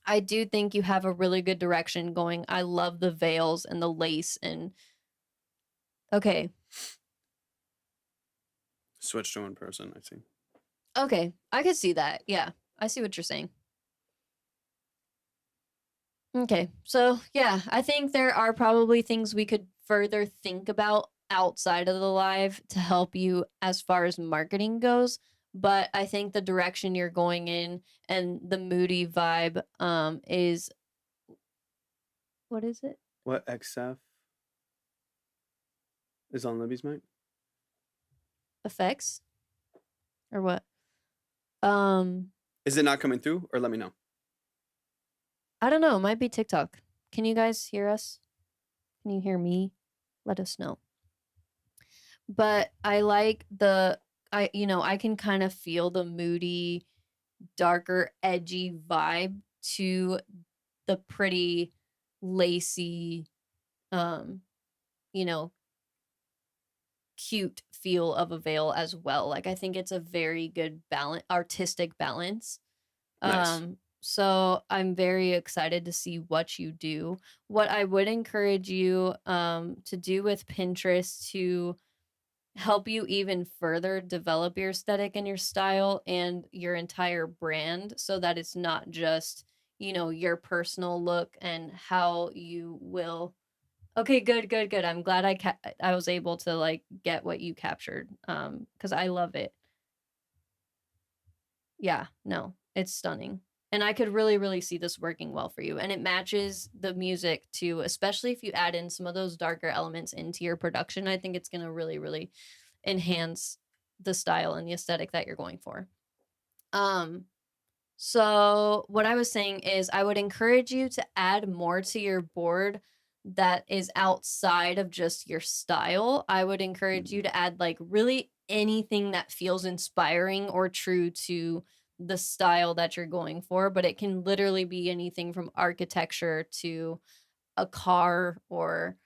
I do think you have a really good direction going. I love the veils and the lace and okay. Switch to in person, I see. Okay, I could see that. Yeah, I see what you're saying. Okay, so yeah, I think there are probably things we could further think about outside of the live to help you as far as marketing goes. But I think the direction you're going in and the moody vibe is, what is it? What XF is on Libby's mic? Effects? Or what? Is it not coming through, or let me know? I don't know. It might be TikTok. Can you guys hear us? Can you hear me? Let us know. But I like I can kind of feel the moody, darker, edgy vibe to the pretty, lacy, cute feel of a veil as well. Like, I think it's a very good artistic balance. Nice. So I'm very excited to see what you do. What I would encourage you to do with Pinterest to help you even further develop your aesthetic and your style and your entire brand, so that it's not just, your personal look and how you will. Okay, good. I'm glad I was able to, like, get what you captured, because I love it. Yeah, no, it's stunning. And I could really, really see this working well for you. And it matches the music too, especially if you add in some of those darker elements into your production. I think it's going to really, really enhance the style and the aesthetic that you're going for. So what I was saying is I would encourage you to add more to your board that is outside of just your style. I would encourage you to add, like, really anything that feels inspiring or true to the style that you're going for, but it can literally be anything from architecture to a car or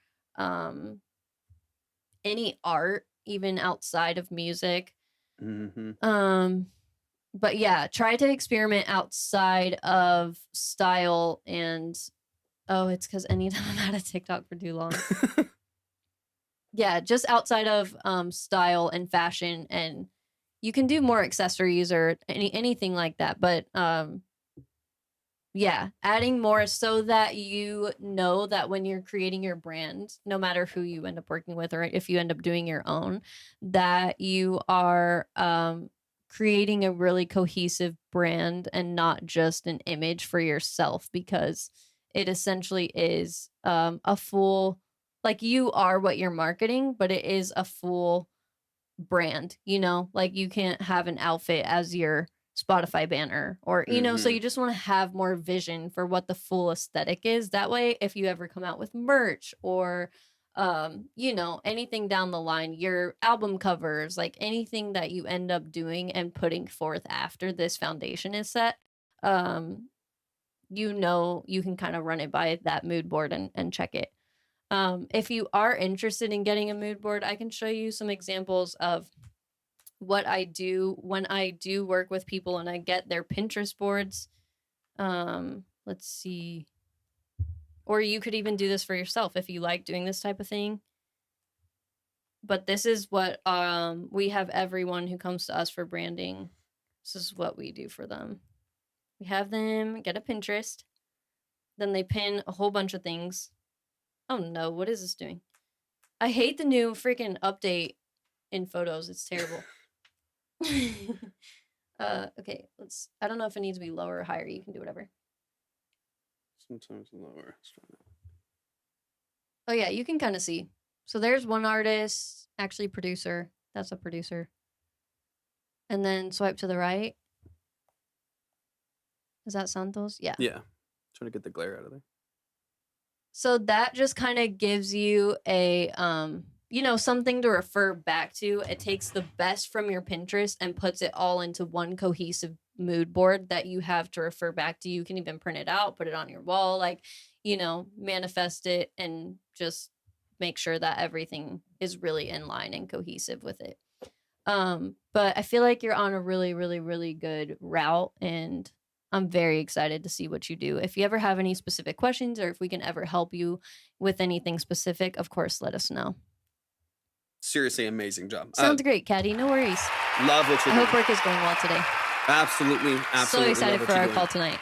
any art, even outside of music. But yeah, try to experiment outside of style. And it's because anytime I'm out of TikTok for too long. Yeah, just outside of style and fashion, and you can do more accessories or anything like that. But yeah, adding more so that you know that when you're creating your brand, no matter who you end up working with or if you end up doing your own, that you are creating a really cohesive brand and not just an image for yourself, because it essentially is a full, like, you are what you're marketing, but it is a full brand, like you can't have an outfit as your Spotify banner or, so Mm-hmm. you just want to have more vision for what the full aesthetic is. That way, if you ever come out with merch or, anything down the line, your album covers, like anything that you end up doing and putting forth after this foundation is set, um, you can kind of run it by that mood board and check it. If you are interested in getting a mood board, I can show you some examples of what I do when I do work with people and I get their Pinterest boards. Let's see. Or you could even do this for yourself if you like doing this type of thing. But this is what we have everyone who comes to us for branding. This is what we do for them. We have them get a Pinterest. Then they pin a whole bunch of things. Oh no, what is this doing? I hate the new freaking update in photos. It's terrible. Okay, I don't know if it needs to be lower or higher. You can do whatever. Sometimes lower. Oh yeah, you can kind of see. So there's one artist, actually producer. That's a producer. And then swipe to the right. Is that Santos? Yeah. Yeah. Trying to get the glare out of there. So that just kind of gives you a something to refer back to. It takes the best from your Pinterest and puts it all into one cohesive mood board that you have to refer back to. You can even print it out, put it on your wall, like, manifest it and just make sure that everything is really in line and cohesive with it. But I feel like you're on a really, really, really good route, and I'm very excited to see what you do. If you ever have any specific questions or if we can ever help you with anything specific, of course, let us know. Seriously, amazing job. Sounds great, Caddy. No worries. Love what you're I doing. hope work is going well today. Absolutely. So excited for our call tonight.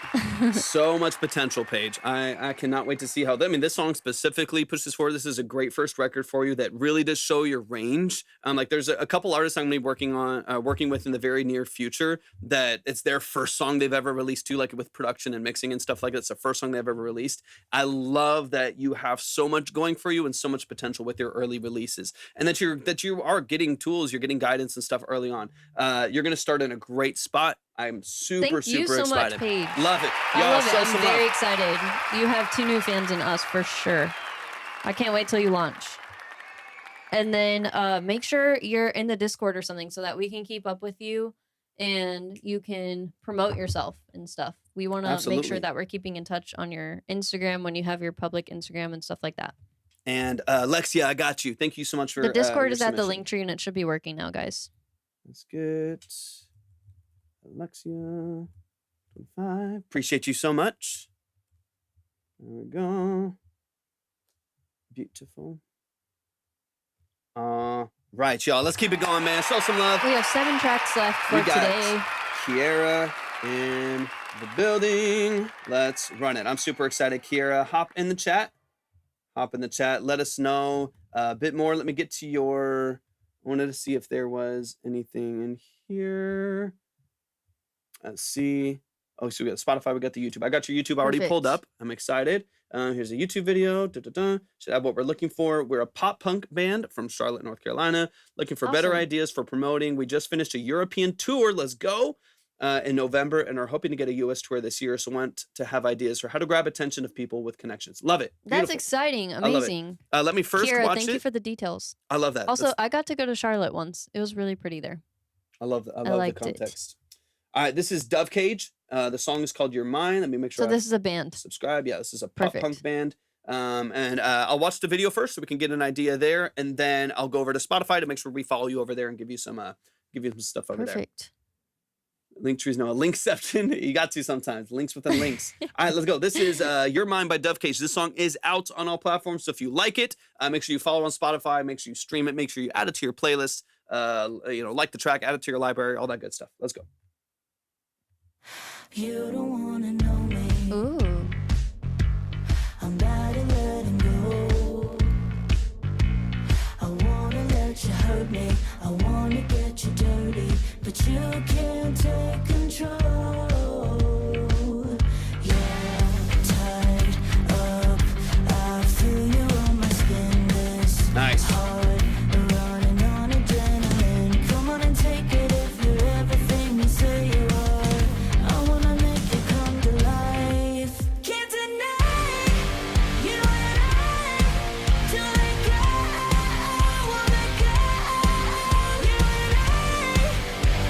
So much potential, Paige. I cannot wait to see how. This song specifically pushes forward. This is a great first record for you that really does show your range. Like there's a couple artists I'm gonna be working with in the very near future that it's their first song they've ever released too, like with production and mixing and stuff like that. It's the first song they've ever released. I love that you have so much going for you and so much potential with your early releases, and that you are getting tools, you're getting guidance and stuff early on. You're gonna start in a great spot. I'm super Thank you so excited. Much, Paige. Love it. I love it. I'm very excited. You have 2 new fans in us for sure. I can't wait till you launch. And then make sure you're in the Discord or something so that we can keep up with you and you can promote yourself and stuff. We want to make sure that we're keeping in touch on your Instagram when you have your public Instagram and stuff like that. And Lexia, I got you. Thank you so much for the Discord is at the link tree and it should be working now, guys. That's good. Alexia, 25. Appreciate you so much. There we go. Beautiful. Right, y'all. Let's keep it going, man. Show some love. We have 7 tracks left for today. Kiera in the building. Let's run it. I'm super excited. Kiera, hop in the chat. Let us know a bit more. Let me get to I wanted to see if there was anything in here. Let's see. Oh, so we got Spotify, we got the YouTube. I got your YouTube already pulled up. I'm excited. Here's a YouTube video. Should have what we're looking for. We're a pop punk band from Charlotte, North Carolina, looking for better ideas for promoting. We just finished a European tour. Let's go. In November, and are hoping to get a U.S. tour this year. So want to have ideas for how to grab attention of people with connections. Love it. Beautiful. That's exciting. Amazing. Let me first Kiera, watch thank you for the details. I love that. Also, I got to go to Charlotte once. It was really pretty there. I love the context. All right, this is Dove Cage. The song is called You're Mine. Let me make sure. So this is a band. Subscribe. Yeah, this is a pop punk band. And I'll watch the video first so we can get an idea there, and then I'll go over to Spotify to make sure we follow you over there and give you some stuff over there. Perfect. Linktree's no, Linkception. You got to sometimes. Links within links. All right, let's go. This is Your Mind by Dove Cage. This song is out on all platforms, so if you like it, make sure you follow it on Spotify. Make sure you stream it. Make sure you add it to your playlist. Like the track, add it to your library, all that good stuff. Let's go. You don't wanna know me. Ooh. I'm bad at letting go. I wanna let you hurt me. I wanna get you dirty, but you can't take control. You're tied up. I feel you on my skin. This Nice. heart running on adrenaline. Come on and take it if you're everything you say you are. I wanna make it come to life. Can't deny you and I. Don't let go. Won't let go. You and I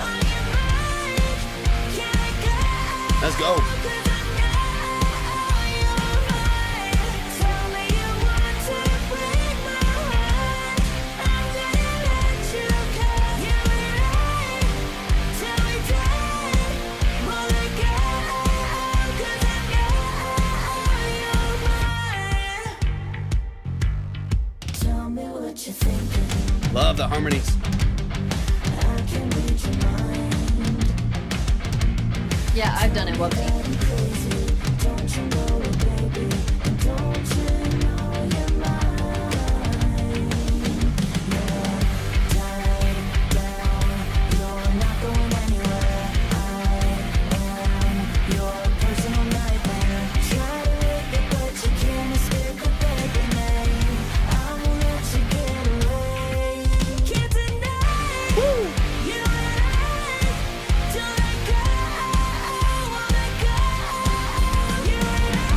on your mind. Can't let go. Let's go. 'Cause I know you're mine. Tell me you want to break my heart. I'm gonna let you go. You and I till we die. Won't let go. 'Cause I know you're mine. Tell me what you're thinking. Love the harmonies. I can read your mind. Yeah, I've done it. Whoopsie. Crazy, don't you know it, baby? And don't you know you're mine? You're tied down. You're not going anywhere. I am your personal nightmare. Try to wake it, but you can't escape the baby name. I won't let you get away. Can't deny you and I. Don't let go. Won't let go. You and I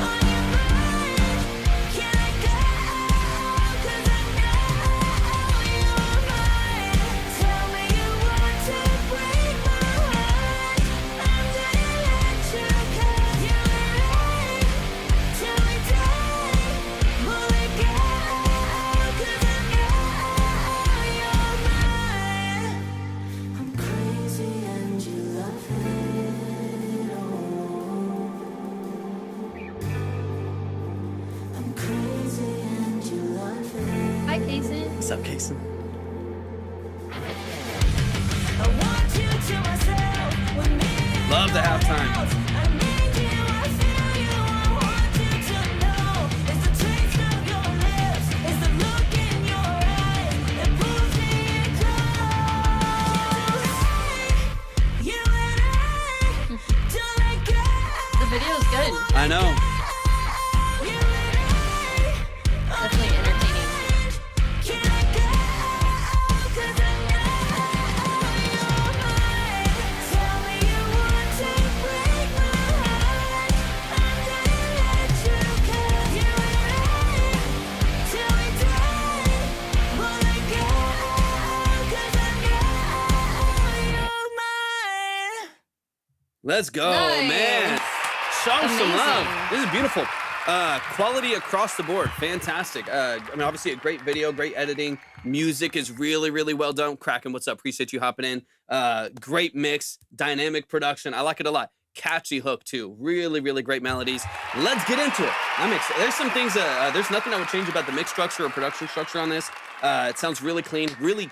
on your mind. Can't let go. 'Cause I know you're mine. Tell me you want to break my heart. I'm gonna let you go. You and I till we die. Won't let go. 'Cause I know you're mine. I'm crazy and you love it. Oh, I'm crazy and you love it. Hi, Jason. What's up, Kason? I want you to myself with me. Love the halftime. I need you, I feel you, I want you to know. It's the taste of your lips, it's the look in your eyes that pulls me in close. You and I, don't let go. The video's good. I know. You and I, Definitely entertaining. can't let go. 'Cause I know you're mine. Tell me you want to break my heart. I'm gonna let you go. You and I till we die. Won't let go. 'Cause I know you're mine. Let's go, Nice. man. Show some love. Amazing. This is beautiful. Quality across the board. Fantastic. Obviously a great video, great editing. Music is really, really well done. Kraken, what's up? Appreciate you hopping in. Great mix, dynamic production. I like it a lot. Catchy hook too. Really, really great melodies. Let's get into it. I'm excited. There's some things, there's nothing I would change about the mix structure or production structure on this. It sounds really clean, really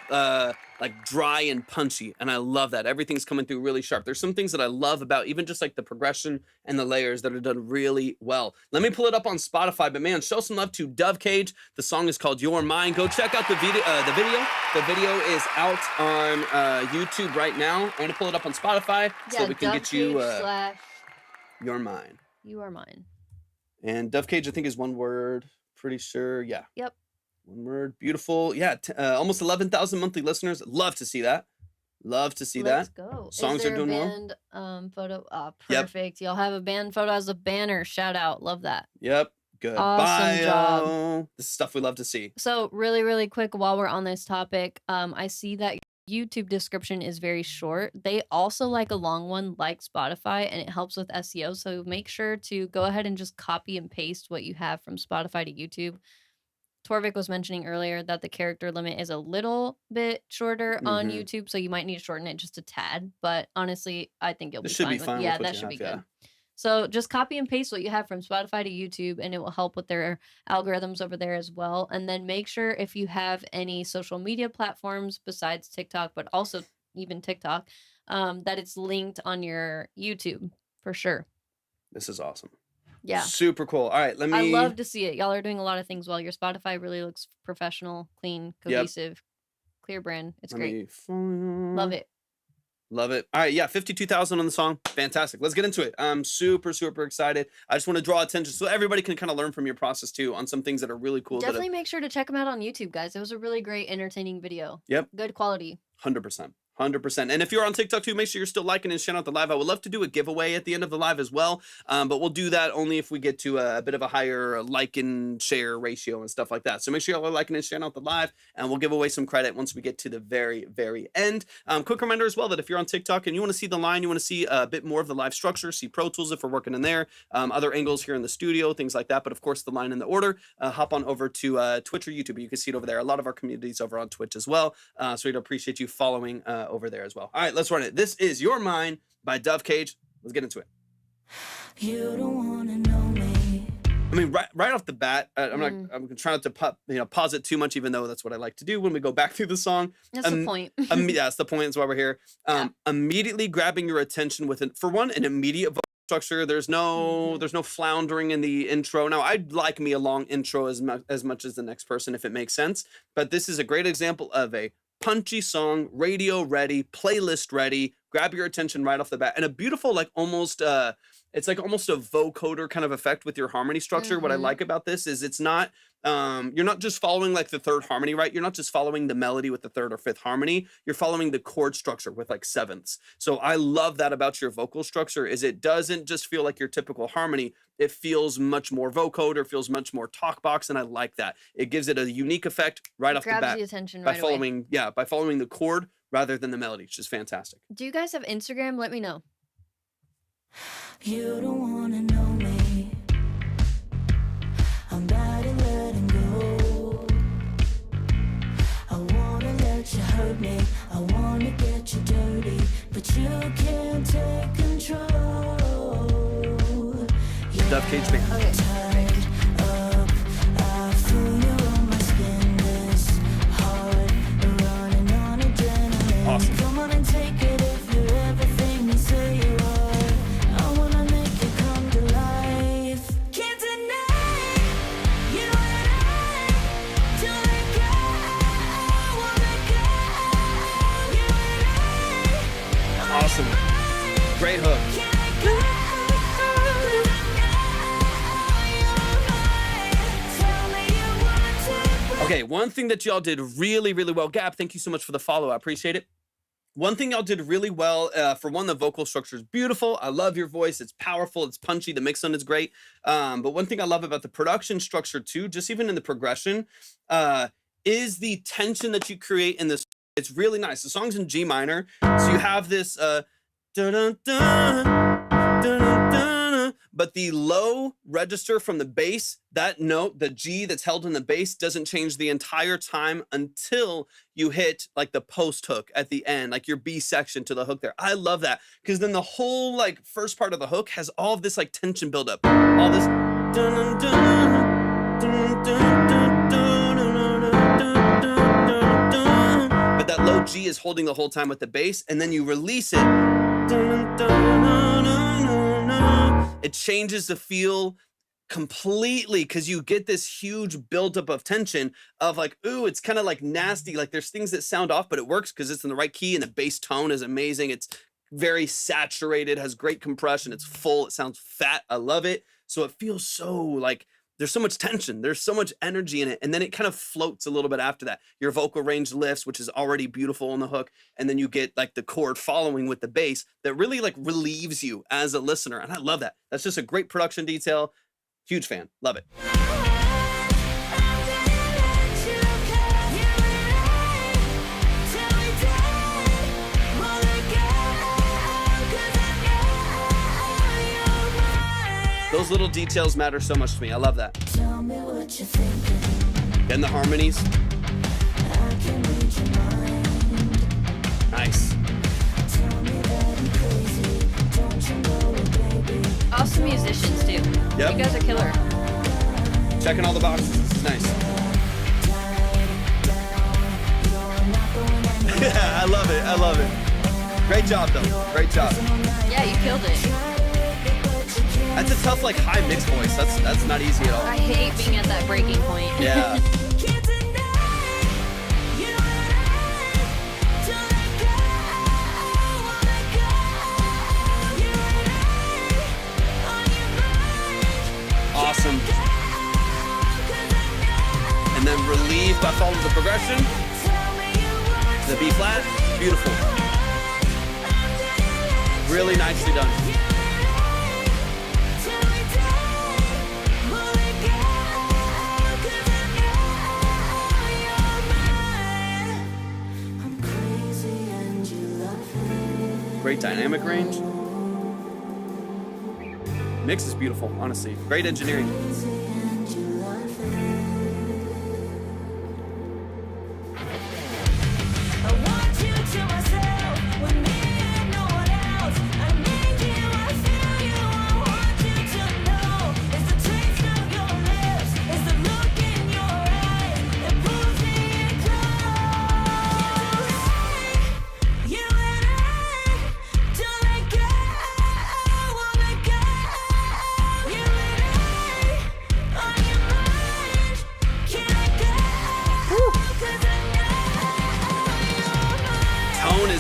like dry and punchy, and I love that. Everything's coming through really sharp. There's some things that I love about even just like the progression and the layers that are done really well. Let me pull it up on Spotify, but man, show some love to Dove Cage. The song is called Your Mind. Go check out the video. The video is out on YouTube right now. I'm gonna pull it up on Spotify so we can get you Your Mind. You are mine. And Dove Cage, I think, is one word. Pretty sure. Yeah. Yep. One word. Beautiful. Yeah. Almost 11,000 monthly listeners. Love to see that. Love to see Let's that. go. Songs Is there are doing well. band photo? Yep. Perfect. Y'all have a band photo as a banner. Shout out. Love that. Yep. Good. Awesome job. Bio. This is stuff we love to see. So really, really quick while we're on this topic, I see that YouTube description is very short. They also like a long one like Spotify, and it helps with SEO. So make sure to go ahead and just copy and paste what you have from Spotify to YouTube. Torvik was mentioning earlier that the character limit is a little bit shorter on Mhm. YouTube, so you might need to shorten it just a tad. But honestly, I think you'll This be should fine be with fine yeah, with what that you should be have, yeah. good. So just copy and paste what you have from Spotify to YouTube, and it will help with their algorithms over there as well. And then make sure if you have any social media platforms besides TikTok, but also even TikTok, that it's linked on your YouTube for sure. This is awesome. Yeah. Super cool. All right, let me. I love to see it. Y'all are doing a lot of things well. Your Spotify really looks professional, clean, Yep. cohesive, clear brand. It's Let great. me Love it. Love it. All right, yeah, 52,000 on the song. Fantastic. Let's get into it. I'm super, super excited. I just want to draw attention so everybody can kind of learn from your process too on some things that are really cool. Definitely make sure to check them out on YouTube, guys. It was a really great, entertaining video. Yep. Good quality. 100%. 100%. And if you're on TikTok too, make sure you're still liking and sharing out the live. I would love to do a giveaway at the end of the live as well. But we'll do that only if we get to a bit of a higher like and share ratio and stuff like that. So make sure y'all are liking and sharing out the live, and we'll give away some credit once we get to the very, very end. Quick reminder as well that if you're on TikTok and you want to see the line, you want to see a bit more of the live structure, see Pro Tools if we're working in there, other angles here in the studio, things like that. But of course, the line in the order, hop on over to Twitch or YouTube. You can see it over there. A lot of our communities over on Twitch as well. So we'd appreciate you following over there as well. All right, let's run it. This is Your Mind by Dove Cage. Let's get into it. You don't wanna know me. I mean, right off the bat, I'm trying not to pause it too much, even though that's what I like to do when we go back through the song. That's the point. Yeah, that's the point. That's why we're here. Immediately grabbing your attention with an immediate vocal structure. There's no floundering in the intro. Now, I'd like me a long intro as much as the next person if it makes sense. But this is a great example of a punchy song, radio ready, playlist ready, grab your attention right off the bat, and a beautiful, like almost it's like almost a vocoder kind of effect with your harmony structure. What I like about this is it's not you're not just following like the third harmony, right? You're not just following the melody with the third or fifth harmony. You're following the chord structure with like sevenths. So I love that about your vocal structure is it doesn't just feel like your typical harmony. It feels much more vocoder, feels much more talk box, and I like that. It gives it a unique effect right off the bat. Grabs the attention by right following away. by following the chord rather than the melody, which is fantastic. Do you guys have Instagram? Let me know. You don't wanna know me. I'm bad at letting go. I wanna let you hurt me. I wanna get you dirty, but you can't take control. Dove Cage Band. Okay. Tied up, I feel you on my skin. This heart running on adrenaline. Awesome. Come on and take it if you're everything you say you are. I wanna make it come to life. Can't deny you and I. Don't let go, won't let go. You and I. Awesome. Great hook. Can't let go. Tell me you want to. Okay, one thing that y'all did really, really well. Gab, thank you so much for the follow. I appreciate it. One thing y'all did really well, for one, the vocal structure is beautiful. I love your voice. It's powerful. It's punchy. The mix on is great. But one thing I love about the production structure too, just even in the progression, is the tension that you create in this. It's really nice. The song's in G minor. So you have this, dun-dun-dun, dun-dun-dun, but the low register from the bass, that note, the G that's held in the bass doesn't change the entire time until you hit like the post hook at the end, like your B section to the hook there. I love that because then the whole like first part of the hook has all of this like tension buildup, all this dun-dun-dun, dun-dun-dun, dun-dun-dun, dun-dun-dun, but that low G is holding the whole time with the bass, and then you release it. It changes the feel completely because you get this huge buildup of tension of like, ooh, it's kind of like nasty. Like there's things that sound off, but it works because it's in the right key and the bass tone is amazing. It's very saturated, has great compression. It's full. It sounds fat. I love it. So it feels so like there's so much tension. There's so much energy in it. And then it kind of floats a little bit after that. Your vocal range lifts, which is already beautiful on the hook. And then you get like the chord following with the bass that really like relieves you as a listener. And I love that. That's just a great production detail. Huge fan. Love it. Those little details matter so much to me. I love that. Tell me what you're thinking. Getting the harmonies. Nice. Awesome musicians too. Yep. You guys are killer. Checking all the boxes. This is nice. Yeah, I love it. I love it. Great job, though. Great job. Yeah, you killed it. That's a tough, like, high mix voice. That's not easy at all. I hate being at that breaking point. Yeah. Awesome. And then relieved by following the progression. The B flat, beautiful. Really nicely done. Great dynamic range. Mix is beautiful, honestly. Great engineering.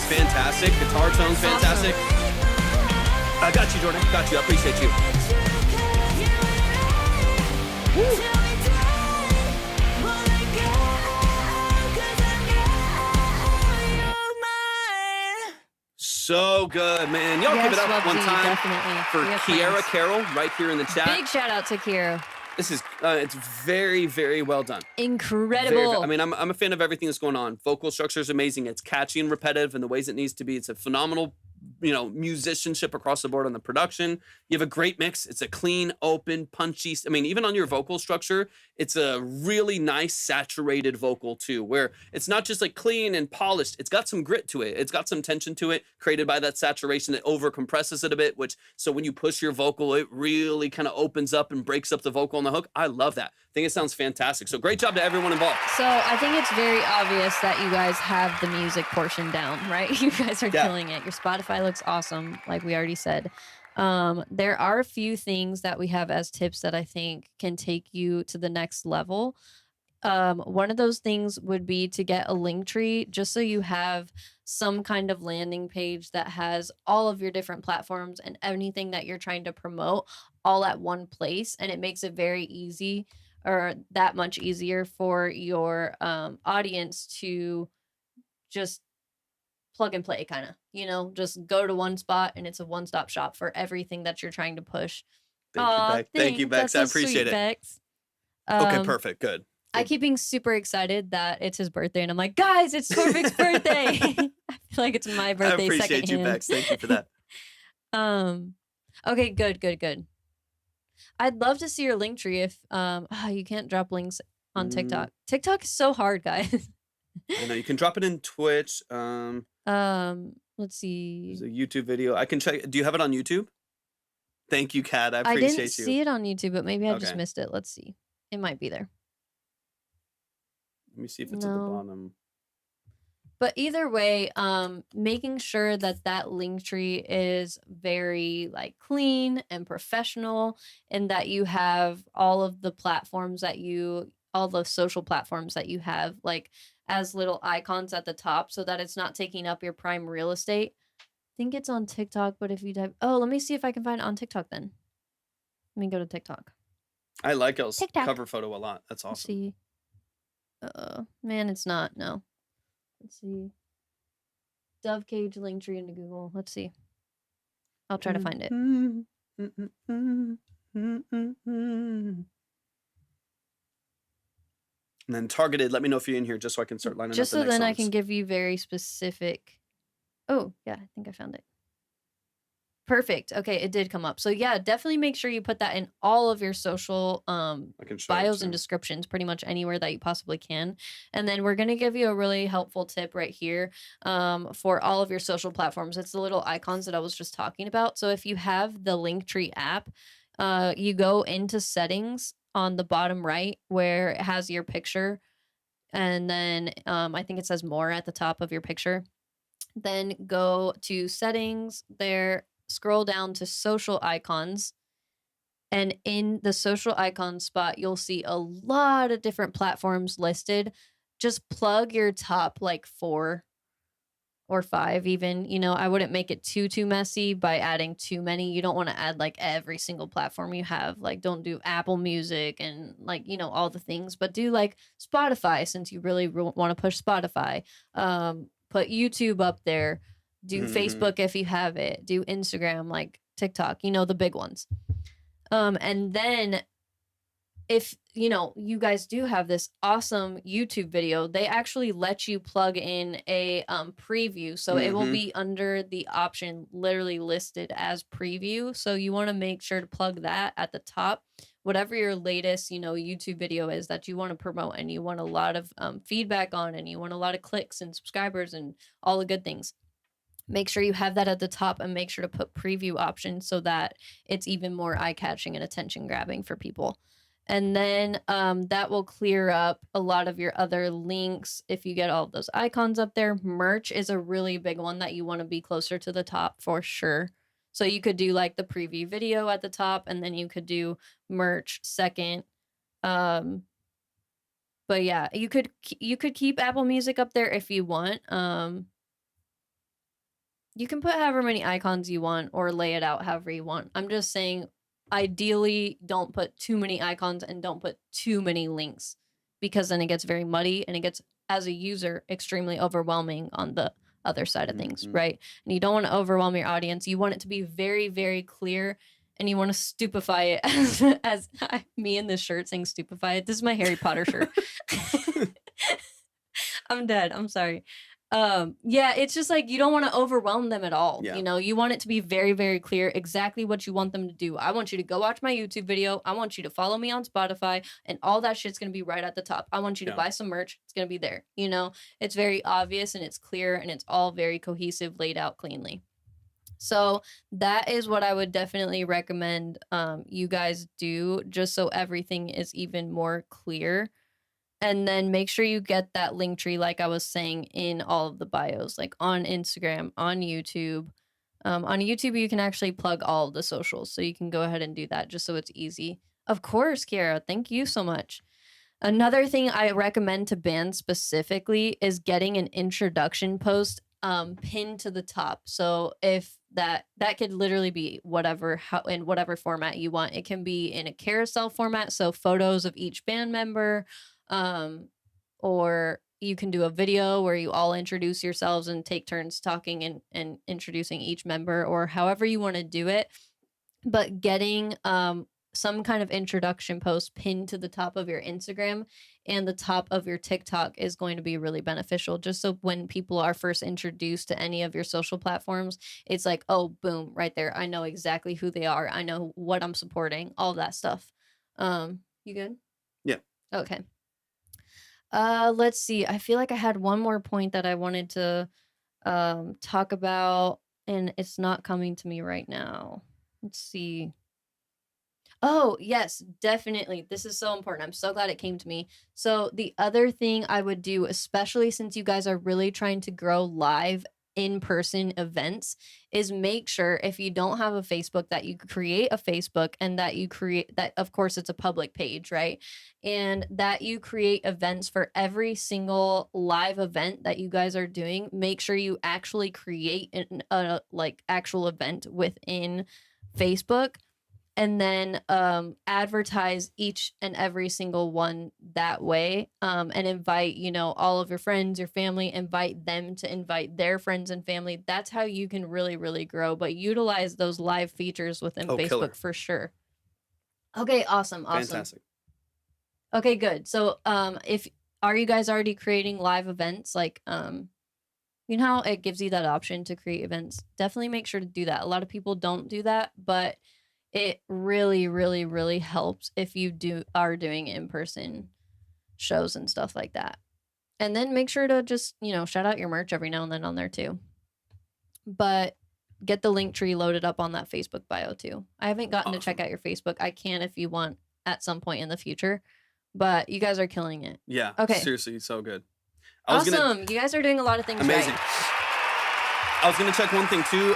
Fantastic. Guitar tone's fantastic. I got you, Jordan. Got you. I appreciate you. Woo. So good, man. Y'all give it up one time definitely. for Kiara Carroll right here in the chat. Big shout out to Kiara. This is, it's very, very well done. Incredible. I mean, I'm a fan of everything that's going on. Vocal structure is amazing. It's catchy and repetitive in the ways it needs to be. It's a phenomenal, musicianship across the board on the production. You have a great mix. It's a clean, open, punchy. I mean, even on your vocal structure, it's a really nice, saturated vocal too, where it's not just like clean and polished. It's got some grit to it. It's got some tension to it, created by that saturation that over compresses it a bit, so when you push your vocal, it really kind of opens up and breaks up the vocal on the hook. I love that. I think it sounds fantastic. So great job to everyone involved. So I think it's very obvious that you guys have the music portion down, right? You guys are killing it. Your Spotify looks awesome, like we already said. There are a few things that we have as tips that I think can take you to the next level. One of those things would be to get a link tree, just so you have some kind of landing page that has all of your different platforms and anything that you're trying to promote all at one place. And it makes it very easy, or that much easier, for your audience to just plug and play, kind of, just go to one spot and it's a one-stop shop for everything that you're trying to push. Thank you, Bex. I appreciate it. Bex. Okay, perfect. Good. I keep being super excited that it's his birthday, and I'm like, guys, it's Torvik's birthday. I feel like it's my birthday. I appreciate you, Bex. Thank you for that. Okay, good. I'd love to see your link tree if you can't drop links on TikTok. TikTok is so hard, guys. I know you can drop it in Twitch. Let's see. There's a YouTube video. I can check. Do you have it on YouTube? Thank you, Kat. I appreciate you. I didn't see it on YouTube, but maybe I just missed it. Let's see. It might be there. Let me see if it's at the bottom. But either way, making sure that link tree is very clean and professional, and that you have all of the platforms all the social platforms that you have as little icons at the top, so that it's not taking up your prime real estate. I think it's on TikTok, but if you type, let me see if I can find it on TikTok then. Let me go to TikTok. I like Elle's cover photo a lot. That's awesome. Let's see. Man, it's not. No. Let's see. Dove Cage link tree into Google. Let's see. I'll try to find it. And then targeted, let me know if you're in here just so I can start lining up Just the so next then I songs. can give you very specific. Oh, yeah, I think I found it. Perfect. Okay, it did come up. So yeah, definitely make sure you put that in all of your social I can show it bios too. and descriptions, pretty much anywhere that you possibly can. And then we're gonna give you a really helpful tip right here for all of your social platforms. It's the little icons that I was just talking about. So if you have the Linktree app, you go into settings on the bottom right where it has your picture, and then I think it says more at the top of your picture. Then go to settings there, scroll down to social icons, and in the social icon spot, you'll see a lot of different platforms listed. Just plug your top like 4 or 5 even. I wouldn't make it too messy by adding too many. You don't want to add like every single platform you have. Like don't do Apple Music and like, all the things, but do like Spotify since you really want to push Spotify. Put YouTube up there. Do Facebook if you have it. Do Instagram, like TikTok, the big ones. And then if you guys do have this awesome YouTube video, they actually let you plug in a preview, so it will be under the option literally listed as preview. So you want to make sure to plug that at the top, whatever your latest YouTube video is that you want to promote and you want a lot of feedback on, and you want a lot of clicks and subscribers and all the good things. Make sure you have that at the top, and make sure to put preview option so that it's even more eye-catching and attention grabbing for people. And then that will clear up a lot of your other links if you get all of those icons up there. Merch is a really big one that you want to be closer to the top for sure. So you could do like the preview video at the top, and then you could do merch second. But yeah, you could keep Apple Music up there if you want. You can put however many icons you want or lay it out however you want. I'm just saying, ideally, don't put too many icons and don't put too many links, because then it gets very muddy and it gets, as a user, extremely overwhelming on the other side of things, right? And you don't want to overwhelm your audience. You want it to be very, very clear, and you want to stupefy it as me in this shirt saying stupefy it. This is my Harry Potter shirt. I'm dead. I'm sorry. Yeah, it's just like you don't want to overwhelm them at all. Yeah. You want it to be very, very clear exactly what you want them to do. I want you to go watch my YouTube video. I want you to follow me on Spotify, and all that shit's going to be right at the top. I want you to buy some merch. It's going to be there. It's very obvious and it's clear and it's all very cohesive, laid out cleanly. So that is what I would definitely recommend you guys do, just so everything is even more clear. And then make sure you get that link tree, like I was saying, in all of the bios, like on Instagram, on YouTube. On YouTube, you can actually plug all of the socials. So you can go ahead and do that just so it's easy. Of course, Kiara. Thank you so much. Another thing I recommend to bands specifically is getting an introduction post pinned to the top. So if that could literally be in whatever format you want. It can be in a carousel format, so photos of each band member. Or you can do a video where you all introduce yourselves and take turns talking and introducing each member, or however you want to do it. But getting some kind of introduction post pinned to the top of your Instagram and the top of your TikTok is going to be really beneficial, just so when people are first introduced to any of your social platforms, it's like, oh, boom, right there. I know exactly who they are. I know what I'm supporting, all that stuff. You good? Yeah. Okay. Let's see. I feel like I had one more point that I wanted to talk about, and it's not coming to me right now. Let's see. Oh, yes, definitely. This is so important. I'm so glad it came to me. So the other thing I would do, especially since you guys are really trying to grow live in-person events, is make sure, if you don't have a Facebook, that you create a Facebook, and that you create that, of course, it's a public page, right? And that you create events for every single live event that you guys are doing. Make sure you actually create a actual event within Facebook, and then advertise each and every single one that way, and invite all of your friends, your family, invite them to invite their friends and family. That's how you can really, really grow, but utilize those live features within Facebook. Killer. For sure. Okay, awesome. Fantastic. Okay, good. So are you guys already creating live events, like You know how it gives you that option to create events? Definitely make sure to do that. A lot of people don't do that, but it really, really, really helps if you are doing in-person shows and stuff like that. And then make sure to just, shout out your merch every now and then on there too. But get the link tree loaded up on that Facebook bio too. I haven't gotten to check out your Facebook. I can if you want at some point in the future, but you guys are killing it. Yeah. Okay. Seriously, so good. Awesome. You guys are doing a lot of things amazing. right. I was going to check one thing too,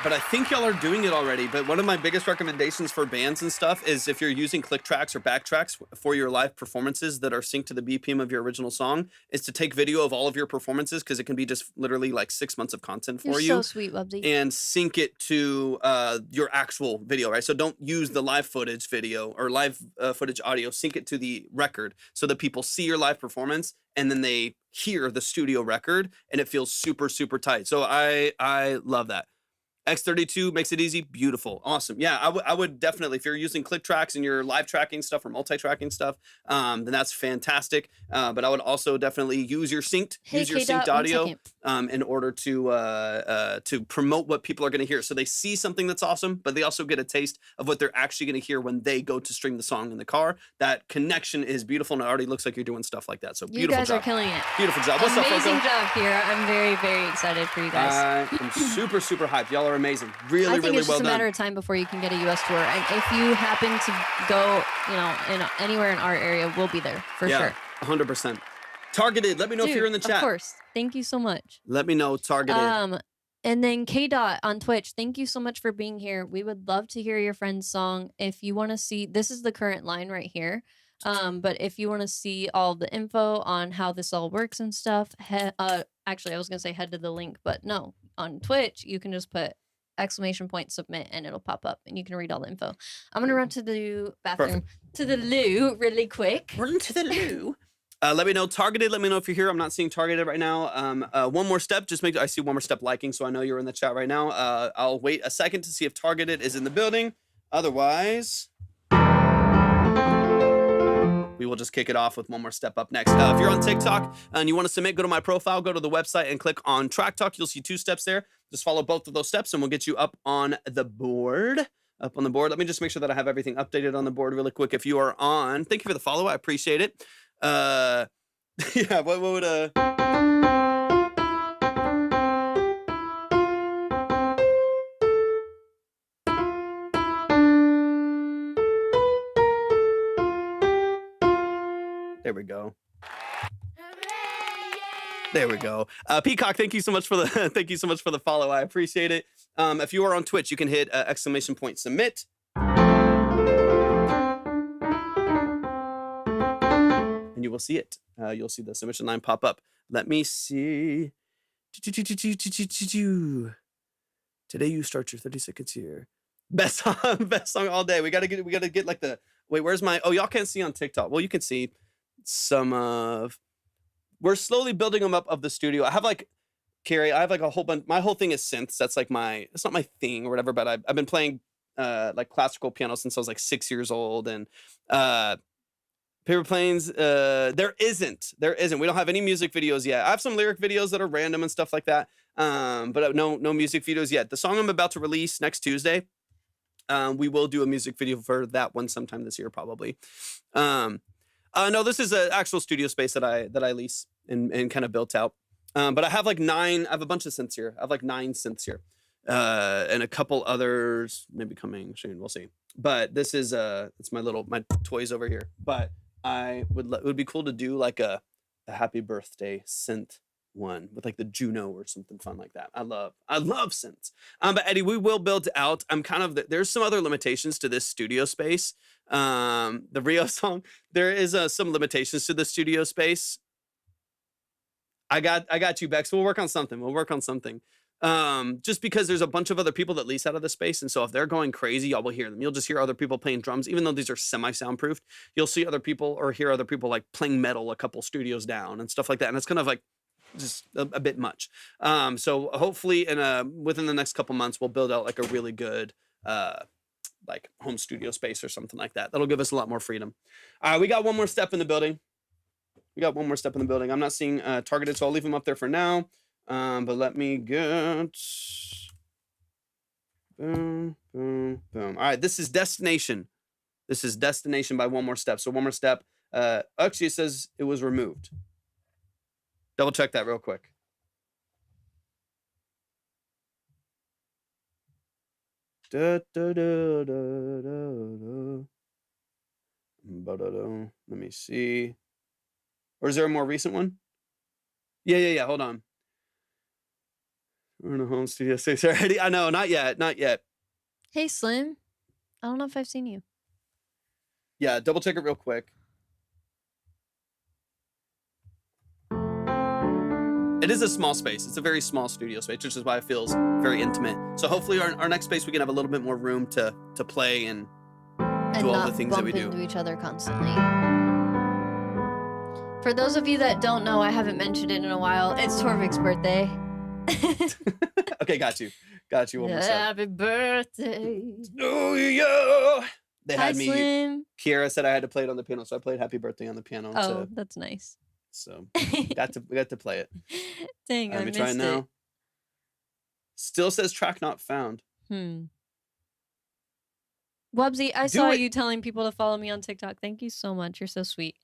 but I think y'all are doing it already. But one of my biggest recommendations for bands and stuff is if you're using click tracks or backtracks for your live performances that are synced to the BPM of your original song, is to take video of all of your performances, because it can be just literally like 6 months of content for you. You're so sweet, Wubsy. And sync it to your actual video, right? So don't use the live footage video or live footage audio. Sync it to the record so that people see your live performance and then they hear the studio record and it feels super, super tight. So I love that. X32 makes it easy. Beautiful. Awesome. Yeah, I would definitely, if you're using click tracks and you're live tracking stuff or multi-tracking stuff, then that's fantastic. But I would also definitely use your synced audio in order to promote what people are going to hear. So they see something that's awesome, but they also get a taste of what they're actually going to hear when they go to stream the song in the car. That connection is beautiful, and it already looks like you're doing stuff like that. So beautiful job. You guys are killing it. Beautiful job. What's up, Amazing job, Kira. I'm very, very excited for you guys. I'm super, super hyped. Y'all are amazing. Really, really well done. I think it's just a matter of time before you can get a U.S. tour. And if you happen to go, in anywhere in our area, we'll be there for sure. 100%. Targeted. Let me know if you're in the chat. Of course. Thank you so much. Let me know. Targeted. And then K-Dot on Twitch, thank you so much for being here. We would love to hear your friend's song. If you want to see, this is the current line right here. But if you want to see all the info on how this all works and stuff, actually, I was going to say head to the link, but no. On Twitch, you can just put !submit and it'll pop up and you can read all the info. I'm going to run to the bathroom, to the loo really quick. Run to the loo. Let me know. Targeted. Let me know if you're here. I'm not seeing targeted right now. One more step. Just I see one more step liking, so I know you're in the chat right now. I'll wait a second to see if targeted is in the building. Otherwise, we will just kick it off with one more step up next. If you're on TikTok and you want to submit, go to my profile, go to the website and click on Track Talk. You'll see 2 steps there. Just follow both of those steps and we'll get you up on the board. Let me just make sure that I have everything updated on the board really quick. If you are on, thank you for the follow. I appreciate it. Yeah, what would There we go. There we go. Peacock, thank you so much for the follow. I appreciate it. If you are on Twitch, you can hit !submit. And you will see it. You'll see the submission line pop up. Let me see. Today you start your 30 seconds here. Best song all day. We gotta get like the wait. Where's my? Oh, y'all can't see on TikTok. Well, you can see some of. We're slowly building them up of the studio. I have like, Carrie, I have like a whole bunch. My whole thing is synths. That's like it's not my thing or whatever, but I've been playing like classical piano since I was like 6 years old. And Paper Planes, there isn't. We don't have any music videos yet. I have some lyric videos that are random and stuff like that. But no music videos yet. The song I'm about to release next Tuesday, we will do a music video for that one sometime this year, probably. No, this is an actual studio space that I lease and kind of built out. But I have like 9. I have a bunch of synths here. I have like 9 synths here, and a couple others maybe coming soon. We'll see. But this is it's my toys over here. But it would be cool to do like a happy birthday synth one with like the Juno or something fun like that. I love synths. But Eddie, we will build out. There's some other limitations to this studio space. The Rio song, there is some limitations to the studio space. I got you, Bex. We'll work on something. Just because there's a bunch of other people that lease out of the space, and so if they're going crazy, y'all will hear them. You'll just hear other people playing drums, even though these are semi-soundproofed. You'll see other people or hear other people like playing metal a couple studios down and stuff like that, and it's kind of like just a bit much. So hopefully within the next couple months, we'll build out like a really good like home studio space or something like that. That'll give us a lot more freedom. We got one more step in the building. I'm not seeing targeted, so I'll leave them up there for now. But let me get boom, boom, boom. All right, this is Destination. This is Destination by One More Step. So One More Step. Actually, it says it was removed. Double check that real quick. Da, da, da, da, da, da. Let me see. Or is there a more recent one? Yeah. Hold on. We're in a home studio 6 already. I know, not yet. Hey, Slim. I don't know if I've seen you. Yeah, double check it real quick. It is a small space. It's a very small studio space, which is why it feels very intimate. So hopefully our next space we can have a little bit more room to play and do all the things that we do. And not bump into each other constantly. For those of you that don't know, I haven't mentioned it in a while. It's Torvik's birthday. Okay, got you. One more step. Happy birthday. Oh yeah. They Hi, had me. Slim. Kiera said I had to play it on the piano, so I played Happy Birthday on the piano. Oh, that's nice. So we got to play it. Dang, I Let me missed try it now. it. Still says track not found. Wubsy, I saw it. you telling people to follow me on TikTok. Thank you so much. You're so sweet.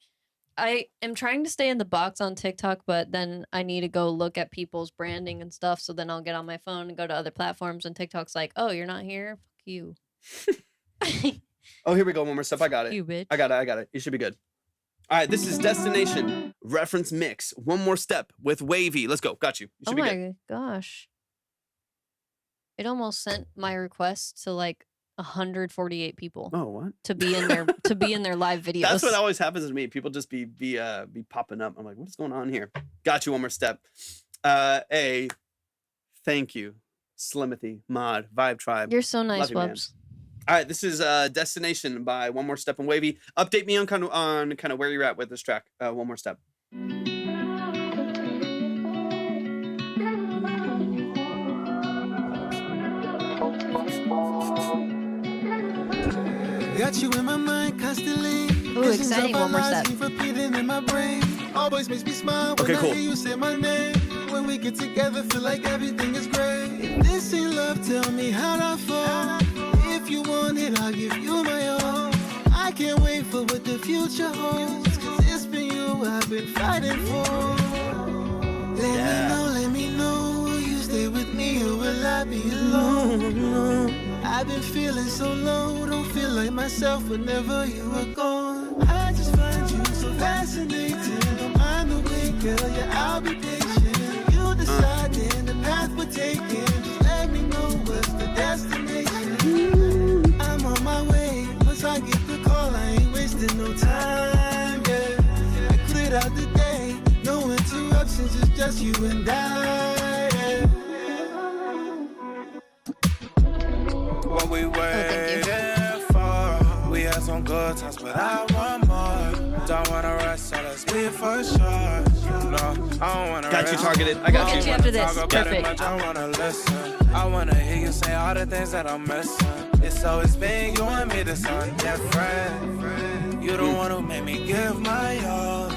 I am trying to stay in the box on TikTok, but then I need to go look at people's branding and stuff. So then I'll get on my phone and go to other platforms. And TikTok's like, oh, you're not here? Fuck you. Oh, here we go. One more step. I got it. You bitch. I got it. You should be good. All right, this is Destination Reference Mix. One More Step with Wavy. Let's go. Got you. You should Oh be good. my gosh. It almost sent my request to like 148 people Oh, what? to be in their live videos. That's what always happens to me. People just be popping up. I'm like, what's going on here? Got you. One more step. Thank you, Slimothy, Mod, Vibe Tribe. You're so nice, Love you, man. Wubs. All right, this is Destination by One More Step and Wavy. Update me on kind of where you're at with this track. One More Step. Got you in my mind constantly. Ooh, exciting. One More Step. Repeating in my brain. Always makes me smile when Okay, cool. I hear you say my name. When we get together, feel like everything is great. If this ain't love, tell me how'd I fall? If you want it, I'll give you my all. I can't wait for what the future holds. Cause it's been you I've been fighting for. Let me know. Will you stay with me or will I be alone? I've been feeling so low, don't feel like myself whenever you are gone. I just find you so fascinating. Don't mind the way, girl, yeah, I'll be patient. You decide then the path we're taking. Just let me know what's the destination. I'm on my way. Once I get the call, I ain't wasting no time, yeah. I cleared out the day, no interruptions, it's just you and I, yeah. What we waiting for? We had some good times, but I want more. Don't wanna rush, so let's be for sure. No, I don't wanna Got you rush. targeted. I got We'll you. get you after this. Talk Perfect. much, I wanna listen. I wanna hear you say all the things that I'm missing. It's always been you and me, that's something different. You the one who made me give my all.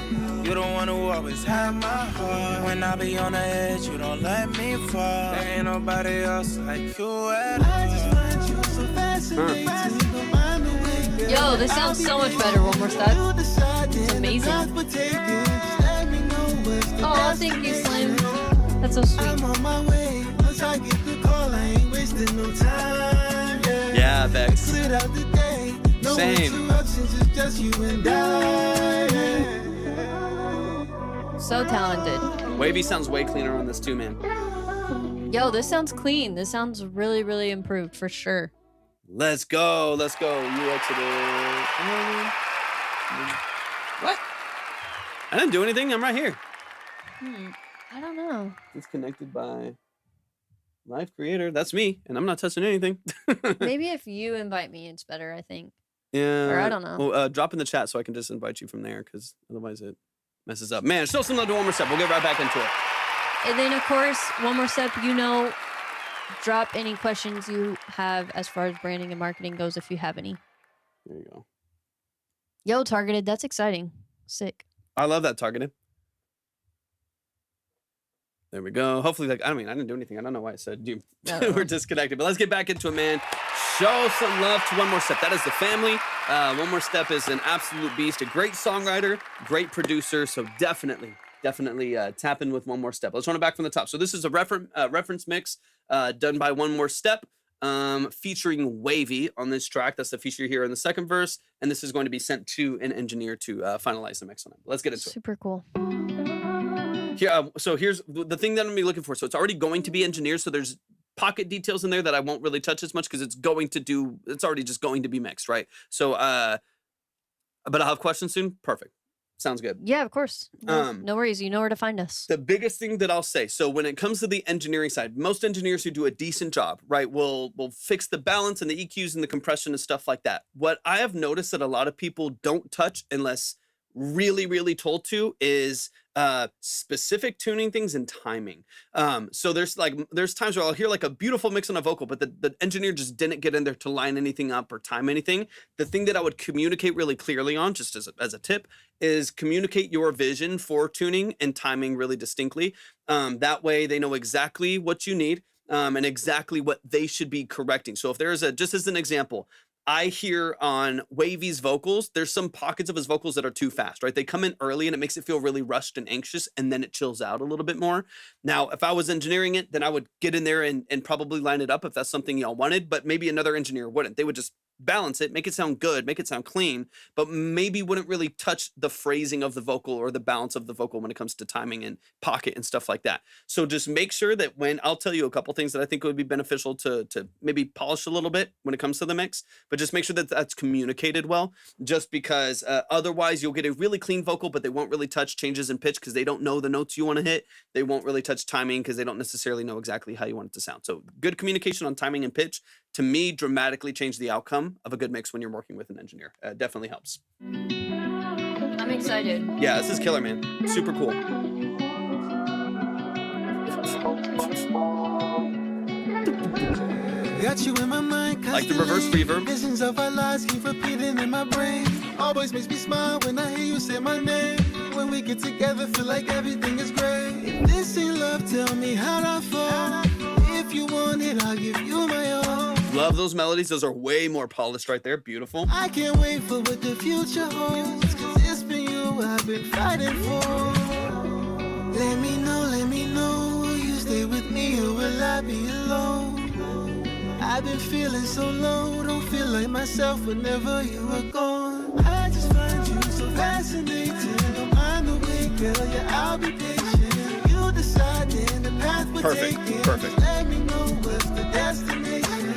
You the one who always had my heart. When I be on the edge, you don't let me fall. There ain't nobody else like you at all. I just find you so fascinating. Don't mind the way, girl. Yo, this sounds so much better. One More Step. It's amazing. Oh, thank you, Slim. That's so sweet. I'm on my way. Once I get the call, I ain't wasting no time. Yeah, Bex. Cleared out the day. No Same. interruptions, it's just you and I. So talented. Wavy sounds way cleaner on this too, man. Yo, this sounds clean. This sounds really, really improved for sure. Let's go. You exited. What? I didn't do anything. I'm right here. I don't know. It's connected by live creator. That's me, and I'm not touching anything. Maybe if you invite me, it's better, I think. Yeah. Or I don't know. Well, drop in the chat so I can just invite you from there, because otherwise it messes up. Man, still some love to One More Step. We'll get right back into it. And then, of course, One More Step, drop any questions you have as far as branding and marketing goes if you have any. There you go. Yo, targeted. That's exciting. Sick. I love that targeted. There we go. Hopefully, like, I mean, I didn't do anything. I don't know why I said you No. we're disconnected, but let's get back into it, man. Show some love to One More Step. That is the family. One More Step is an absolute beast, a great songwriter, great producer. So definitely tap in with One More Step. Let's run it back from the top. So this is a reference mix done by One More Step, featuring Wavy on this track. That's the feature here in the second verse. And this is going to be sent to an engineer to finalize the mix on it. Let's get into it. Super cool. Here, so here's the thing that I'm gonna be looking for. So it's already going to be engineered. So there's pocket details in there that I won't really touch as much because it's already just going to be mixed, right? So, but I'll have questions soon. Perfect. Sounds good. Yeah, of course. No worries. You know where to find us. The biggest thing that I'll say, so when it comes to the engineering side, most engineers who do a decent job, right, will fix the balance and the EQs and the compression and stuff like that. What I have noticed that a lot of people don't touch unless really told to is specific tuning things and timing. So there's times where I'll hear like a beautiful mix on a vocal, but the engineer just didn't get in there to line anything up or time anything. The thing that I would communicate really clearly on, just as a tip, is communicate your vision for tuning and timing really distinctly. That way they know exactly what you need and exactly what they should be correcting. So if there is just as an example, I hear on Wavy's vocals, there's some pockets of his vocals that are too fast, right? They come in early and it makes it feel really rushed and anxious, and then it chills out a little bit more. Now, if I was engineering it, then I would get in there and probably line it up if that's something y'all wanted, but maybe another engineer wouldn't. They would just balance it, make it sound good, make it sound clean, but maybe wouldn't really touch the phrasing of the vocal or the balance of the vocal when it comes to timing and pocket and stuff like that. So just make sure that when I'll tell you a couple things that I think would be beneficial to maybe polish a little bit when it comes to the mix, but just make sure that that's communicated well, just because otherwise you'll get a really clean vocal, but they won't really touch changes in pitch because they don't know the notes you want to hit. They won't really touch timing because they don't necessarily know exactly how you want it to sound. So good communication on timing and pitch, to me, dramatically change the outcome of a good mix when you're working with an engineer. Definitely helps. I'm excited. Yeah, this is killer, man. Super cool. Got you in my mind, Like the reverse reverb. Visions of our lives keep repeating in my brain. Always makes me smile when I hear you say my name. When we get together, feel like everything is great. If this ain't love, tell me how'd I fall? If you want it, I'll give you my all. Love those melodies. Those are way more polished right there. Beautiful. I can't wait for what the future holds, 'cause it's been you I've been fighting for. Let me know, will you stay with me or will I be alone? I've been feeling so low, don't feel like myself whenever you are gone. I just find you so fascinating, don't mind the way, girl, yeah, I'll be patient. You decide then the path we're taking. Perfect. Let me know what's the destination.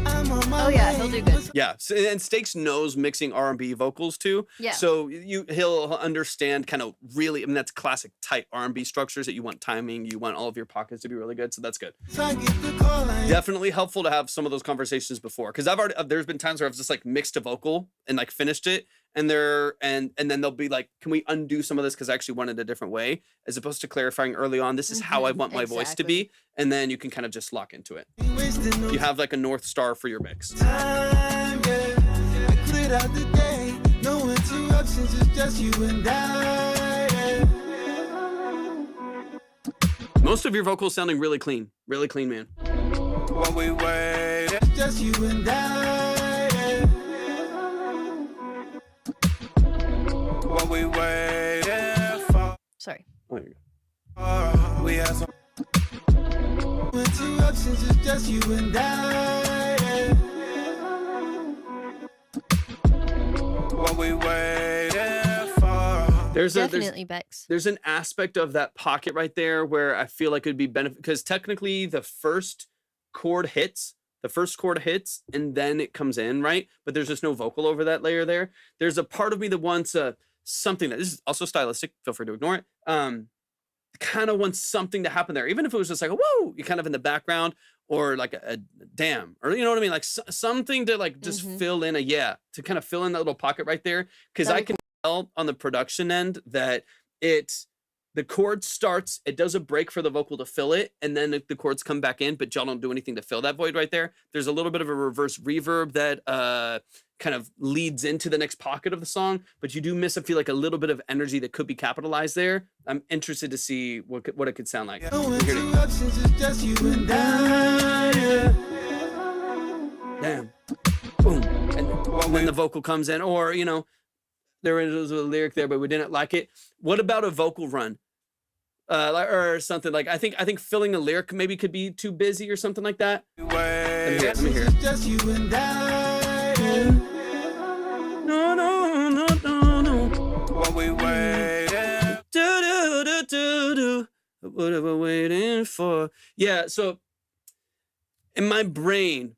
I'm on my Oh yeah, way. he'll do good. Yeah, so, and Stakes knows mixing R&B vocals too. Yeah. So he'll understand kind of really, I mean, that's classic tight R&B structures that you want timing, you want all of your pockets to be really good. So that's good. So I get the call, Definitely helpful to have some of those conversations before, because there's been times where I've just like mixed a vocal and like finished it, and then they'll be like, can we undo some of this because I actually wanted a different way, as opposed to clarifying early on, this is how I want my voice to be, and then you can kind of just lock into it. You have like a North Star for your mix. Time, yeah. I cleared out the day, no interruptions, it's just you and I. Yeah. Most of your vocals sounding really clean, man. While we wait, just you and I. Yeah. While we wait for. Sorry. Oh, there you go. We have some interruptions, it's just you and I. Yeah. What we waiting for? Definitely Bex. There's an aspect of that pocket right there where I feel like it'd be benefit, because technically the first chord hits, and then it comes in, right? But there's just no vocal over that layer there. There's a part of me that wants something that, this is also stylistic, feel free to ignore it. Kind of wants something to happen there, even if it was just like a whoa, you kind of in the background, or like a damn, or you know what I mean, like something to like just fill in to kind of fill in that little pocket right there, because I can tell on the production end that the chord starts, it does a break for the vocal to fill it, and then the chords come back in, but y'all don't do anything to fill that void right there. There's a little bit of a reverse reverb that kind of leads into the next pocket of the song, but you do miss, I feel like, a little bit of energy that could be capitalized there. I'm interested to see what it could sound like. Damn. Boom. And then the vocal comes in, or, you know, there was a lyric there, but we didn't like it. What about a vocal run? Or something like, I think filling a lyric maybe could be too busy or something like that. Let me hear it. Just you and I. No, no, no, no, no. What we waiting? Do. What are we waiting for? Yeah, so in my brain,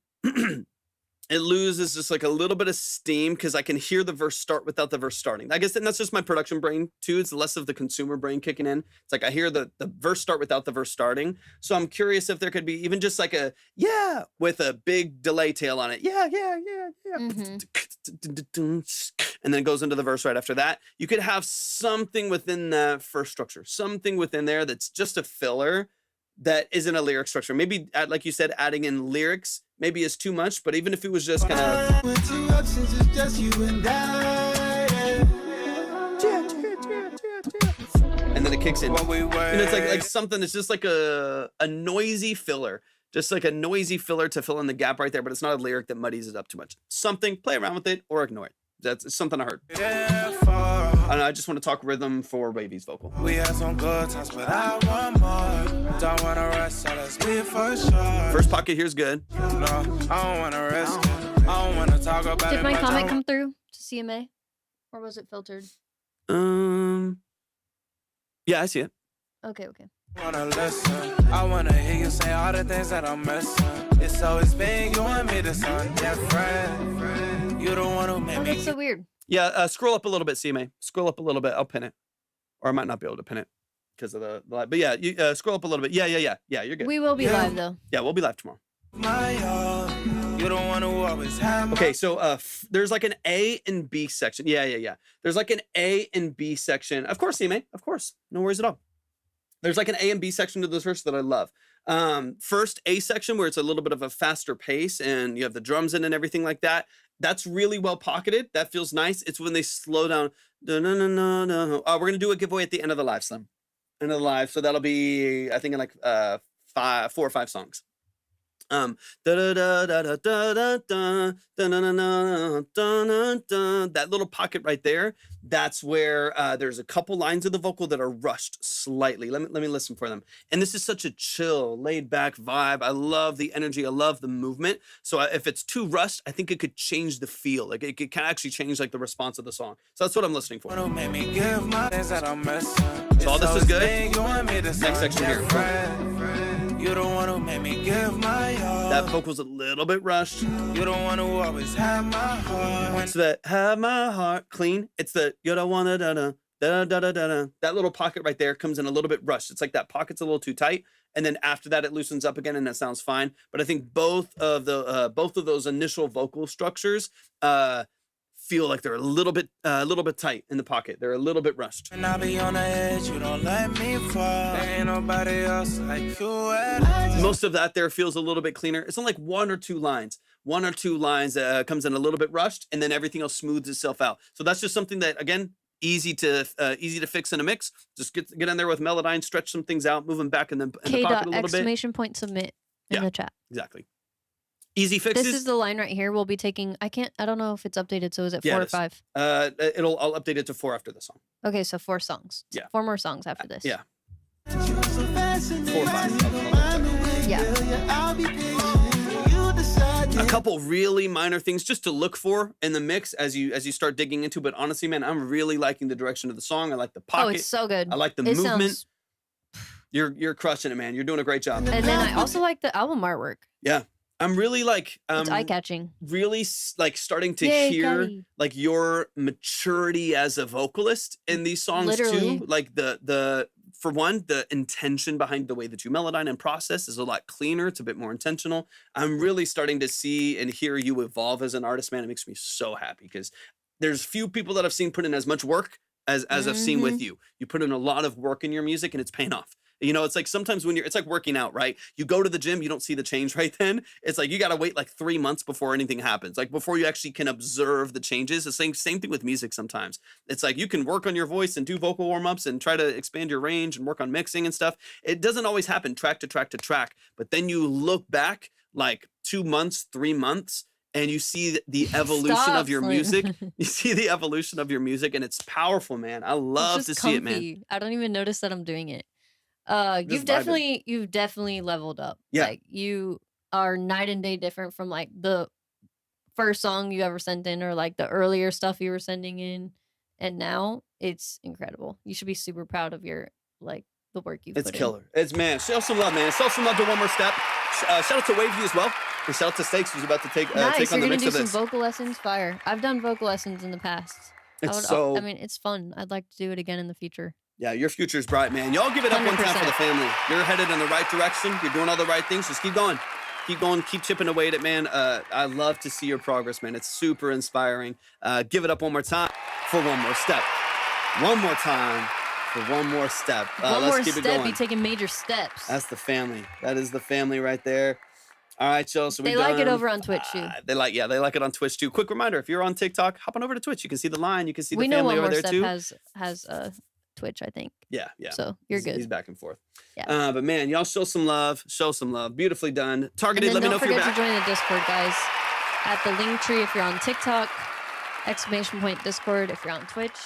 it loses just like a little bit of steam because I can hear the verse start without the verse starting. I guess that's just my production brain too. It's less of the consumer brain kicking in. It's like I hear the verse start without the verse starting. So I'm curious if there could be even just like a yeah with a big delay tail on it. Yeah. And then it goes into the verse right after that. You could have something within that first structure, something within there that's just a filler that isn't a lyric structure. Maybe, like you said, adding in lyrics maybe is too much, but even if it was just kind of... And then it kicks in. And it's like something that's just like a noisy filler. Just like a noisy filler to fill in the gap right there, but it's not a lyric that muddies it up too much. Something, play around with it or ignore it. That's something I heard. And I just want to talk rhythm for Wavy's vocal. We had some good times, but I want more. Don't wanna rest, so let's be for sure. First pocket here's good. No, I don't wanna rest. I don't wanna talk about it. Did my comment come through to CMA? Or was it filtered? Yeah, I see it. Okay. Wanna listen. I wanna hear you say all the things that I'm missing. It's always been you and me, the sun, yeah, friend. You the one who made Oh, me. that's so weird. Yeah, scroll up a little bit, CMA. Scroll up a little bit. I'll pin it. Or I might not be able to pin it because of the live. But yeah, you scroll up a little bit. Yeah, you're good. We will be live though. Yeah, we'll be live tomorrow. You the one who always have my. Okay, so there's like an A and B section. Yeah. There's like an A and B section. Of course, CMA. Of course. No worries at all. There's like an A and B section to this verse that I love. First A section where it's a little bit of a faster pace and you have the drums in and everything like that. That's really well pocketed. That feels nice. It's when they slow down. We're going to do a giveaway at the end of the live, Slim. End of the live. So that'll be, I think, in like 4 or 5 songs. That little pocket right there, that's where there's a couple lines of the vocal that are rushed slightly. Let me listen for them. And this is such a chill, laid back vibe. I love the energy. I love the movement. So if it's too rushed, I think it could change the feel. Like it can actually change like the response of the song. So that's what I'm listening for. So all this is good. Next section here. You the one who made me give my all. That vocal's a little bit rushed. You the one who always had my heart. It's that have my heart clean. It's the you don't wanna da da da da da da. That little pocket right there comes in a little bit rushed. It's like that pocket's a little too tight, and then after that it loosens up again, and that sounds fine. But I think both of those initial vocal structures feel like they're a little bit tight in the pocket. They're a little bit rushed. And I be on the edge, you don't let me fall. There ain't nobody else like you. Most of that there feels a little bit cleaner. It's only like 1 or 2 lines. 1 or 2 lines comes in a little bit rushed, and then everything else smooths itself out. So that's just something that, again, easy to fix in a mix. Just get in there with Melodyne, stretch some things out, move them back in the pocket a little bit. Exclamation point submit in the chat. Exactly. Easy fixes. This is the line right here. We'll be taking. I don't know if it's updated. So is it 4 or 5? I'll update it to 4 after the song. Okay, so 4 songs. Yeah. 4 more songs after this. Yeah. 4 or 5. Yeah. A couple really minor things just to look for in the mix as you start digging into. But honestly, man, I'm really liking the direction of the song. I like the pocket. Oh, it's so good. I like the movement. You're crushing it, man. You're doing a great job. And then I also like the album artwork. Yeah. I'm really like it's eye-catching. Really like starting to hear like your maturity as a vocalist in these songs too. Like the for one, the intention behind the way that you Melodyne and process is a lot cleaner. It's a bit more intentional. I'm really starting to see and hear you evolve as an artist, man. It makes me so happy because there's few people that I've seen put in as much work as I've seen with you. You put in a lot of work in your music and it's paying off. You know, it's like sometimes when it's like working out, right? You go to the gym, you don't see the change right then. It's like you got to wait like 3 months before anything happens, like before you actually can observe the changes. The same thing with music sometimes. It's like you can work on your voice and do vocal warm-ups and try to expand your range and work on mixing and stuff. It doesn't always happen track to track to track, but then you look back like 2 months, 3 months, and you see the evolution of your music. You see the evolution of your music, and it's powerful, man. I love to see it, man. I don't even notice that I'm doing it. You've definitely leveled up. Yeah. Like you are night and day different from like the first song you ever sent in or like the earlier stuff you were sending in, and now it's incredible. You should be super proud of your like the work you've It's put killer. It's, man, show some love, man. Show some love to One More Step. Shout out to Waveview as well. And shout out to Stakes, who's about to take nice. on the You're mix gonna of do this. some vocal lessons. Fire. I've done vocal lessons in the past. I mean, it's fun. I'd like to do it again in the future. Yeah, your future's bright, man. Y'all give it up one time for the 100%. family. You're headed in the right direction. You're doing all the right things. Just keep going. Keep going. Keep chipping away at it, man. I love to see your progress, man. It's super inspiring. Give it up one more time for One More Step. One more time for One More Step. Let's keep it going. Be taking major steps. That's the family. That is the family right there. All right, y'all. So they like it over on Twitch too. They like it on Twitch too. Quick reminder: if you're on TikTok, hop on over to Twitch. You can see the line. You can see the family over there too. We know One More Step has Twitch, I think. Yeah. So you're good. He's back and forth. Yeah. But man, y'all show some love. Show some love. Beautifully done. Targeted. And then Let me know if you're don't back. forget to join the Discord, guys. At the link tree if you're on TikTok. ! Discord if you're on Twitch.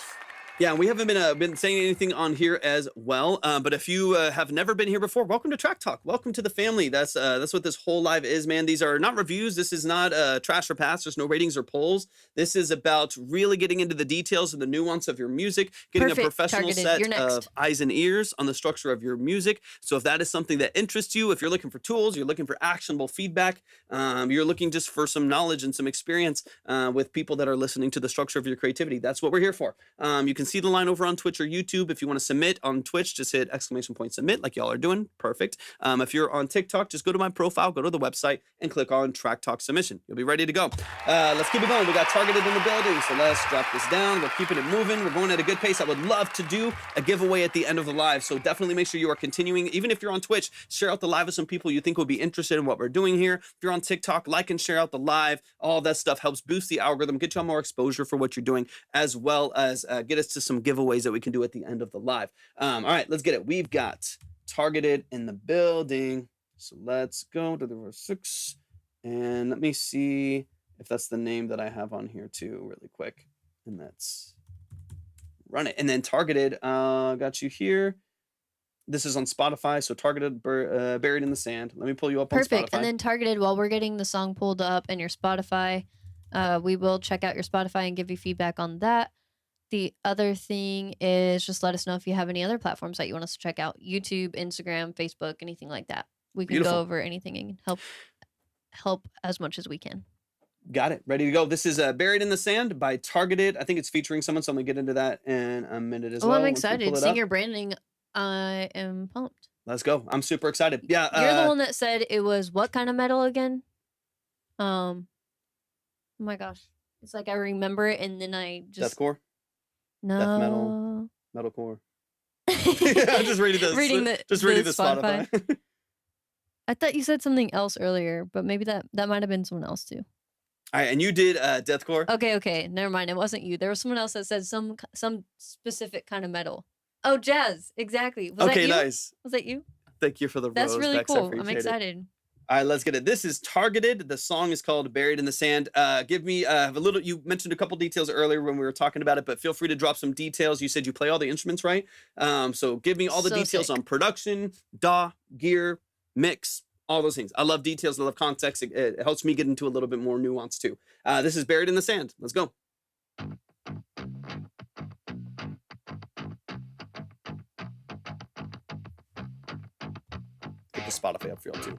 Yeah, we haven't been saying anything on here as well. But if you have never been here before, welcome to Track Talk. Welcome to the family. That's what this whole live is, man. These are not reviews. This is not trash or pass. There's no ratings or polls. This is about really getting into the details and the nuance of your music, getting a professional set of eyes and ears on the structure of your music. So if that is something that interests you, if you're looking for tools, you're looking for actionable feedback, you're looking just for some knowledge and some experience with people that are listening to the structure of your creativity, that's what we're here for. You can see the line over on Twitch or YouTube. If you want to submit on Twitch, just hit !submit like y'all are doing. Perfect. If you're on TikTok, just go to my profile, go to the website, and click on Track Talk Submission. You'll be ready to go. Let's keep it going. We got Targeted in the building, so let's drop this down. We're keeping it moving. We're going at a good pace. I would love to do a giveaway at the end of the live, so definitely make sure you are continuing. Even if you're on Twitch, share out the live with some people you think would be interested in what we're doing here. If you're on TikTok, like and share out the live. All that stuff helps boost the algorithm, get y'all more exposure for what you're doing, as well as get us to some giveaways that we can do at the end of the live. All right, let's get it. We've got Targeted in the building. So let's go to the verse 6. And let me see if that's the name that I have on here too, really quick. And that's Run It. And then Targeted, got you here. This is on Spotify. So Targeted, Buried in the Sand. Let me pull you up on Spotify. Perfect. And then Targeted, while we're getting the song pulled up and your Spotify, we will check out your Spotify and give you feedback on that. The other thing is just let us know if you have any other platforms that you want us to check out. YouTube, Instagram, Facebook, anything like that. We can go over anything and help as much as we can. Got it. Ready to go. This is Buried in the Sand by Targeted. I think it's featuring someone, so I'm going to get into that in a minute as well. I'm excited. Seeing your branding, I am pumped. Let's go. I'm super excited. Yeah. You're the one that said it was what kind of metal again? Oh my gosh. It's like I remember it and then I just... Deathcore? No. Death metal? Metalcore? I'm just reading this. reading the Spotify. I thought you said something else earlier, but maybe that might have been someone else too. All right, and you did Deathcore? Okay. Never mind. It wasn't you. There was someone else that said some specific kind of metal. Oh, jazz. Exactly. Was that you? Nice. Was that you? Thank you for the That's rose, really Bex. cool. I'm excited. All right, let's get it. This is Targeted. The song is called Buried in the Sand. Give me a little, you mentioned a couple details earlier when we were talking about it, but feel free to drop some details. You said you play all the instruments, right? So give me all the details sick. on production, DAW, gear, mix, all those things. I love details. I love context. It helps me get into a little bit more nuance too. This is Buried in the Sand. Let's go. Get the Spotify up for y'all too.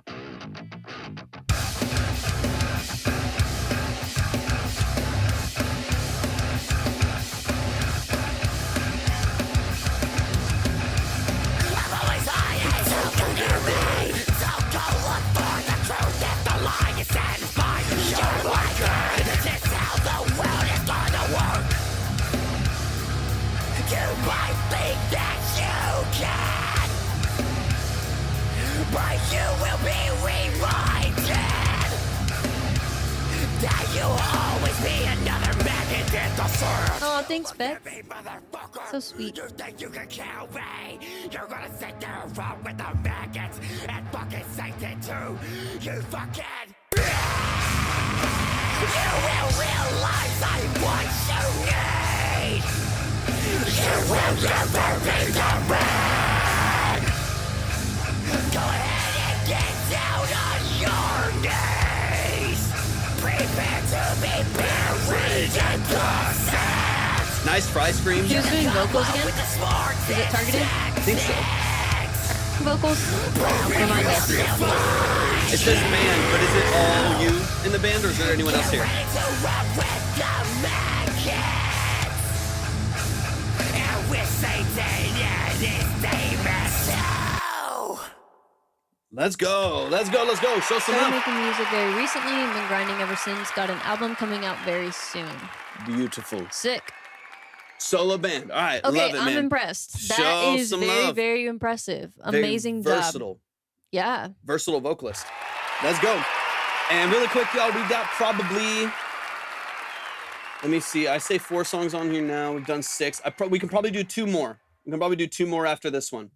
you will be reminded that you'll always be another maggot in the search. Oh, thanks, Beck. So sweet. You think you can kill me? You're gonna sit there and run with the maggots and fucking Satan too. You fucking. You will realize I want you need. You will never be the man. Go ahead and get down on your knees. Prepare to be buried in the sand. Nice fry scream. He was doing vocals again? Is it targeted? I think so. Vocals? Remind me. It says band, but is it all you in the band, or is there anyone else here? Ready to run with the maggots. And with Satan and his demons too. Let's go. Let's go. Let's go. Show some Started love. making music very recently and been grinding ever since. Got an album coming out very soon. Beautiful. Sick. Solo band. All right. Okay, love it, I'm man. impressed. That Show is some very, love. very impressive. Very Amazing job. versatile. Yeah. Versatile vocalist. Let's go. And really quick, y'all, we got probably, let me see. I say 4 songs on here now. We've done 6. We can probably do 2 more. We can probably do 2 more after this one.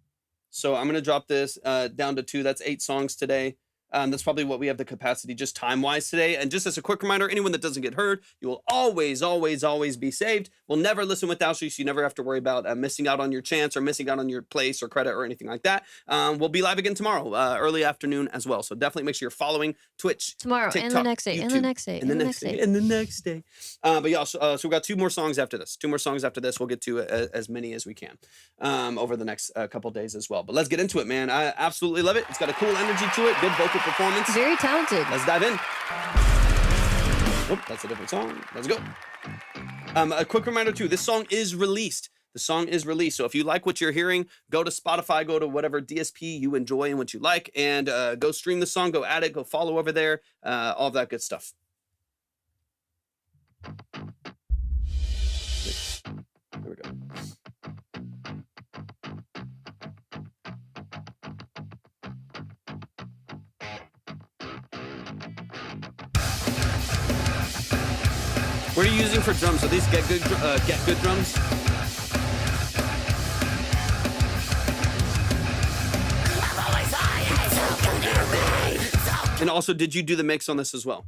So I'm going to drop this down to 2. That's 8 songs today. That's probably what we have the capacity just time-wise today. And just as a quick reminder, anyone that doesn't get heard, you will always, always, always be saved. We'll never listen without you, so you never have to worry about missing out on your chance or missing out on your place or credit or anything like that. We'll be live again tomorrow, early afternoon as well. So definitely make sure you're following Twitch, Tomorrow TikTok, and the next day, and the YouTube, next day, and the next day, and the next day. But yeah, so we got 2 more songs after this. 2 more songs after this. We'll get to as many as we can over the next couple days as well. But let's get into it, man. I absolutely love it. It's got a cool energy to it. Good vocal performance. Very talented. Let's dive in. Oh, that's a different song. Let's go. A quick reminder too, this song is released. The song is released. So if you like what you're hearing, go to Spotify, go to whatever DSP you enjoy and what you like, and go stream the song, go add it, go follow over there, all of that good stuff. There we go. What are you using for drums? Are these get good drums? And also, did you do the mix on this as well?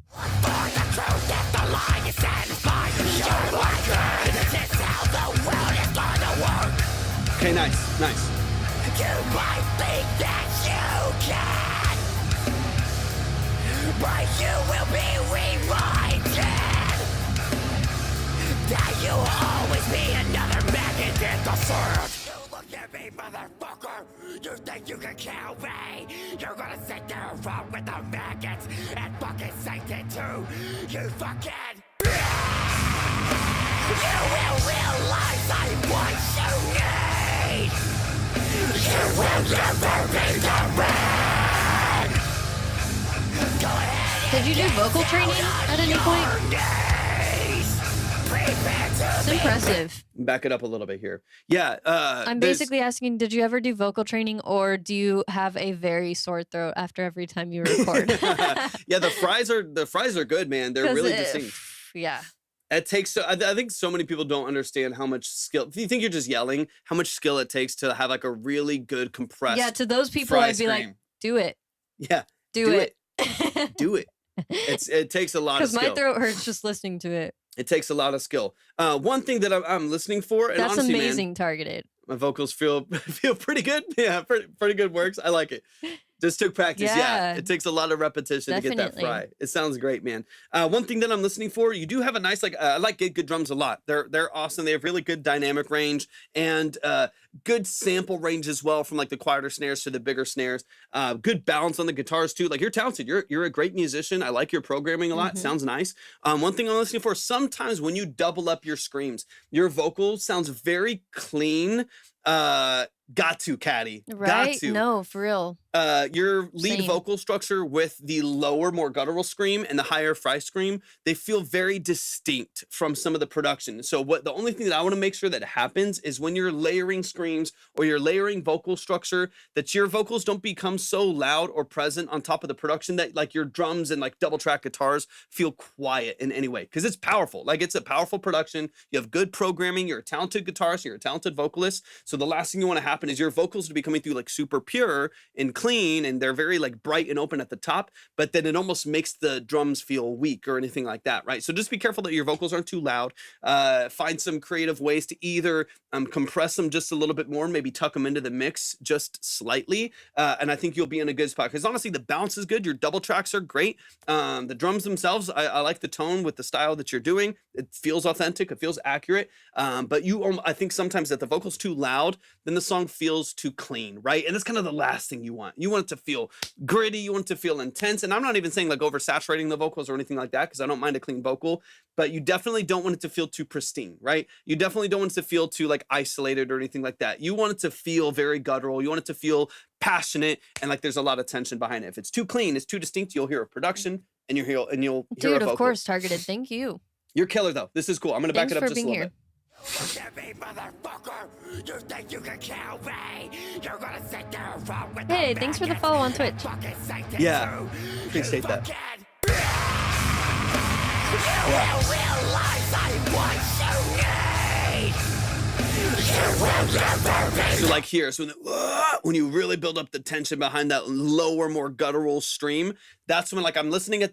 Okay, nice, nice. You might think that you can, but you will be reminded that you'll always be another maggot in the search. You look at me, motherfucker. You think you can kill me? You're gonna sit there and run with the maggots and fucking Satan too. You fucking. You will realize I want you need. You will never be the man. Go ahead. Did you do vocal training at any point? It's impressive. Back it up a little bit here. Yeah. I'm basically asking, did you ever do vocal training, or do you have a very sore throat after every time you record? Yeah, the fries are good, man. They're really distinct. Yeah. It takes. I think so many people don't understand how much skill. If you think you're just yelling, how much skill it takes to have like a really good compressed. Yeah, to those people, fry I'd be like, scream. do it. Yeah. Do it. Do it. It takes a lot of Because skill. my throat hurts just listening to it. It takes a lot of skill. One thing that I'm listening for, and That's honestly, amazing man, targeted. my vocals feel pretty good. Yeah, pretty good works. I like it. Just took practice. Yeah. Yeah. It takes a lot of repetition to get that Definitely. fry. It sounds great, man. One thing that I'm listening for, you do have a nice, I like Get Good drums a lot. They're awesome. They have really good dynamic range and good sample range as well, from like the quieter snares to the bigger snares. Good balance on the guitars too. Like, you're talented. You're a great musician. I like your programming a lot. It sounds nice. One thing I'm listening for, sometimes when you double up your screams, your vocal sounds very clean. Got to, Caddy. Got Right? to. No, for real. Your lead Same. vocal structure with the lower, more guttural scream and the higher fry scream, they feel very distinct from some of the production. So the only thing that I want to make sure that happens is when you're layering screams or you're layering vocal structure, that your vocals don't become so loud or present on top of the production that like your drums and like double track guitars feel quiet in any way. Because it's powerful. Like it's a powerful production. You have good programming. You're a talented guitarist. You're a talented vocalist. So the last thing you want to happen is your vocals to be coming through like super pure and clean, and they're very like bright and open at the top, but then it almost makes the drums feel weak or anything like that, right? So just be careful that your vocals aren't too loud. Find some creative ways to either compress them just a little bit more, maybe tuck them into the mix just slightly, and I think you'll be in a good spot. Because honestly, the bounce is good. Your double tracks are great. The drums themselves, I like the tone with the style that you're doing. It feels authentic. It feels accurate. But I think sometimes that the vocal's too loud, then the song feels too clean, right? And that's kind of the last thing you want. You want it to feel gritty. You want it to feel intense. And I'm not even saying like oversaturating the vocals or anything like that, because I don't mind a clean vocal, but you definitely don't want it to feel too pristine, right? You definitely don't want it to feel too like isolated or anything like that. You want it to feel very guttural. You want it to feel passionate and like there's a lot of tension behind it. If it's too clean, it's too distinct, you'll hear a production and you'll hear a Dude, vocal. of course, Targeted. Thank you. You're killer though. This is cool. I'm gonna back Thanks it up for just a being little here. bit. Hey, thanks for the follow on Twitch. Yeah, appreciate that. So like here, so when you really build up the tension behind that lower, more guttural scream, that's when like I'm listening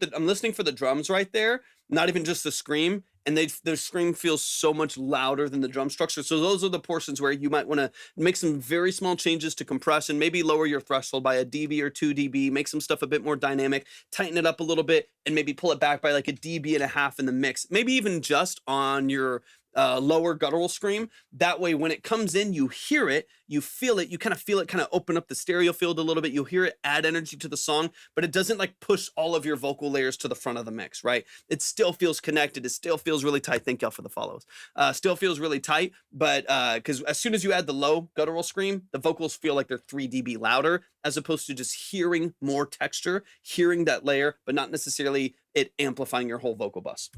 for the drums right there, not even just the scream, and the scream feels so much louder than the drum structure. So those are the portions where you might want to make some very small changes to compression, maybe lower your threshold by a dB or 2 dB, make some stuff a bit more dynamic, tighten it up a little bit, and maybe pull it back by like a dB and a half in the mix, maybe even just on your lower guttural scream. That way, when it comes in, you hear it, you feel it, you kind of feel it kind of open up the stereo field a little bit. You'll hear it add energy to the song, but it doesn't like push all of your vocal layers to the front of the mix, right? It still feels connected. It still feels really tight. Thank y'all for the follows. Still feels really tight, but because as soon as you add the low guttural scream, the vocals feel like they're 3 dB louder, as opposed to just hearing more texture, hearing that layer, but not necessarily it amplifying your whole vocal bus.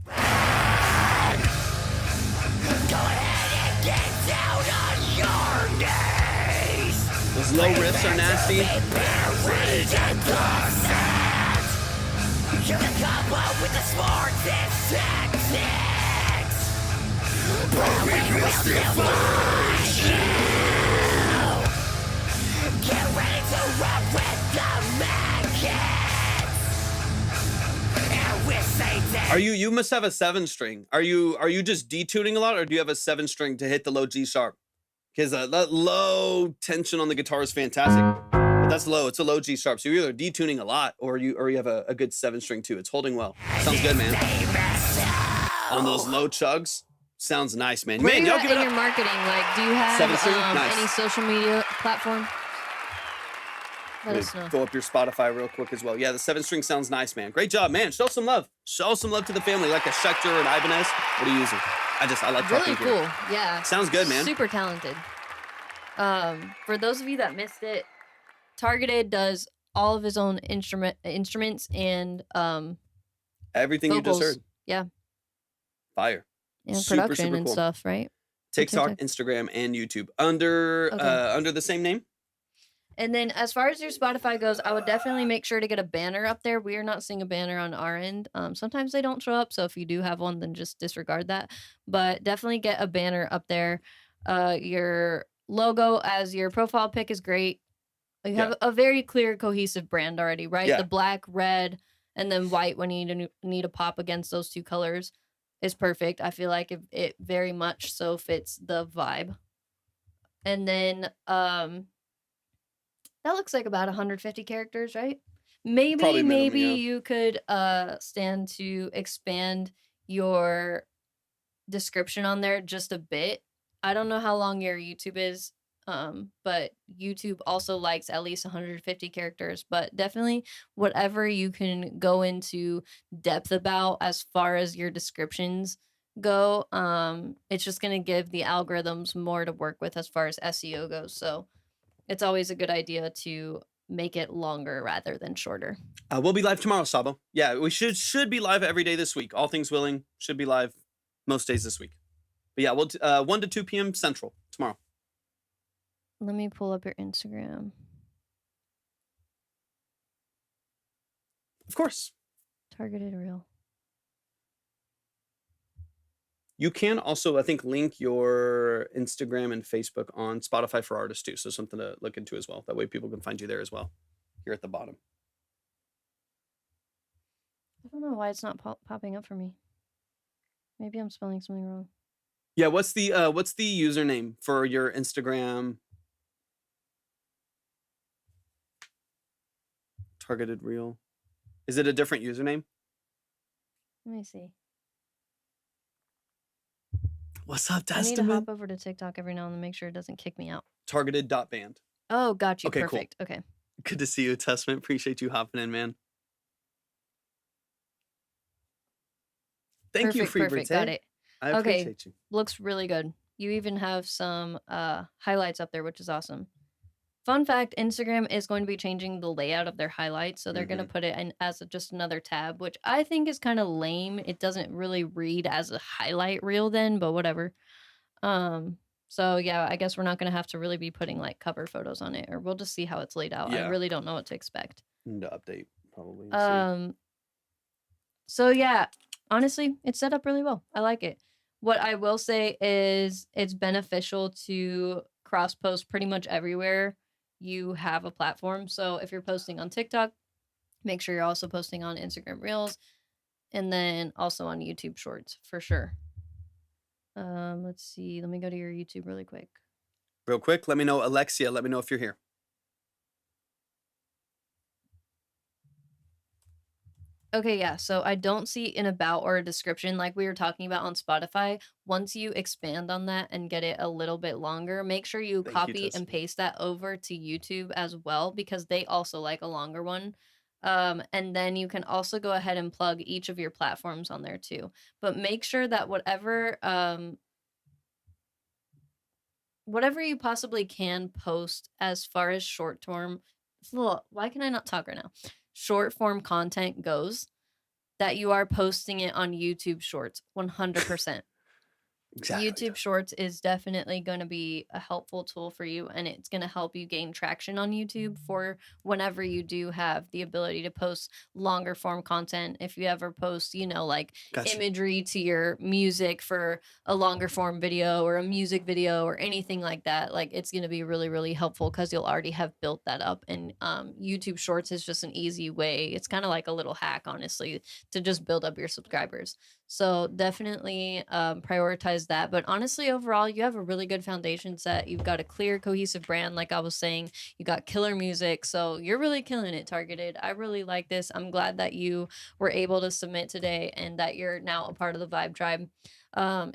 Go ahead and get down on your knees. Those low riffs are nasty. You can come up with the smartest tactics, but we will still find you. Get ready to run with the maggots. And we're Satan. You must have a 7-string. Are you just detuning a lot, or do you have a 7-string to hit the low G sharp? Because that low tension on the guitar is fantastic, but that's low. It's a low G sharp. So you're either detuning a lot, or you have a good 7-string too. It's holding well. Sounds good, man. On those low chugs, sounds nice, man. Where Man, you y'all at give in it your up. marketing? Like, do you have 7-string? Nice. any social media platform? Let Let us know. me go up your Spotify real quick as well. Yeah, the 7-string sounds nice, man. Great job, man. Show some love. Show some love to the family, like a Schecter or an Ibanez. What are you using? I like Really talking to you. cool. Yeah. Sounds good, man. Super talented. For those of you that missed it, Targeted does all of his own instruments and Everything vocals. you just heard. Yeah. Fire. And Super, production super and cool. stuff, right? TikTok, TikTok. Instagram, and YouTube under the same name. And then as far as your Spotify goes, I would definitely make sure to get a banner up there. We are not seeing a banner on our end. Sometimes they don't show up, so if you do have one, then just disregard that. But definitely get a banner up there. Your logo as your profile pic is great. You have a very clear, cohesive brand already, right? Yeah. The black, red, and then white when you need to pop against those two colors is perfect. I feel like it very much so fits the vibe. And then that looks like about 150 characters, right? Probably minimum, Maybe yeah. you could stand to expand your description on there just a bit. I don't know how long your YouTube is, but YouTube also likes at least 150 characters. But definitely whatever you can go into depth about as far as your descriptions go, it's just gonna give the algorithms more to work with as far as SEO goes. So it's always a good idea to make it longer rather than shorter. We'll be live tomorrow, Sabo. Yeah, we should be live every day this week. All things willing, should be live most days this week. But yeah, we'll 1 to 2 p.m. Central tomorrow. Let me pull up your Instagram. Of course. Targeted reel. You can also, I think, link your Instagram and Facebook on Spotify for artists too. So something to look into as well. That way people can find you there as well. Here at the bottom. I don't know why it's not popping up for me. Maybe I'm spelling something wrong. Yeah, what's the username for your Instagram? Targeted reel. Is it a different username? Let me see. What's up, I need to Testament? hop over to TikTok every now and then, make sure it doesn't kick me out. Targeted.band. Oh, got you. Okay, cool. Perfect. Okay. Good to see you, Testament. Appreciate you hopping in, man. Thank you, Perfect. Got it. I Okay. appreciate you. Looks really good. You even have some highlights up there, which is awesome. Fun fact, Instagram is going to be changing the layout of their highlights, so they're going to put it in as just another tab, which I think is kind of lame. It doesn't really read as a highlight reel then, but whatever. So yeah, I guess we're not going to have to really be putting like cover photos on it, or we'll just see how it's laid out. I Yeah. really don't know what to expect. Need to update probably. and see. So yeah, honestly, it's set up really well. I like it. What I will say is it's beneficial to cross post pretty much everywhere you have a platform. So if you're posting on TikTok, make sure you're also posting on Instagram Reels and then also on YouTube Shorts for sure. Let's see. Let me go to your YouTube really quick. Real quick, let me know, Alexia, let me know if you're here. Okay, yeah. So I don't see an about or a description like we were talking about on Spotify. Once you expand on that and get it a little bit longer, make sure you Thank you, copy and Tessa. paste that over to YouTube as well because they also like a longer one. And then you can also go ahead and plug each of your platforms on there too. But make sure that whatever you possibly can post as far as short term, why can I not talk right now? Short form content goes, that you are posting it on YouTube Shorts 100%. Exactly. YouTube Shorts is definitely going to be a helpful tool for you, and it's going to help you gain traction on YouTube for whenever you do have the ability to post longer form content. If you ever post, like Gotcha. imagery to your music for a longer form video or a music video or anything like that, like it's going to be really, really helpful because you'll already have built that up. And YouTube Shorts is just an easy way. It's kind of like a little hack, honestly, to just build up your subscribers. So definitely prioritize that. But honestly, overall, you have a really good foundation set. You've got a clear, cohesive brand, like I was saying. You got killer music. So you're really killing it, Targeted. I really like this. I'm glad that you were able to submit today and that you're now a part of the Vibe Tribe.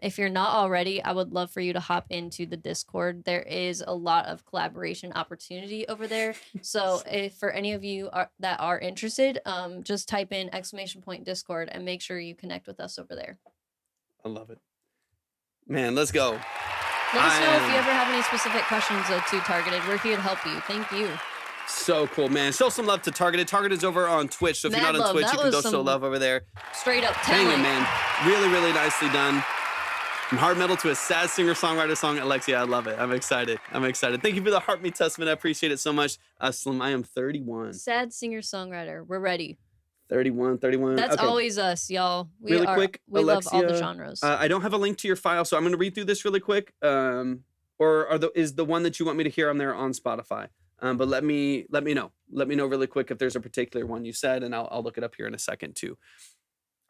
If you're not already, I would love for you to hop into the Discord. There is a lot of collaboration opportunity over there. So if for any of you that are interested, just type in !Discord and make sure you connect with us over there. I love it. Man, let's go. Let us know if you ever have any specific questions to Targeted. We're here to help you. Thank you. So cool, man. Show some love to Targeted. Targeted's over on Twitch. So if you're Mad not on love. Twitch, That you can was go show some love over there. Straight up Bang talent. it, man. Really, really nicely done. From hard metal to a sad singer-songwriter song. Alexia, I love it. I'm excited. Thank you for the Heart Me Testament. I appreciate it so much. Slim, I am 31. Sad singer-songwriter. We're ready. 31. That's Okay. always us, y'all. We Really quick, we love all the Alexia, genres. I don't have a link to your file, so I'm going to read through this really quick. Or is the one that you want me to hear on there on Spotify? But let me know. Let me know really quick if there's a particular one you said, and I'll look it up here in a second too.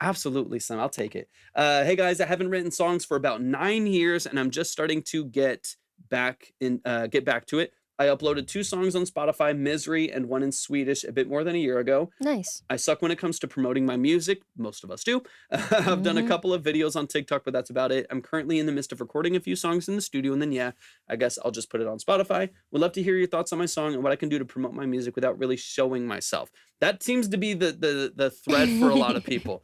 Absolutely, Slim. I'll take it. Hey guys, I haven't written songs for about 9 years, and I'm just starting to get back to it. I uploaded 2 songs on Spotify, Misery and one in Swedish, a bit more than a year ago. Nice. I suck when it comes to promoting my music. Most of us do. I've done a couple of videos on TikTok, but that's about it. I'm currently in the midst of recording a few songs in the studio, and then, I guess I'll just put it on Spotify. Would love to hear your thoughts on my song and what I can do to promote my music without really showing myself. That seems to be the thread for a lot of people.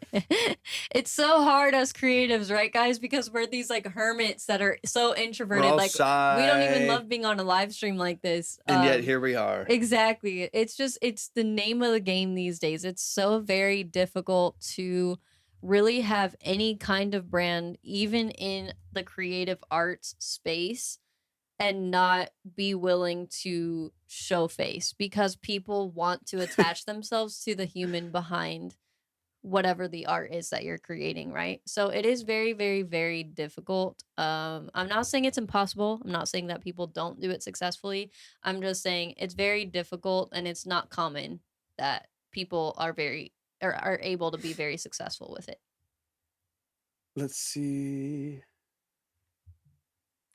It's so hard as creatives, right, guys? Because we're these like hermits that are so introverted. We're all like shy. we don't even love being on a live stream like like this. And yet here we are. Exactly. It's the name of the game these days. It's so very difficult to really have any kind of brand, even in the creative arts space, and not be willing to show face, because people want to attach themselves to the human behind whatever the art is that you're creating, right? So it is very, very, very difficult. I'm not saying it's impossible. I'm not saying that people don't do it successfully. I'm just saying it's very difficult, and it's not common that people are able to be very successful with it. Let's see.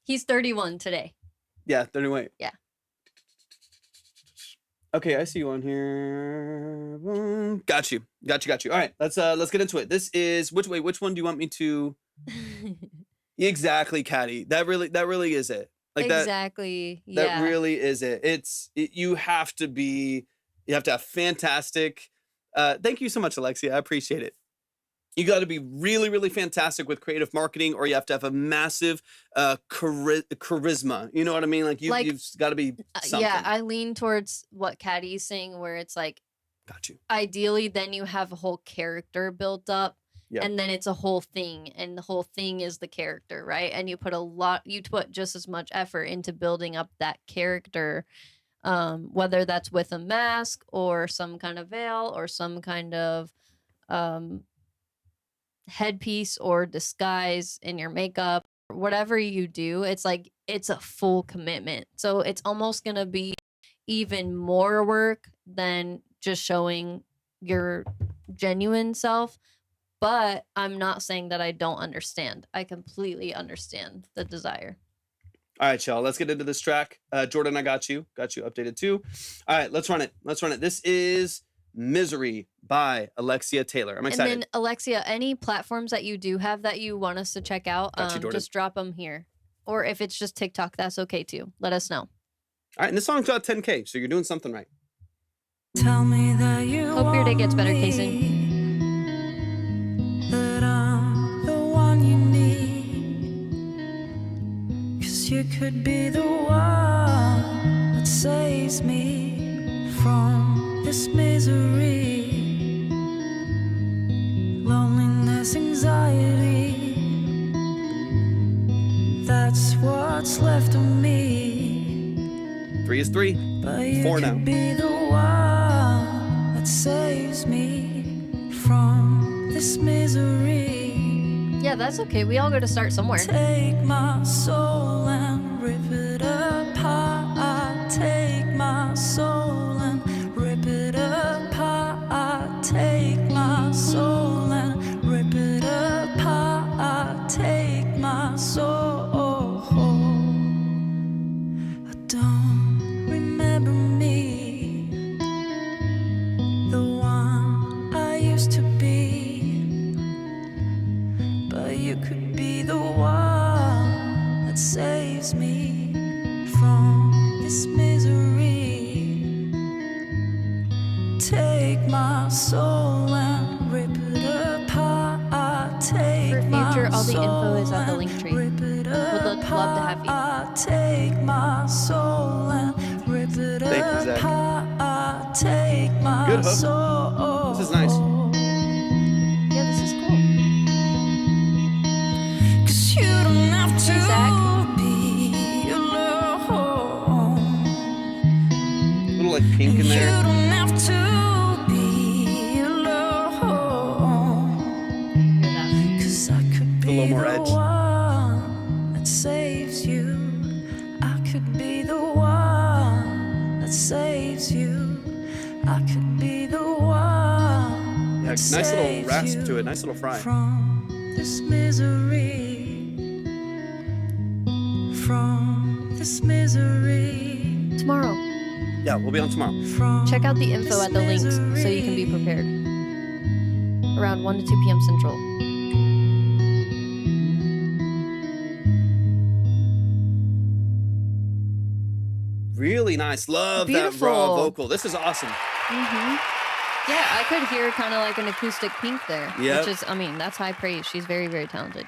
He's 31 today. Yeah, 31. Yeah. Okay, I see you on here. Boom. Got you. All right, let's get into it. This is which one do you want me to? Exactly, Caddy. That really is it. Like exactly. That really is it. You have to have fantastic. Thank you so much, Alexia. I appreciate it. You got to be really, really fantastic with creative marketing, or you have to have a massive charisma. You know what I mean? Like you've got to be something. Yeah, I lean towards what Caddy's saying, where it's like, got you. Ideally, then you have a whole character built up, and then it's a whole thing, and the whole thing is the character, right? And you put just as much effort into building up that character, whether that's with a mask or some kind of veil or some kind of headpiece or disguise in your makeup, whatever you do. It's like it's a full commitment, so it's almost gonna be even more work than just showing your genuine self. But I'm not saying that I don't understand. I completely understand the desire. All right, y'all, let's get into this track. Jordan, I got you updated too. All right, let's run it. This is Misery by Alexia Taylor. I'm excited. And then, Alexia, any platforms that you do have that you want us to check out, just drop them here. Or if it's just TikTok, that's okay too. Let us know. All right, and this song's got 10K, so you're doing something right. Tell me that you Hope your day gets better, want Kason. me, that I'm the one you need. 'Cause you could be the one that saves me from this misery, loneliness, anxiety. That's what's left of me. 3 is 3. But you 4 now. could be the one that saves me from this misery. Yeah, that's okay. We all go to start somewhere. Take my soul and rip it apart. Take my soul and rip it apart. Take my soul and rip it apart. Take my soul. I don't remember me, the one I used to be. But you could be the one that saves me from this misery. Take my soul and rip it apart. Take For future, all the info is at the and link tree. rip it Would love to have you. apart. Take my soul and rip it Thank you, Zach. apart. Take my Good hook. soul. This is nice. Yeah, this is cool. 'Cause you don't have to Zach. be alone. A little like pink in You there. don't have to be alone. Hear that? 'Cause I could A be little more the edge. one that saves you. I could be the one that saves you. I could be the one. Yeah, that nice little saves rasp you to it. Nice little fry. From this misery. From this misery. Tomorrow. Yeah, we'll be on tomorrow. From Check out the info at the links so you can be prepared. Around 1 to 2 p.m. Central. Really nice. Love that raw Beautiful. vocal. This is awesome. Yeah, I could hear kind of like an acoustic Pink there. Yep. Which is, I mean, that's high praise. She's very, very talented.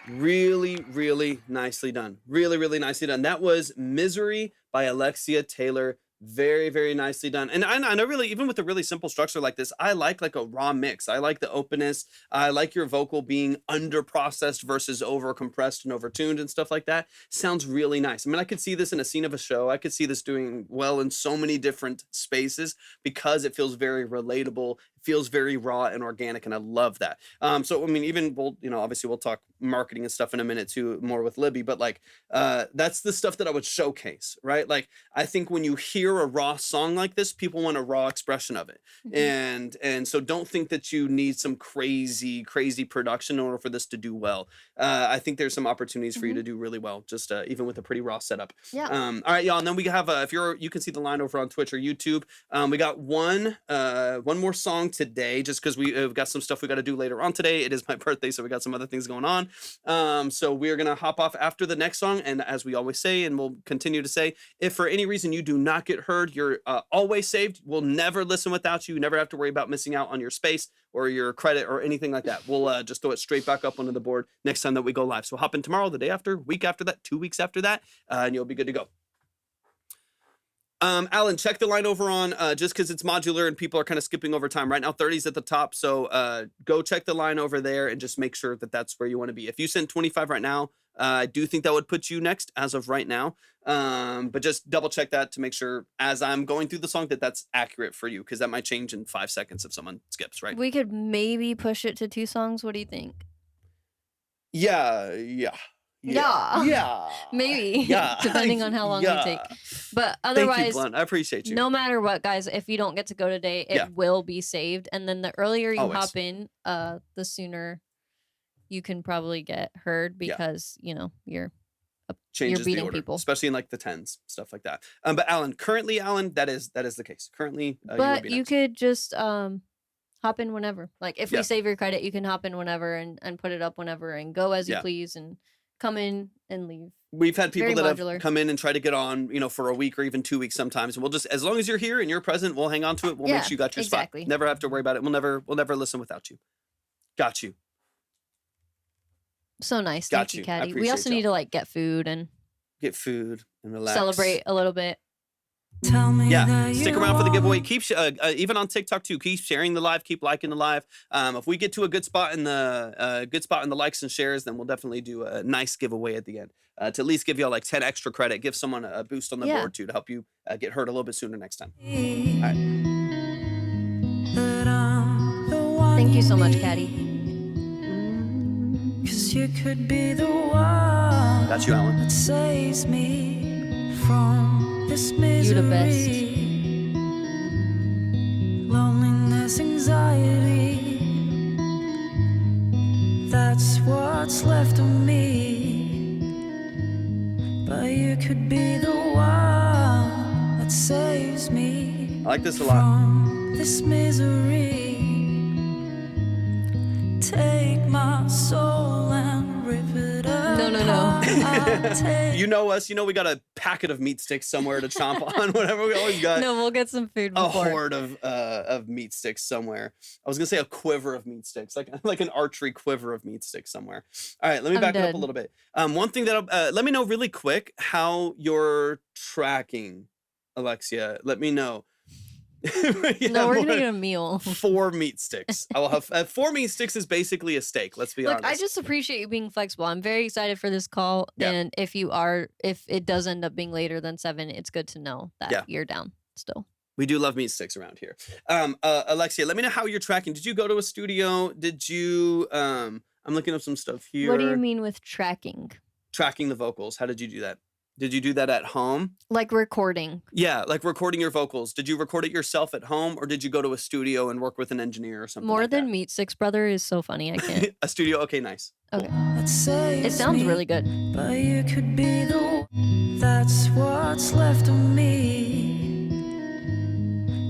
Really, really nicely done. Really, really nicely done. That was Misery by Alexia Taylor. Very, very nicely done. And I know really, even with a really simple structure like this, I like a raw mix. I like the openness. I like your vocal being under processed versus over compressed and over tuned and stuff like that. Sounds really nice. I mean, I could see this in a scene of a show. I could see this doing well in so many different spaces because it feels very relatable. It feels very raw and organic. And I love that. So, I mean, even obviously we'll talk marketing and stuff in a minute too, more with Libby, but like, that's the stuff that I would showcase, right? Like, I think when you hear a raw song like this, people want a raw expression of it. And so don't think that you need some crazy production in order for this to do well. I think there's some opportunities for you to do really well, just even with a pretty raw setup. Yeah. All right, y'all. And then we have you can see the line over on Twitch or YouTube. We got one more song today, just because we've got some stuff we got to do later on today. It is my birthday, so we got some other things going on. So we're gonna hop off after the next song, and as we always say, and we'll continue to say, if for any reason you do not get heard, you're always saved. We'll never listen without you. You never have to worry about missing out on your space or your credit or anything like that. We'll just throw it straight back up onto the board next time that we go live. So hop in tomorrow, the day after, week after that, 2 weeks after that, and you'll be good to go. Alan, check the line over on just because it's modular and people are kind of skipping over time right now. 30's at the top, so go check the line over there and just make sure that that's where you want to be. If you sent 25 right now, I do think that would put you next as of right now. But just double check that to make sure as I'm going through the song that that's accurate for you, because that might change in 5 seconds if someone skips, right? We could maybe push it to 2 songs. What do you think? Yeah. Maybe. Yeah. Depending on how long we take. But Thank you, otherwise, Blunt. I appreciate you. no matter what, guys, if you don't get to go today, it will be saved. And then the earlier you hop in, the sooner you can probably get heard, because you're changes beating the order, people, especially in like the 10s, stuff like that. But Alan, that is the case. Currently, but you could just hop in whenever. Like if we save your credit, you can hop in whenever and put it up whenever and go as you please and come in and leave. We've had people that have come in and try to get on, for a week or even 2 weeks sometimes. And we'll just, as long as you're here and you're present, we'll hang on to it. We'll make sure you got your spot. Never have to worry about it. We'll never listen without you. Got you. So nice. Thank you, Caddy. We also need to get food and relax. Celebrate a little bit. Tell me stick around for the giveaway. Keep even on TikTok too. Keep sharing the live. Keep liking the live. If we get to a good spot in the likes and shares, then we'll definitely do a nice giveaway at the end to at least give y'all 10 extra credit. Give someone a boost on the board too to help you get heard a little bit sooner next time. All right. Thank you so much, Caddy. 'Cause you could be the one. That's you, Alan. That saves me from this misery. You the best. Loneliness, anxiety. That's what's left of me. But you could be the one that saves me. I like this a lot. From this misery. Take my soul and rip it up. No. You know us. We got a packet of meat sticks somewhere to chomp on. Whatever, we always got. No, we'll get some food before. A hoard of meat sticks somewhere. I was gonna say a quiver of meat sticks, like an archery quiver of meat sticks somewhere. All right, let me back it up a little bit. One thing that let me know really quick how you're tracking, Alexia. Let me know. No, we're gonna get a meal. 4 meat sticks. I will have 4 meat sticks is basically a steak. Let's be honest. I just appreciate you being flexible. I'm very excited for this call, and if it does end up being later than 7, it's good to know that you're down still. We do love meat sticks around here. Alexia, let me know how you're tracking. Did you go to a studio? Did you? I'm looking up some stuff here. What do you mean with tracking? Tracking the vocals. How did you do that? Did you do that at home? Like recording. Yeah, like recording your vocals. Did you record it yourself at home, or did you go to a studio and work with an engineer or something More like than that? Meat Sticks Brother is so funny. I can't. A studio? Okay, nice. Okay. It sounds really good. But you could be the that's what's left of me.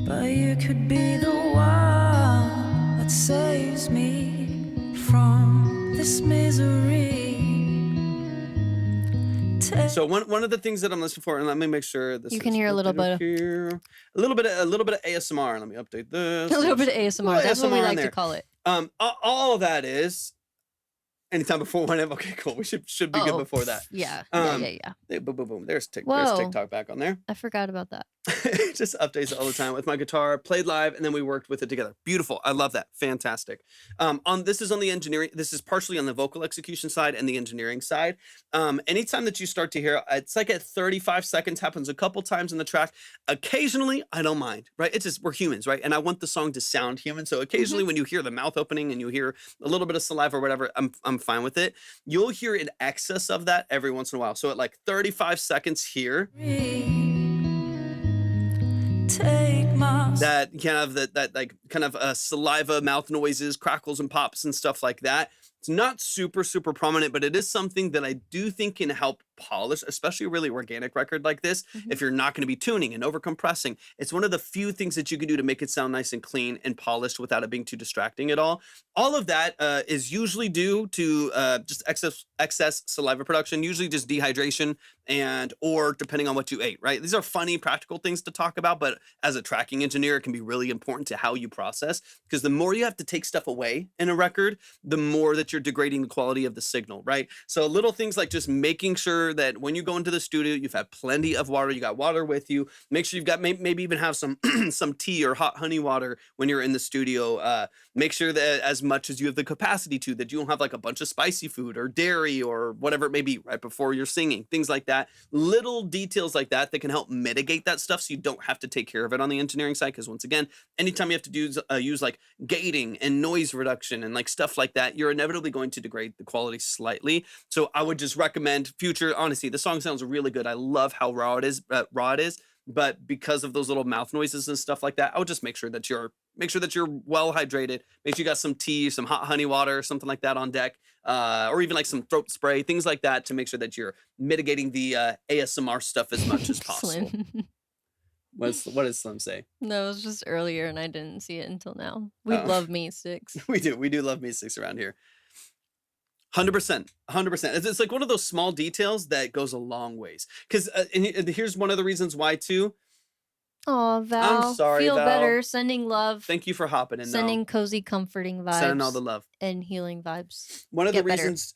But you could be the one that saves me from this misery. So one of the things that I'm listening for, and let me make sure this you can hear a little bit here. A little bit of ASMR. Let me update this. A little bit of ASMR. That's what we like to call it. All of that is Anytime before 1 a.m. Okay, cool. We should be good before that. Yeah. Boom, boom, boom. There's Whoa. TikTok back on there. I forgot about that. Just updates all the time with my guitar, played live, and then we worked with it together. Beautiful. I love that. Fantastic. This is on the engineering. This is partially on the vocal execution side and the engineering side. Anytime that you start to hear, it's like at 35 seconds, happens a couple times in the track. Occasionally, I don't mind, right? It's just, we're humans, right? And I want the song to sound human. So occasionally when you hear the mouth opening and you hear a little bit of saliva or whatever, I'm fine with it. You'll hear in excess of that every once in a while. So at like 35 seconds here, that kind of saliva, mouth noises, crackles and pops and stuff like that. It's not super prominent, but it is something that I do think can help polish, especially a really organic record like this. If you're not going to be tuning and over compressing, it's one of the few things that you can do to make it sound nice and clean and polished without it being too distracting at all. All of that is usually due to just excess saliva production, usually just dehydration or depending on what you ate, right? These are funny, practical things to talk about, but as a tracking engineer, it can be really important to how you process, because the more you have to take stuff away in a record, the more that you're degrading the quality of the signal, right? So little things like just making sure that when you go into the studio, you've had plenty of water, you got water with you, make sure you've got, maybe even have some some tea or hot honey water when you're in the studio. Make sure that as much as you have the capacity to, that you don't have like a bunch of spicy food or dairy or whatever it may be right before you're singing, things like that. Little details like that can help mitigate that stuff so you don't have to take care of it on the engineering side. Because once again, anytime you have to use like gating and noise reduction and like stuff like that, you're inevitably going to degrade the quality slightly. So I would just recommend future, honestly, the song sounds really good. I love how raw it is, but because of those little mouth noises and stuff like that, I would just make sure that you're well hydrated. Make sure you got some tea, some hot honey water, something like that on deck, or even like some throat spray, things like that, to make sure that you're mitigating the ASMR stuff as much as possible. What does Slim say? No, it was just earlier and I didn't see it until now. We love meat sticks. We do love meat sticks around here. 100%. It's like one of those small details that goes a long ways. Because and here's one of the reasons why too. Oh, Val. I'm sorry, Feel Val. better. Sending love. Thank you for hopping in. Sending cozy, comforting vibes. Sending all the love. And healing vibes. One of the reasons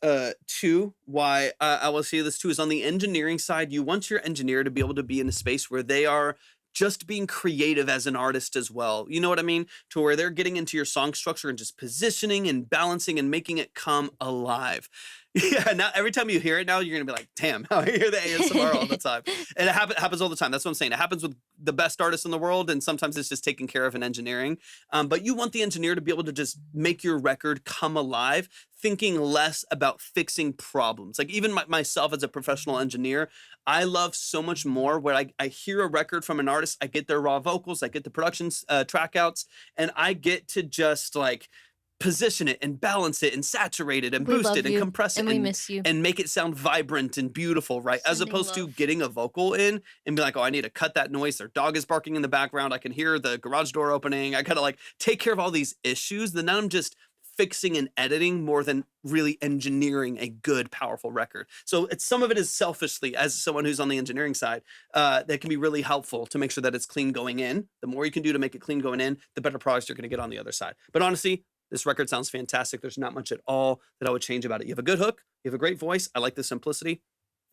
too why I will say this too is on the engineering side, you want your engineer to be able to be in a space where they are just being creative as an artist as well. You know what I mean? To where they're getting into your song structure and just positioning and balancing and making it come alive. Yeah, now every time you hear it now, you're gonna be like, damn, I hear the ASMR all the time. And it happens all the time. That's what I'm saying. It happens with the best artists in the world, and sometimes it's just taken care of in engineering. But you want the engineer to be able to just make your record come alive, thinking less about fixing problems. Like even myself as a professional engineer, I love so much more where I hear a record from an artist, I get their raw vocals, I get the production track outs, and I get to just like position it and balance it and saturate it and boost it and compress it and we miss you and make it sound vibrant and beautiful, right? As opposed to getting a vocal in and be like, oh, I need to cut that noise. Their dog is barking in the background. I can hear the garage door opening. I gotta like take care of all these issues. Then now I'm just fixing and editing more than really engineering a good, powerful record. So some of it is selfishly, as someone who's on the engineering side, that can be really helpful to make sure that it's clean going in. The more you can do to make it clean going in, the better products you're gonna get on the other side. But honestly, this record sounds fantastic. There's not much at all that I would change about it. You have a good hook. You have a great voice. I like the simplicity.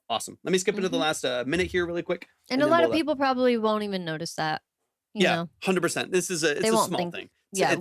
Awesome. Let me skip into the last minute here really quick. And a lot of people probably won't even notice that. You know? 100%. This is a small thing.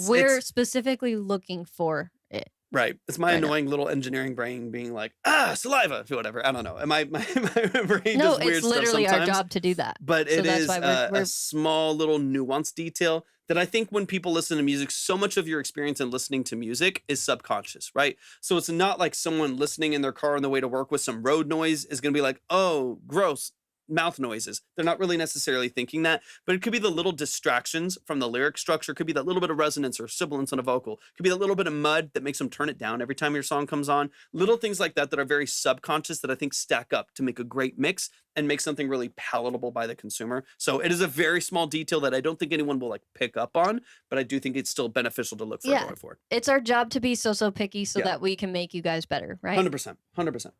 We're specifically looking for it. Right. It's my annoying little engineering brain being like, saliva, whatever. I don't know. My brain does weird it's literally stuff our job to do that. But it is a small little nuanced detail that I think when people listen to music, so much of your experience in listening to music is subconscious, right? So it's not like someone listening in their car on the way to work with some road noise is going to be like, oh, gross mouth noises. They're not really necessarily thinking that, but it could be the little distractions from the lyric structure. It could be that little bit of resonance or sibilance on a vocal. It could be that little bit of mud that makes them turn it down every time your song comes on. Little things like that that are very subconscious that I think stack up to make a great mix and make something really palatable by the consumer. So it is a very small detail that I don't think anyone will like pick up on, but I do think it's still beneficial to look for going forward. It's our job to be so picky so that we can make you guys better, right? 100%. 100%.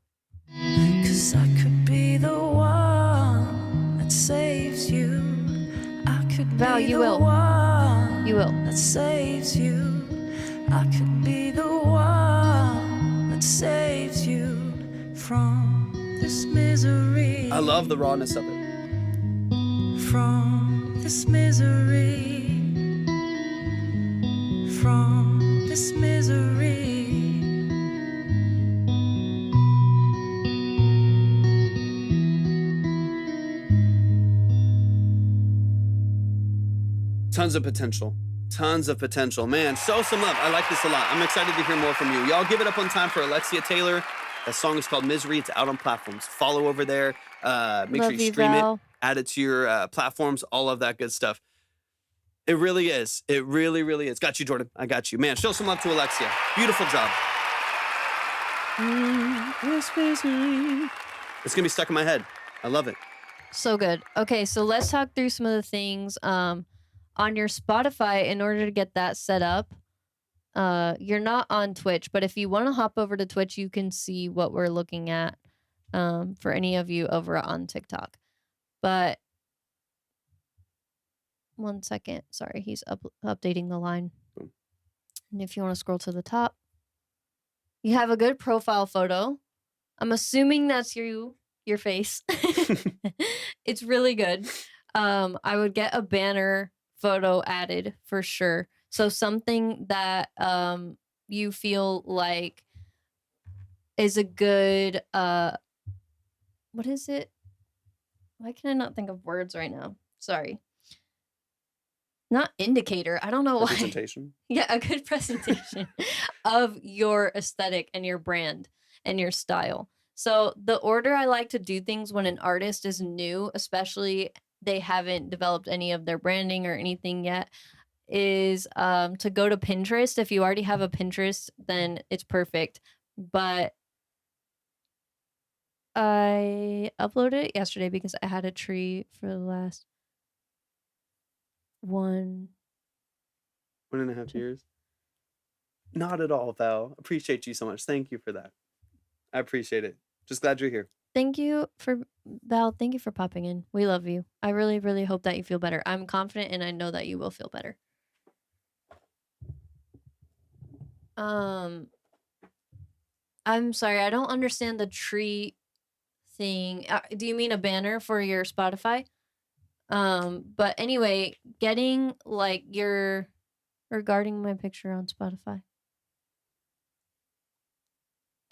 'Cause I could be the one that saves you. I could Val, be you the will. one You will. that saves you. I could be the one that saves I love the rawness of it. From this misery, from this misery. Tons of potential. Tons of potential. Man, show some love. I like this a lot. I'm excited to hear more from you. Y'all give it up one time for Alexia Taylor. That song is called Misery. It's out on platforms. Follow over there. Make sure you stream it. Add it to your platforms. All of that good stuff. It really is. It really, really is. Got you, Jordan. I got you. Man, show some love to Alexia. Beautiful job. It's going to be stuck in my head. I love it. So good. Okay, so let's talk through some of the things. On your Spotify, in order to get that set up, you're not on Twitch, but if you want to hop over to Twitch, you can see what we're looking at for any of you over on TikTok. But one second. Sorry, he's updating the line. And if you want to scroll to the top, you have a good profile photo. I'm assuming that's your face. It's really good. I would get a banner photo added for sure. So something that you feel like is a good what is it? Why can I not think of words right now? Sorry. Not indicator. I don't know why. Presentation. Yeah, a good presentation of your aesthetic and your brand and your style. So the order I like to do things when an artist is new, especially they haven't developed any of their branding or anything yet, is to go to Pinterest. If you already have a Pinterest, then it's perfect. But I uploaded it yesterday because I had a tree for the last 1.5 years. Not at all, Val. Appreciate you so much. Thank you for that. I appreciate it. Just glad you're here. Thank you for Val. Thank you for popping in. We love you. I really, really hope that you feel better. I'm confident and I know that you will feel better. I'm sorry, I don't understand the tree thing. Do you mean a banner for your Spotify? But anyway, getting like regarding my picture on Spotify.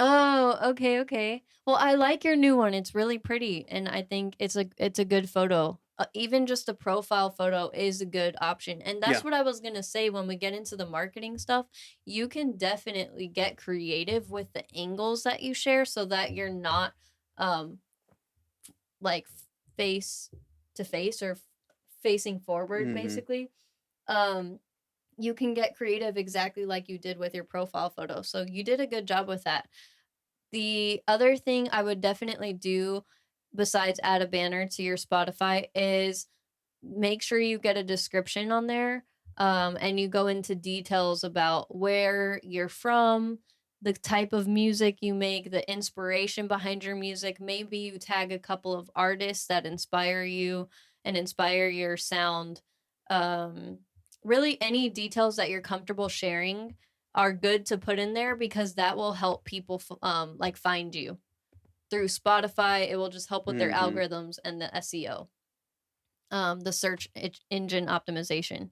Oh, okay. Well, I like your new one. It's really pretty, and I think it's a good photo. Even just a profile photo is a good option, and that's what I was gonna say. When we get into the marketing stuff, you can definitely get creative with the angles that you share, so that you're not, like face to face or facing forward, basically. You can get creative exactly like you did with your profile photo. So you did a good job with that. The other thing I would definitely do besides add a banner to your Spotify is make sure you get a description on there, and you go into details about where you're from, the type of music you make, the inspiration behind your music. Maybe you tag a couple of artists that inspire you and inspire your sound. Really, any details that you're comfortable sharing are good to put in there, because that will help people like find you through Spotify. It will just help with their algorithms and the SEO, the search engine optimization.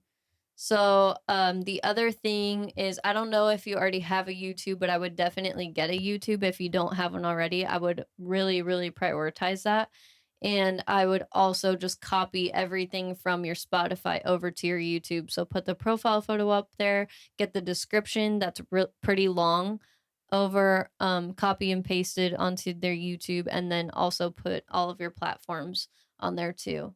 So the other thing is, I don't know if you already have a YouTube, but I would definitely get a YouTube if you don't have one already. I would really, really prioritize that. And I would also just copy everything from your Spotify over to your YouTube. So put the profile photo up there, get the description that's pretty long over, copy and pasted onto their YouTube, and then also put all of your platforms on there too.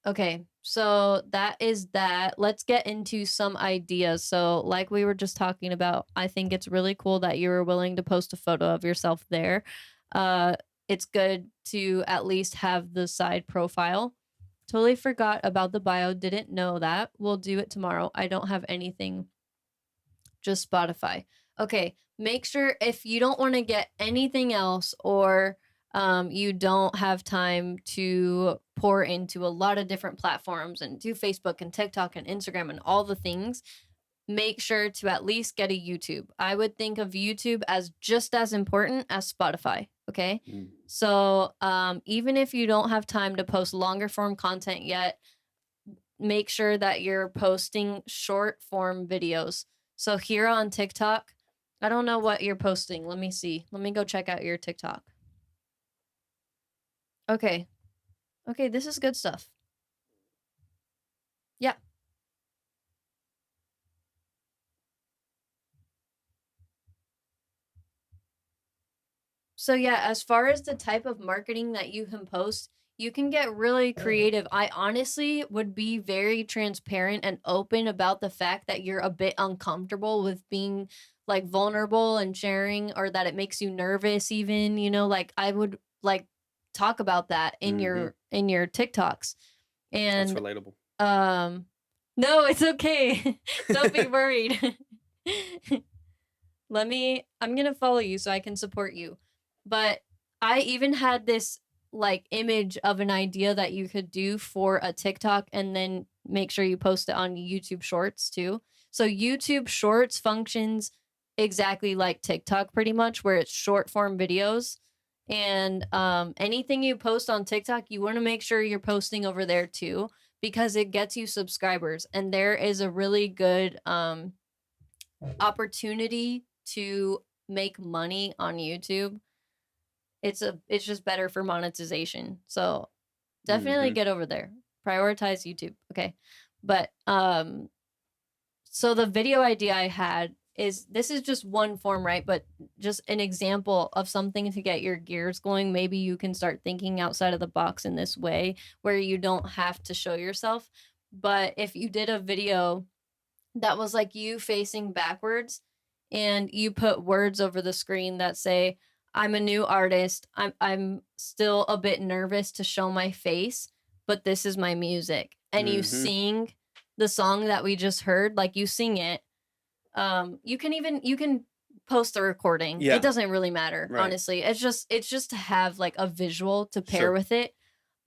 Okay, so that is that. Let's get into some ideas. So like we were just talking about, I think it's really cool that you were willing to post a photo of yourself there. It's good to at least have the side profile. Totally forgot about the bio. Didn't know that. We'll do it tomorrow. I don't have anything. Just Spotify. Okay. Make sure if you don't want to get anything else, or you don't have time to pour into a lot of different platforms and do Facebook and TikTok and Instagram and all the things, make sure to at least get a YouTube. I would think of YouTube as just as important as Spotify. Okay. Mm. So even if you don't have time to post longer form content yet, make sure that you're posting short form videos. So here on TikTok, I don't know what you're posting. Let me see. Let me go check out your TikTok. Okay. Okay, this is good stuff. Yeah. So yeah, as far as the type of marketing that you can post, you can get really creative. I honestly would be very transparent and open about the fact that you're a bit uncomfortable with being like vulnerable and sharing, or that it makes you nervous even, like I would like talk about that in Mhm. your TikToks. That's And relatable. um no, it's okay. Don't be worried. I'm going to follow you so I can support you. But I even had this like image of an idea that you could do for a TikTok and then make sure you post it on YouTube Shorts too. So YouTube Shorts functions exactly like TikTok pretty much, where it's short form videos. And anything you post on TikTok, you want to make sure you're posting over there too, because it gets you subscribers. And there is a really good opportunity to make money on YouTube. It's just better for monetization. So definitely Mhm. get over there. Prioritize YouTube. Okay. But so the video idea I had is, this is just one form, right? But just an example of something to get your gears going. Maybe you can start thinking outside of the box in this way where you don't have to show yourself. But if you did a video that was like you facing backwards and you put words over the screen that say, I'm a new artist. I'm still a bit nervous to show my face, but this is my music. And you Mhm. sing the song that we just heard, like you sing it. You can post the recording. Yeah. It doesn't really matter, Right. honestly. It's just to have like a visual to pair Sure. with it.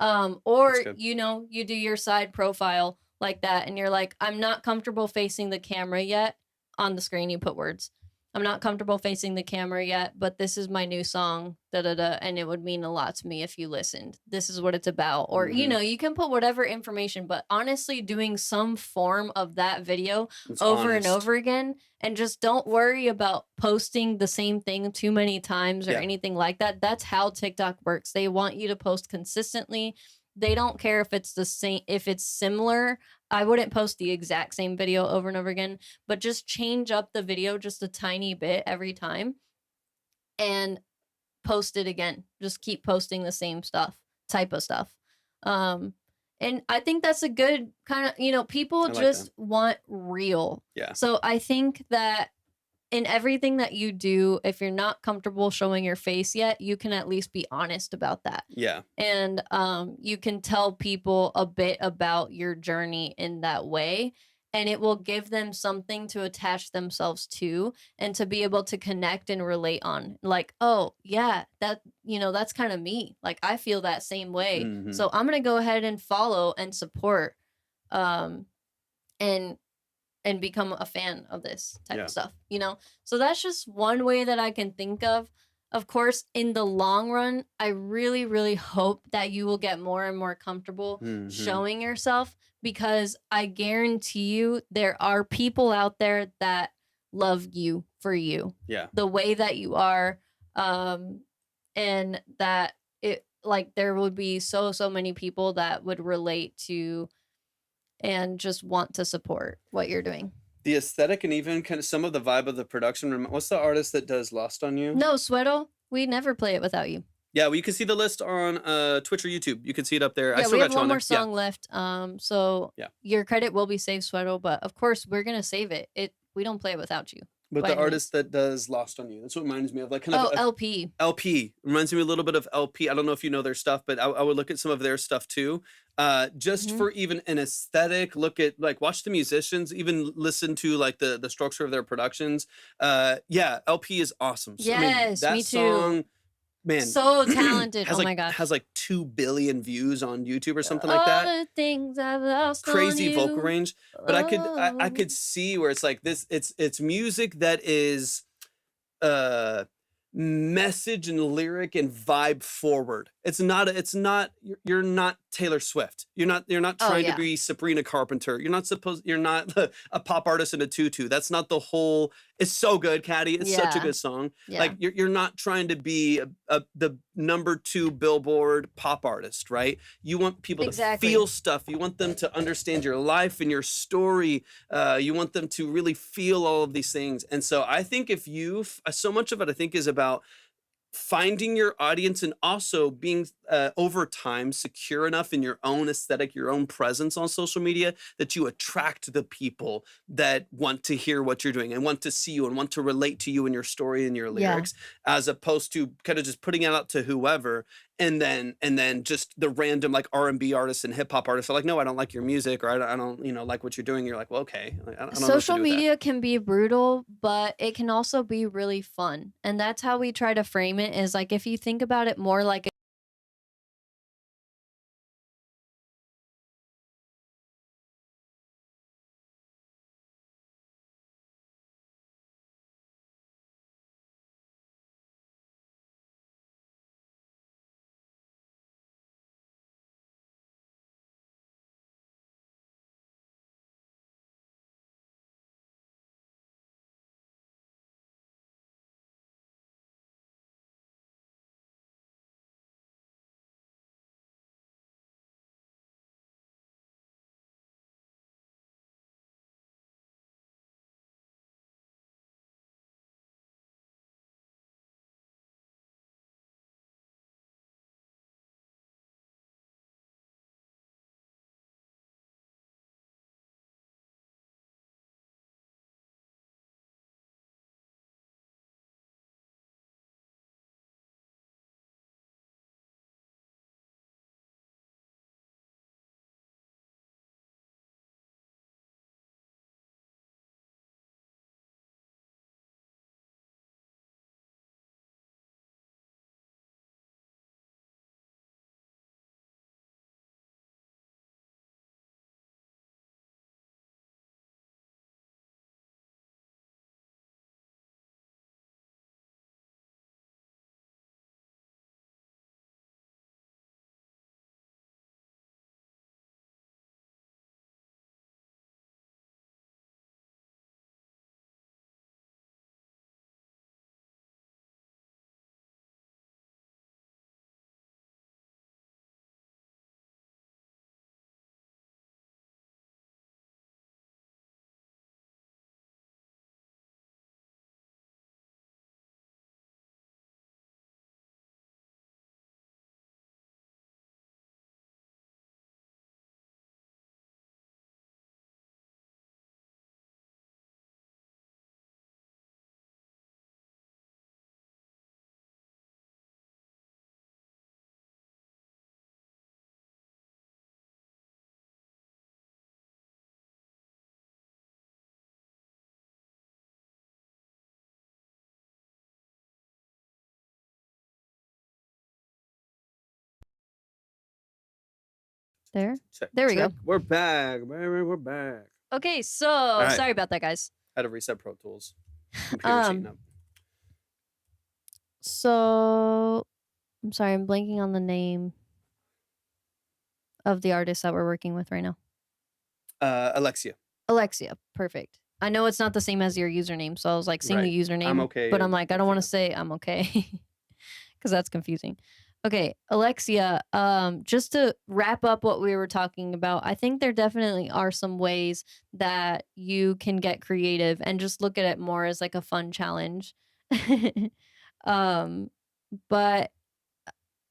That's Or good. you do your side profile like that and you're like, I'm not comfortable facing the camera yet. On the screen you put words. I'm not comfortable facing the camera yet, but this is my new song, da da da, and it would mean a lot to me if you listened. This is what it's about. Or Mhm. you can put whatever information, but honestly doing some form of that video It's over and honest. over again, and just don't worry about posting the same thing too many times or Yeah. anything like that. That's how TikTok works. They want you to post consistently. They don't care if it's the same, if it's similar. I wouldn't post the exact same video over and over again, but just change up the video just a tiny bit every time and post it again. Just keep posting the same type of stuff. Um and I think that's a good kind of, people I like that. just want real. Yeah. So I think that in everything that you do, if you're not comfortable showing your face yet, you can at least be honest about that. Yeah. And you can tell people a bit about your journey in that way, and it will give them something to attach themselves to and to be able to connect and relate on, like, oh yeah, that's kind of me, like I feel that same way. Mhm. So I'm gonna go ahead and follow and support, um and become a fan of this type Yeah. of stuff. So that's just one way that I can think of. Of course, in the long run, I really, really hope that you will get more and more comfortable Mhm. showing yourself, because I guarantee you there are people out there that love you for you, Yeah. the way that you are, and that it, like, there would be so many people that would relate to and just want to support what you're doing. The aesthetic and even kind of some of the vibe of the production. What's the artist that does Lost on You? No, Sweato, we never play it without you. Yeah, well, you can see the list on Twitch or YouTube. You can see it up there. I Yeah, still we got have you on one there. more song left. So Yeah. your credit will be saved, Sweato, but of course we're gonna save it. We don't play it without you. But by the any means. artist that does Lost on You, that's what reminds me of, like, kind of Oh, LP. LP. Reminds me a little bit of LP. I don't know if you know their stuff, but I would look at some of their stuff too. Just Mhm. for even an aesthetic, look at, like, watch the musicians, even listen to like the structure of their productions. Yeah, LP is awesome. So, I mean, Yes, that me too. song, man, So talented. has Oh like my gosh. has like 2 billion views on YouTube or something like that. All the things I've lost on Crazy vocal you. range, but I could Oh. see where it's like this. It's music that is uh message and lyric and vibe forward. It's not you're not Taylor Swift. You're not Oh, trying to yeah. be Sabrina Carpenter. You're not a pop artist in a tutu. That's not the whole. It's so good, Caddy. It's such a Yeah. good song. Yeah. Like you're not trying to be the #2 Billboard pop artist, right? You want people Exactly. to feel stuff. You want them to understand your life and your story. You want them to really feel all of these things. And so I think if you, so much of it I think is about finding your audience and also being over time secure enough in your own aesthetic, your own presence on social media, that you attract the people that want to hear what you're doing and want to see you and want to relate to you and your story and your Yeah. lyrics, as opposed to kind of just putting it out to whoever. And then just the random like R&B artists and hip hop artists are like, no, I don't like your music, or I don't like what you're doing. You're like, well, okay, I don't know what to Social do with that. media can be brutal, but it can also be really fun. And that's how we try to frame it, is like, if you think about it more like there. Check, There we check. go. We're back, baby. We're back. Okay, so right. sorry about that, guys. Had to reset Pro Tools. Computer's heating up. So I'm sorry, I'm blanking on the name of the artist that we're working with right now. Alexia. Alexia, perfect. I know it's not the same as your username, so I was like saying Right. the username. I'm okay. But I'm like, I don't want to Alexia. say I'm okay because that's confusing. Okay, Alexia, just to wrap up what we were talking about, I think there definitely are some ways that you can get creative and just look at it more as like a fun challenge. um, but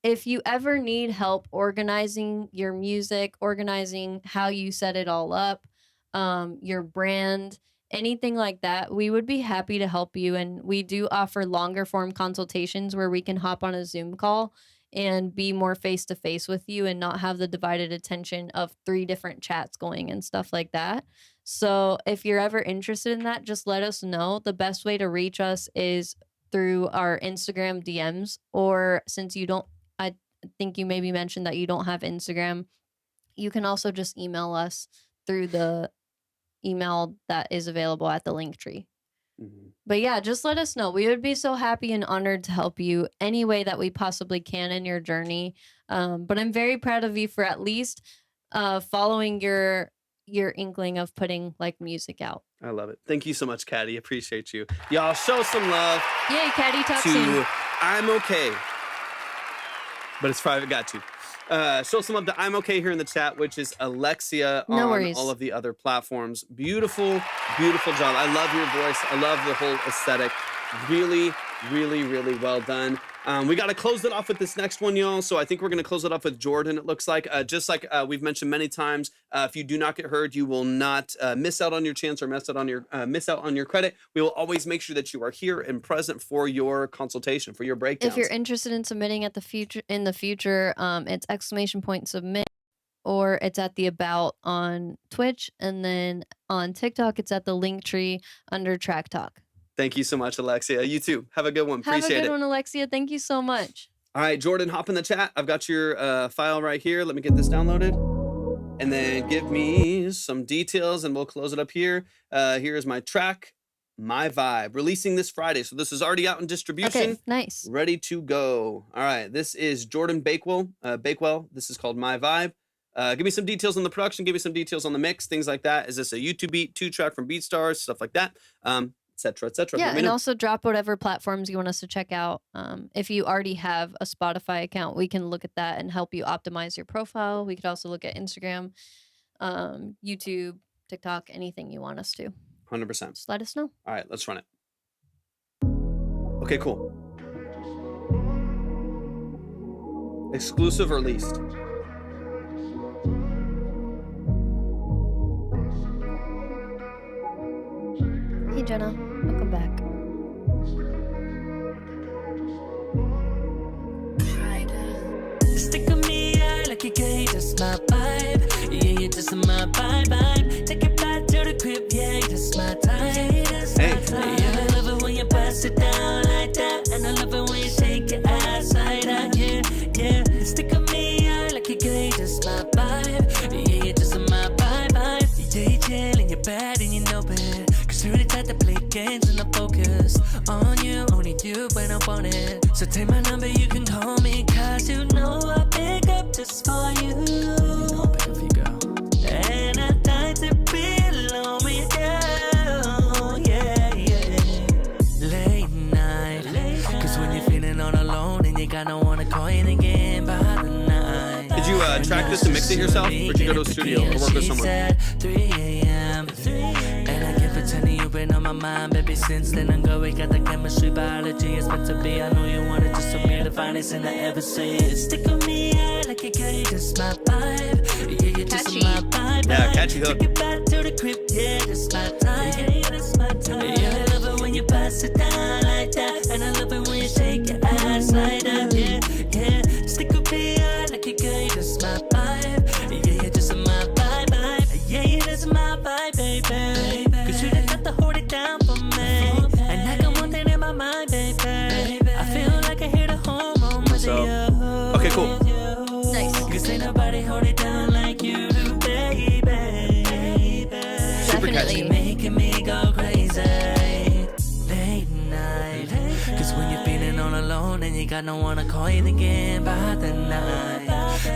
if you ever need help organizing your music, organizing how you set it all up, your brand, anything like that, we would be happy to help you. And we do offer longer form consultations where we can hop on a Zoom call and be more face to face with you and not have the divided attention of 3 different chats going and stuff like that. So if you're ever interested in that, just let us know. The best way to reach us is through our Instagram DMs, or since you don't, I think you maybe mentioned that you don't have Instagram, you can also just email us through the email that is available at the link tree. But yeah, just let us know. We would be so happy and honored to help you any way that we possibly can in your journey. But I'm very proud of you for at least following your inkling of putting like music out. I love it. Thank you so much, Caddy. Appreciate you. Y'all show some love. Yay, Caddy, talk soon. To I'm okay. But it's private, got you. Show some love to I'm okay here in the chat, which is Alexia No on worries. all of the other platforms. Beautiful, beautiful job. I love your voice. I love the whole aesthetic. Really, really, really well done. We got to close it off with this next one, y'all. So I think we're going to close it off with Jordan, it looks like. Just like we've mentioned many times, if you do not get heard, you will not miss out on your chance or miss out on your credit. We will always make sure that you are here and present for your consultation, for your breakdowns. If you're interested in submitting in the future, it's ! submit, or it's at the about on Twitch, and then on TikTok, it's at the link tree under Track Talk. Thank you so much, Alexia. You too. Have a good one. Appreciate it. Have a good one, Alexia. Thank you so much. All right, Jordan, hop in the chat. I've got your file right here. Let me get this downloaded. And then give me some details, and we'll close it up here. Here's my track, My Vibe, releasing this Friday. So this is already out in distribution. Okay, nice. Ready to go. All right, this is Jordan Bakewell. This is called My Vibe. Give me some details on the production. Give me some details on the mix, things like that. Is this a YouTube beat, 2-track from BeatStars, stuff like that? Etc. etc. Yeah, and also drop whatever platforms you want us to check out. If you already have a Spotify account, we can look at that and help you optimize your profile. We could also look at Instagram, YouTube, TikTok, anything you want us to. 100%. Just let us know. All right, let's run it. Okay, cool. Exclusive or leased? Hey, Jenna. Welcome back. Stick with me, I like it, gay, just my vibe. Yeah, you're just my vibe. Take it back to the crib, yeah, just my time. Yeah, I love it when you pass it down like that. And I love it when you shake your ass like that. Yeah. Stick with me, I like it, gay, just my vibe. Yeah, you're just my vibe. Yeah, you chill and you're bad and you know it. You're the type to play games and I focus on you, only you when I want it. So take my number, you can call me, cause you know I pick up just for you. You know I'll pick up for you, girl. And I died to be alone with you, yeah. Late night, cause when you're feeling all alone and you got no one to call in again by the night. Did you track this and mix it yourself? Or did you go to a studio or work with someone? 3 a.m. And I kept pretending you've been on my mind, baby, since then I'm going. We got the chemistry, biology, it's meant to be. I know you wanted just for me the finest thing I ever seen. Stick with me, I like it, girl, you just my vibe. Yeah, you just my vibe. Yeah, catchy hook. Take it back to the crib, yeah, just my time. Yeah, that's my time. Yeah, I love it when you pass it down like that. And I love it when you shake your ass like that. Yeah. Stick with me, I like it, girl, you just my vibe. Yeah, you just my vibe. Yeah, you just my vibe, baby. Cause you done got to hold it down for me. And I got one thing in my mind, baby. I feel like I hit a home run with you. Okay, cool. Nice. Cause ain't nobody hold it down like you do, baby. Super catchy. You're making me go crazy. Late night. Cause when you're feeling all alone and you got no one to call you again by the night.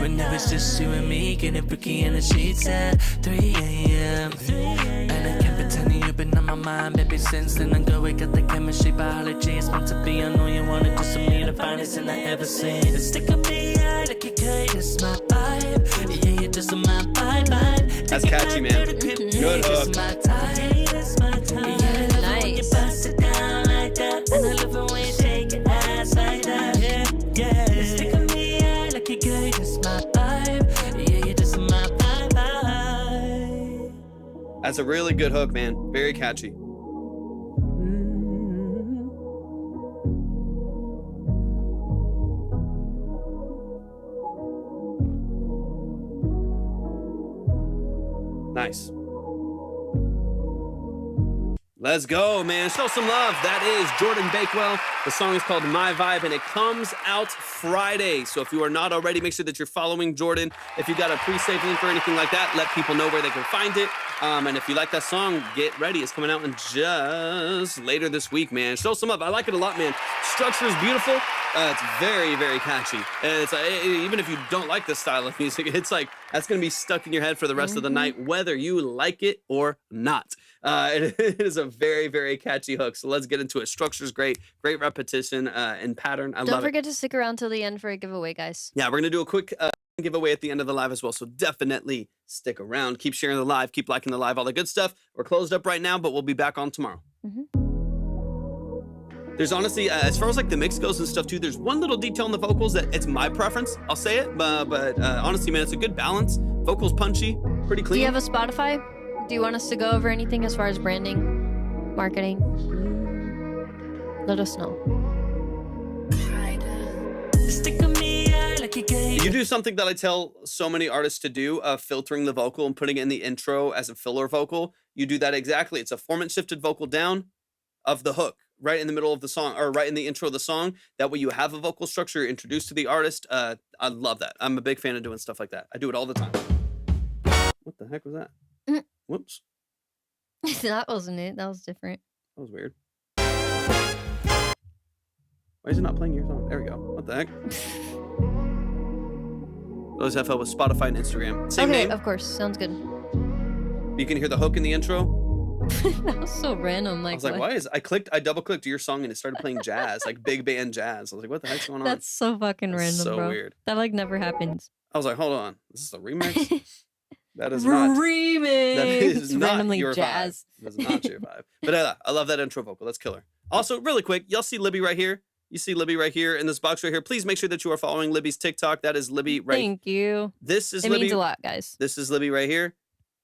When it was just you and me getting freaky in the sheets at 3 a.m. And I can't pretend you've been on my mind, baby, since then I'm good. We got the chemistry, biology, it's meant to be. I know you wanted just for me the finest thing I ever seen. Stick with me, I like it, girl, that's my vibe. Yeah, you're just my vibe. That's catchy, man. Good hook. Nice. And I love it when you shake your ass like that. Yeah. Stick with me, I like it, girl, that's my vibe. Yeah, you're just my vibe. That's a really good hook, man. Very catchy. Nice. Let's go, man. Show some love. That is Jordan Bakewell. The song is called My Vibe, and it comes out Friday. So if you are not already, make sure that you're following Jordan. If you got a pre-save link or anything like that, let people know where they can find it. And if you like that song, get ready. It's coming out in just later this week, man. Show some love. I like it a lot, man. Structure is beautiful. It's very, very catchy. And it's even if you don't like this style of music, it's like that's going to be stuck in your head for the rest of the night, whether you like it or not. It is a very, very catchy hook. So let's get into it. Structure's great. Great repetition and pattern. I love it. Don't forget to stick around till the end for a giveaway, guys. Yeah, we're going to do a quick giveaway at the end of the live as well. So definitely stick around. Keep sharing the live. Keep liking the live. All the good stuff. We're closed up right now, but we'll be back on tomorrow. There's honestly, as far as like the mix goes and stuff too, there's one little detail in the vocals that it's my preference. I'll say it, but honestly, man, it's a good balance. Vocals punchy, pretty clean. Do you have a Spotify? Do you want us to go over anything as far as branding, marketing? Let us know. You do something that I tell so many artists to do, filtering the vocal and putting it in the intro as a filler vocal. You do that exactly. It's a format shifted vocal down of the hook, right in the middle of the song, or right in the intro of the song. That way you have a vocal structure, you're introduced to the artist. I love that. I'm a big fan of doing stuff like that. I do it all the time. What the heck was that? Whoops. That wasn't it. That was different. That was weird. Why is it not playing your song? There we go. What the heck? Those FL with Spotify and Instagram. Same okay, name. of course. Sounds good. You can hear the hook in the intro. That was so random. Like, I was like, why is I double clicked your song and it started playing jazz, like big band jazz. I was like, what the heck's going on? That's so fucking That's random, so bro. weird. That like never happens. I was like, hold on, this is a remix. That is not. Remix. That is It's not randomly your jazz. vibe. That's not your vibe. But I love that intro vocal. That's killer. Also, really quick, y'all see Libby right here? You see Libby right here in this box right here. Please make sure that you are following Libby's TikTok. That is Libby right. Thank you. This is It Libby. means a lot, guys. This is Libby right here,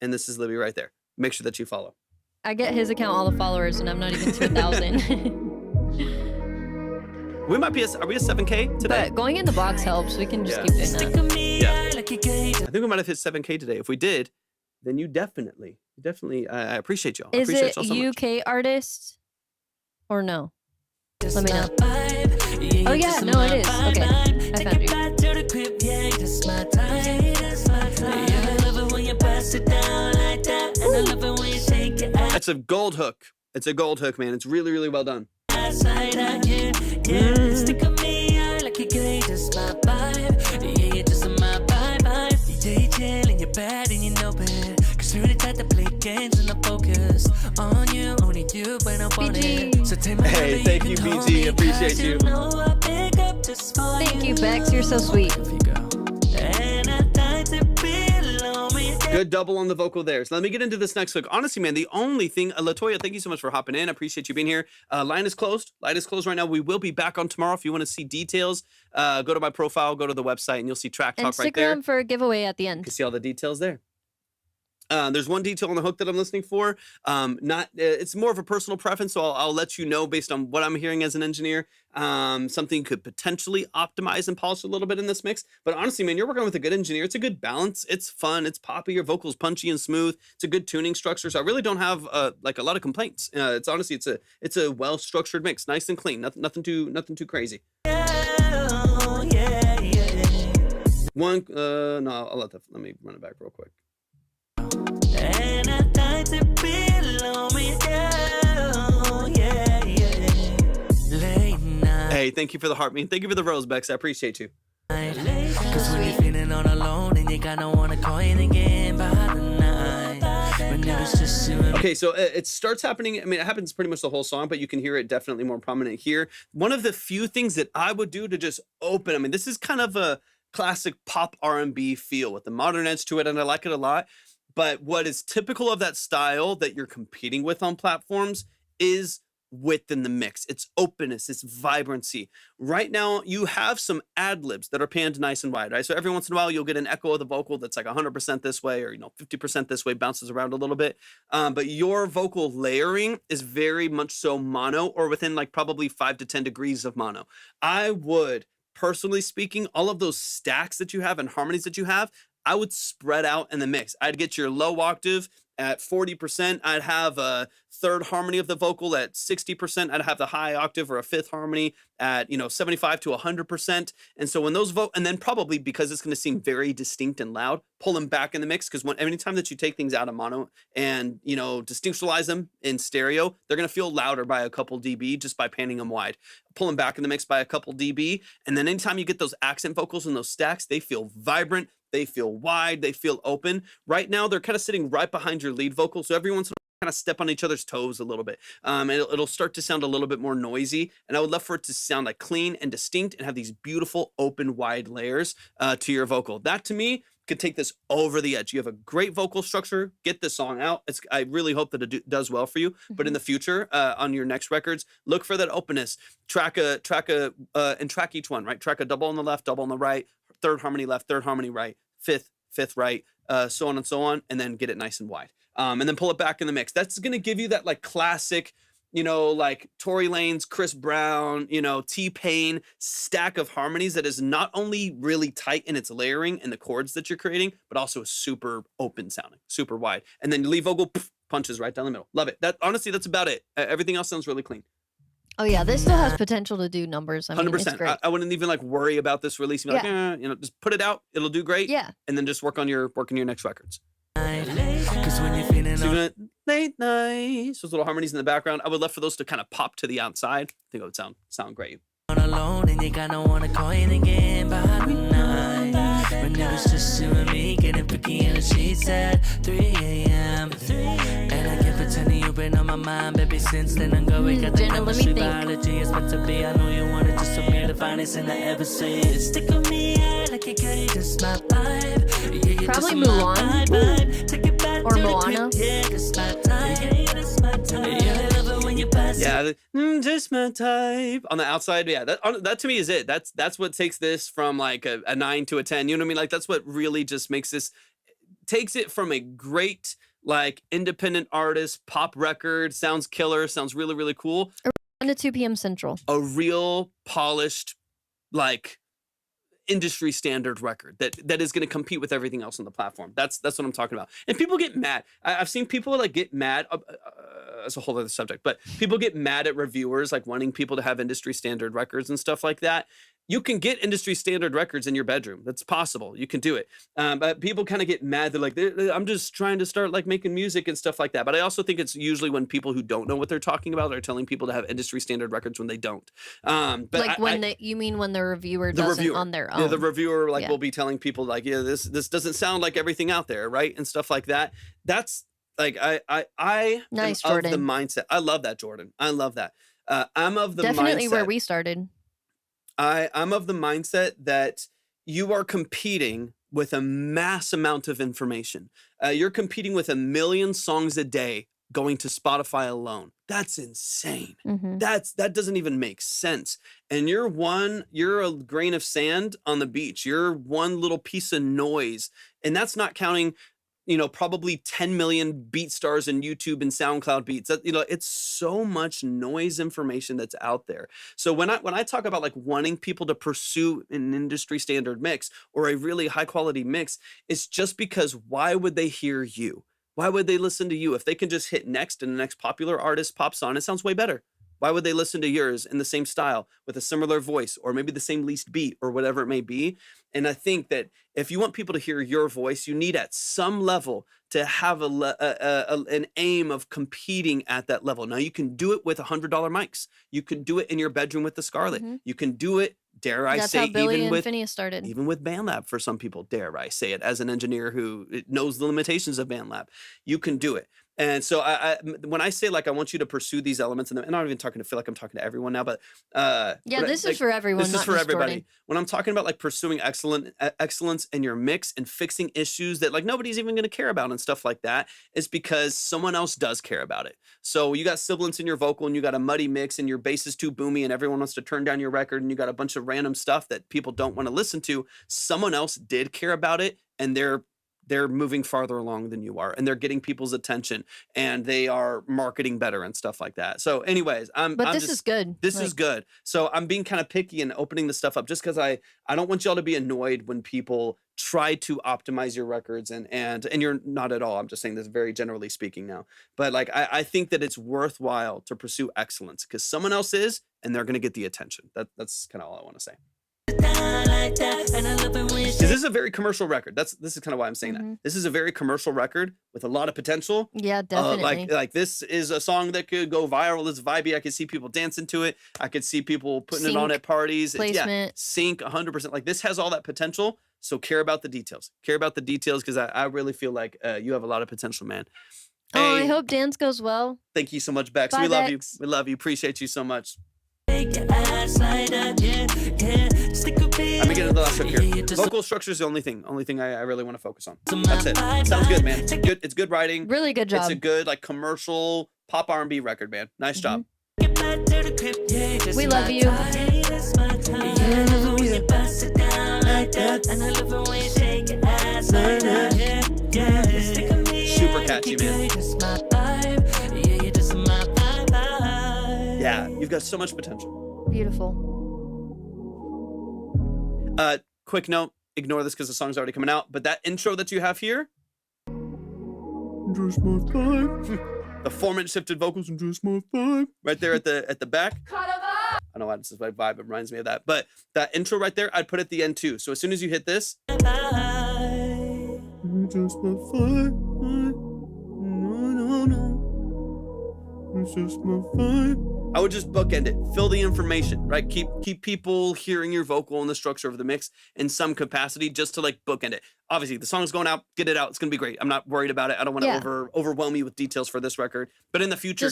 and this is Libby right there. Make sure that you follow. I get his account all the followers, and I'm not even to 1,000. We might be. Are we a 7K today? But going in the box helps. We can just Yeah. keep doing that. Yeah. I think we might have hit 7K today. If we did, then you definitely. I appreciate y'all. I Is appreciate it y'all so much. UK artist or no? Let me know. Oh yeah, no, it is. Okay, I found you. That's a gold hook. It's a gold hook, man. It's really, really well done. Hey, thank you, BG. Appreciate you. Thank you, Bex. You're so sweet. Good double on the vocal there. So let me get into this next hook. Honestly, man, the only thing, Latoya, thank you so much for hopping in. I appreciate you being here. Line is closed. Line is closed right now. We will be back on tomorrow. If you want to see details, go to my profile, go to the website, and you'll see Track And Talk right stick there. around for a giveaway at the You end. can see all the details there. There's one detail on the hook that I'm listening for. It's more of a personal preference, so I'll let you know based on what I'm hearing as an engineer. Something could potentially optimize and polish a little bit in this mix. But honestly, man, you're working with a good engineer. It's a good balance. It's fun. It's poppy. Your vocals punchy and smooth. It's a good tuning structure. So I really don't have like a lot of complaints. It's honestly it's a well structured mix, nice and clean. Nothing too crazy. One no, I'll let me run it back real quick. Hey, thank you for the heart, man. Thank you for the rose, Bex. I appreciate you. Cause when you're feeling all alone and you kinda wanna call in again by the night, when it was just you and Okay, so it starts happening. I mean, it happens pretty much the whole song, but you can hear it definitely more prominent here. One of the few things that I would do to just open, I mean, this is kind of a classic pop R&B feel with the modern edge to it, and I like it a lot. But what is typical of that style that you're competing with on platforms is width in the mix. It's openness, it's vibrancy. Right now, you have some ad-libs that are panned nice and wide, right? So every once in a while, you'll get an echo of the vocal that's like 100% this way or, 50% this way, bounces around a little bit. But your vocal layering is very much so mono or within like probably 5 to 10 degrees of mono. I would, personally speaking, all of those stacks that you have and harmonies that you have, I would spread out in the mix. I'd get your low octave at 40%. I'd have a third harmony of the vocal at 60%. I'd have the high octave or a fifth harmony at 75 to 100%. And so when those and then probably because it's going to seem very distinct and loud, pull them back in the mix, because anytime that you take things out of mono and distinctualize them in stereo, they're going to feel louder by a couple dB just by panning them wide. Pull them back in the mix by a couple dB, and then anytime you get those accent vocals in those stacks, they feel vibrant, they feel wide, they feel open. Right now, they're kind of sitting right behind your lead vocal, so every once in a while, kind of step on each other's toes a little bit. It'll start to sound a little bit more noisy, and I would love for it to sound like clean and distinct and have these beautiful open, wide layers to your vocal. That, to me, could take this over the edge. You have a great vocal structure. Get this song out. I really hope that it does well for you. But in the future, on your next records, look for that openness. Track each one, right? Track a double on the left, double on the right, third harmony left, third harmony right, fifth right, so on and so on, and then get it nice and wide. And then pull it back in the mix. That's going to give you that like classic, like Tory Lanez, Chris Brown, T-Pain stack of harmonies that is not only really tight in its layering and the chords that you're creating, but also super open sounding, super wide. And then lead vocal punches right down the middle. Love it. Honestly, that's about it. Everything else sounds really clean. Oh yeah, this still has potential to do numbers. I mean, 100%. it's great. I wouldn't even like worry about this release. Be like, just put it out. It'll do great. Yeah. And then just work on your next records. Cause when you're feeling So late nights, those little harmonies in the background, I would love for those to kind of pop to the outside. I think it would sound great. alone and you kinda wanna call in again behind midnight. When it was just you and me getting picky in the sheets at 3 a.m. And I can't pretend that you've been on my mind, baby, since then. I'm going got the chemistry, biology is meant to be. I know you want it just to be the finest thing I ever see. Stick with me, yeah, like you can't just my vibe. Yeah, probably Mulan or Moana. Yeah, just my time. Yeah, I love it when you pass. Yeah, just my type on the outside. Yeah, that to me is it. That's what takes this from like a 9 to a 10. You know what I mean? Like that's what really just makes this, takes it from a great like independent artist pop record, sounds killer, sounds really really cool. 1 to 2 p.m. Central. A real polished like industry standard record that is going to compete with everything else on the platform. That's what I'm talking about. And people get mad. I've seen people like get mad. That's a whole other subject, but people get mad at reviewers like wanting people to have industry standard records and stuff like that. You can get industry standard records in your bedroom. That's possible. You can do it. But people kind of get mad. They're like, I'm just trying to start like making music and stuff like that. But I also think it's usually when people who don't know what they're talking about are telling people to have industry standard records when they don't. But like you mean when the reviewer doesn't on their own? Yeah, the reviewer will be telling people like, yeah, this doesn't sound like everything out there, right? And stuff like that. That's like I nice, am Jordan. of the mindset. I love that, Jordan. I love that. I'm of the definitely mindset, where we started. I'm of the mindset that you are competing with a mass amount of information. You're competing with 1 million songs a day going to Spotify alone. That's insane. Mm-hmm. That doesn't even make sense. And you're a grain of sand on the beach. You're one little piece of noise. And that's not counting, probably 10 million beat stars in YouTube and SoundCloud beats. It's so much noise information that's out there. So when I talk about like wanting people to pursue an industry standard mix or a really high quality mix, it's just because why would they hear you? Why would they listen to you? If they can just hit next and the next popular artist pops on, it sounds way better. Why would they listen to yours in the same style with a similar voice or maybe the same least beat or whatever it may be? And I think that if you want people to hear your voice, you need at some level to have an aim of competing at that level. Now you can do it with $100 mics. You can do it in your bedroom with the Scarlett. Mm-hmm. You can do it, dare I That's say, how Billy even and with Phineas started. Even with BandLab for some people, dare I say it, as an engineer who knows the limitations of BandLab, you can do it. And so when I say like I want you to pursue these elements, and I'm not even talking to feel like I'm talking to everyone now, but this is for everyone. This is for everybody. Jordan. When I'm talking about like pursuing excellence in your mix and fixing issues that like nobody's even going to care about and stuff like that, is because someone else does care about it. So you got sibilance in your vocal and you got a muddy mix and your bass is too boomy and everyone wants to turn down your record and you got a bunch of random stuff that people don't want to listen to. Someone else did care about it and they're moving farther along than you are and they're getting people's attention and they are marketing better and stuff like that. So anyways, this is good. This is good. So I'm being kind of picky and opening this stuff up just because I don't want y'all to be annoyed when people try to optimize your records, and you're not at all. I'm just saying this very generally speaking now. But like I think that it's worthwhile to pursue excellence because someone else is, and they're gonna get the attention. That's kind of all I want to say. Because this is a very commercial record. This is kind of why I'm saying that. This is a very commercial record with a lot of potential. Yeah, definitely. Like this is a song that could go viral. It's vibey. I could see people dancing to it. I could see people putting it on at parties. Placement. Sync 100%. Like this has all that potential. So care about the details. Care about the details because I really feel like you have a lot of potential, man. Oh, I hope dance goes well. Thank you so much, Bex. Bye, we love Bex. you. We love you. Appreciate you so much. Take your ass like that, yeah. Stick a pin. I'm gonna get into the last hook here. Vocal structure is the only thing I really want to focus on. That's it. Sounds good, man. It's good writing. Really good job. It's a good like commercial pop R&B record, man. Nice job. Get back to the crib, yeah, this We is love my you. time. Yeah, that's my time. Yeah, I love it when you bust it down like that. And I love it when you shake your ass like that. Yeah, yeah. Stick a me, Super catchy, man. yeah, that's my vibe. Yeah, this is my vibe. Yeah, you've got so much potential. Beautiful. Quick note, ignore this because the song's already coming out, but that intro that you have here, just my vibe. The 4-minute shifted vocals and just my vibe right there at the back. I don't know why this is my vibe, it reminds me of that. But that intro right there, I'd put at the end too. So as soon as you hit this, just my vibe. No. It's just my vibe. I would just bookend it, fill the information, right? Keep people hearing your vocal in the structure of the mix in some capacity, just to like bookend it. Obviously, the song's going out, get it out. It's gonna be great. I'm not worried about it. I don't want to overwhelm you with details for this record, but in the future,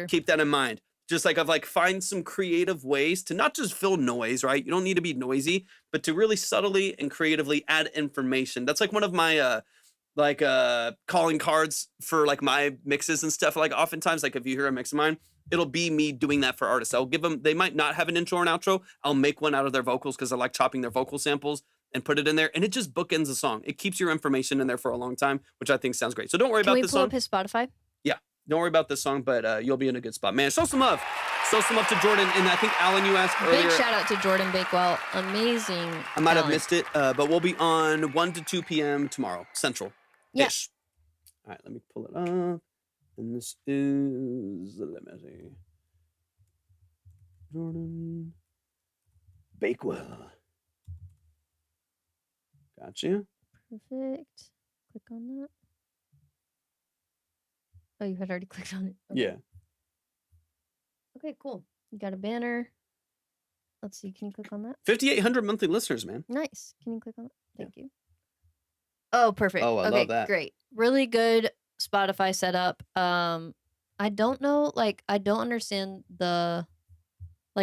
keep that in mind. Just like find some creative ways to not just fill noise, right? You don't need to be noisy, but to really subtly and creatively add information. That's like one of my calling cards for like my mixes and stuff. Like oftentimes, like if you hear a mix of mine, it'll be me doing that for artists. I'll give them, they might not have an intro or an outro. I'll make one out of their vocals because I like chopping their vocal samples and put it in there. And it just bookends the song. It keeps your information in there for a long time, which I think sounds great. So don't worry about this song. Can we pull up his Spotify? Yeah, don't worry about this song, but you'll be in a good spot. Man, show some love. Show some love to Jordan. And I think Alan, you asked earlier. Big shout out to Jordan Bakewell. Amazing. I might have missed it, but we'll be on 1 to 2 p.m. tomorrow, Central. Yeah. Ish. All right, let me pull it up. And this is, let me see. Jordan Bakewell. Gotcha. Perfect. Click on that. Oh, you had already clicked on it. Okay. Yeah. Okay, cool. You got a banner. Let's see. Can you click on that? 5,800 monthly listeners, man. Nice. Can you click on that? Thank you. Oh, perfect. Oh, I love that. Great. Really good Spotify setup. I don't know, I don't understand the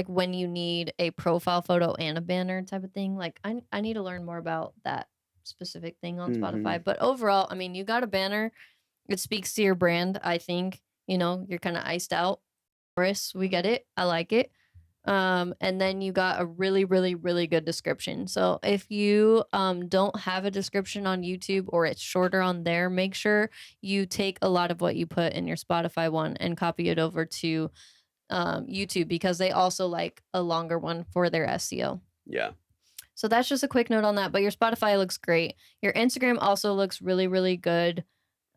when you need a profile photo and a banner type of thing. I need to learn more about that specific thing on Spotify. But overall, I mean, you got a banner. It speaks to your brand, I think. You know, you're kind of iced out. Chorus, we get it. I like it. And then you got a really, really, really good description. So if you don't have a description on YouTube or it's shorter on there, make sure you take a lot of what you put in your Spotify one and copy it over to YouTube, because they also like a longer one for their SEO. Yeah. So that's just a quick note on that. But your Spotify looks great. Your Instagram also looks really, really good.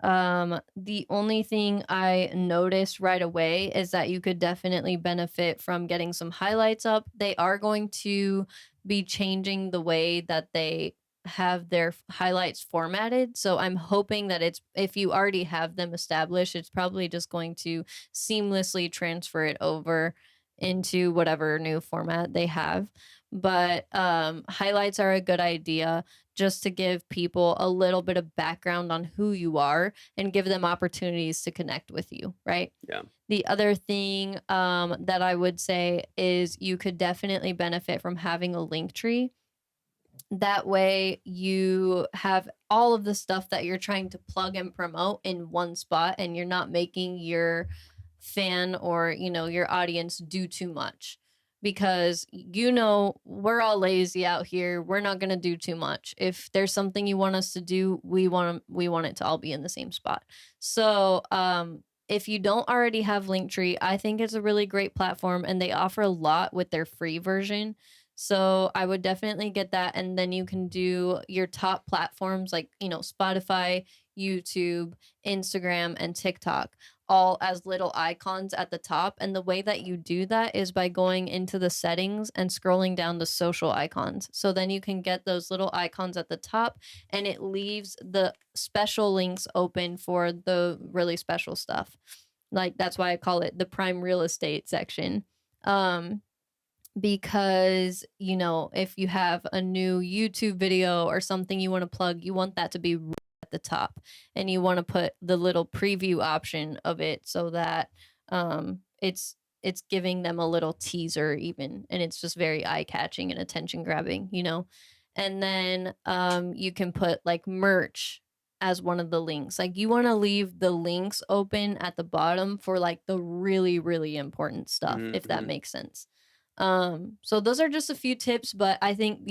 The only thing I noticed right away is that you could definitely benefit from getting some highlights up. They are going to be changing the way that they have their highlights formatted. So I'm hoping that if you already have them established, it's probably just going to seamlessly transfer it over into whatever new format they have. But highlights are a good idea, just to give people a little bit of background on who you are and give them opportunities to connect with you, right? Yeah. The other thing that I would say is you could definitely benefit from having a link tree. That way you have all of the stuff that you're trying to plug and promote in one spot, and you're not making your fan or, your audience do too much. Because, we're all lazy out here. We're not going to do too much. If there's something you want us to do, we want it to all be in the same spot. So if you don't already have Linktree, I think it's a really great platform, and they offer a lot with their free version. So I would definitely get that. And then you can do your top platforms like, Spotify, YouTube, Instagram, and TikTok, all as little icons at the top. And the way that you do that is by going into the settings and scrolling down the social icons. So then you can get those little icons at the top, and it leaves the special links open for the really special stuff. Like, that's why I call it the prime real estate section. Because, if you have a new YouTube video or something you want to plug, you want that to be right at the top, and you want to put the little preview option of it so that it's giving them a little teaser even, and it's just very eye-catching and attention-grabbing, And then you can put like merch as one of the links. Like, you want to leave the links open at the bottom for like the really, really important stuff, if that makes sense. So those are just a few tips, but I think,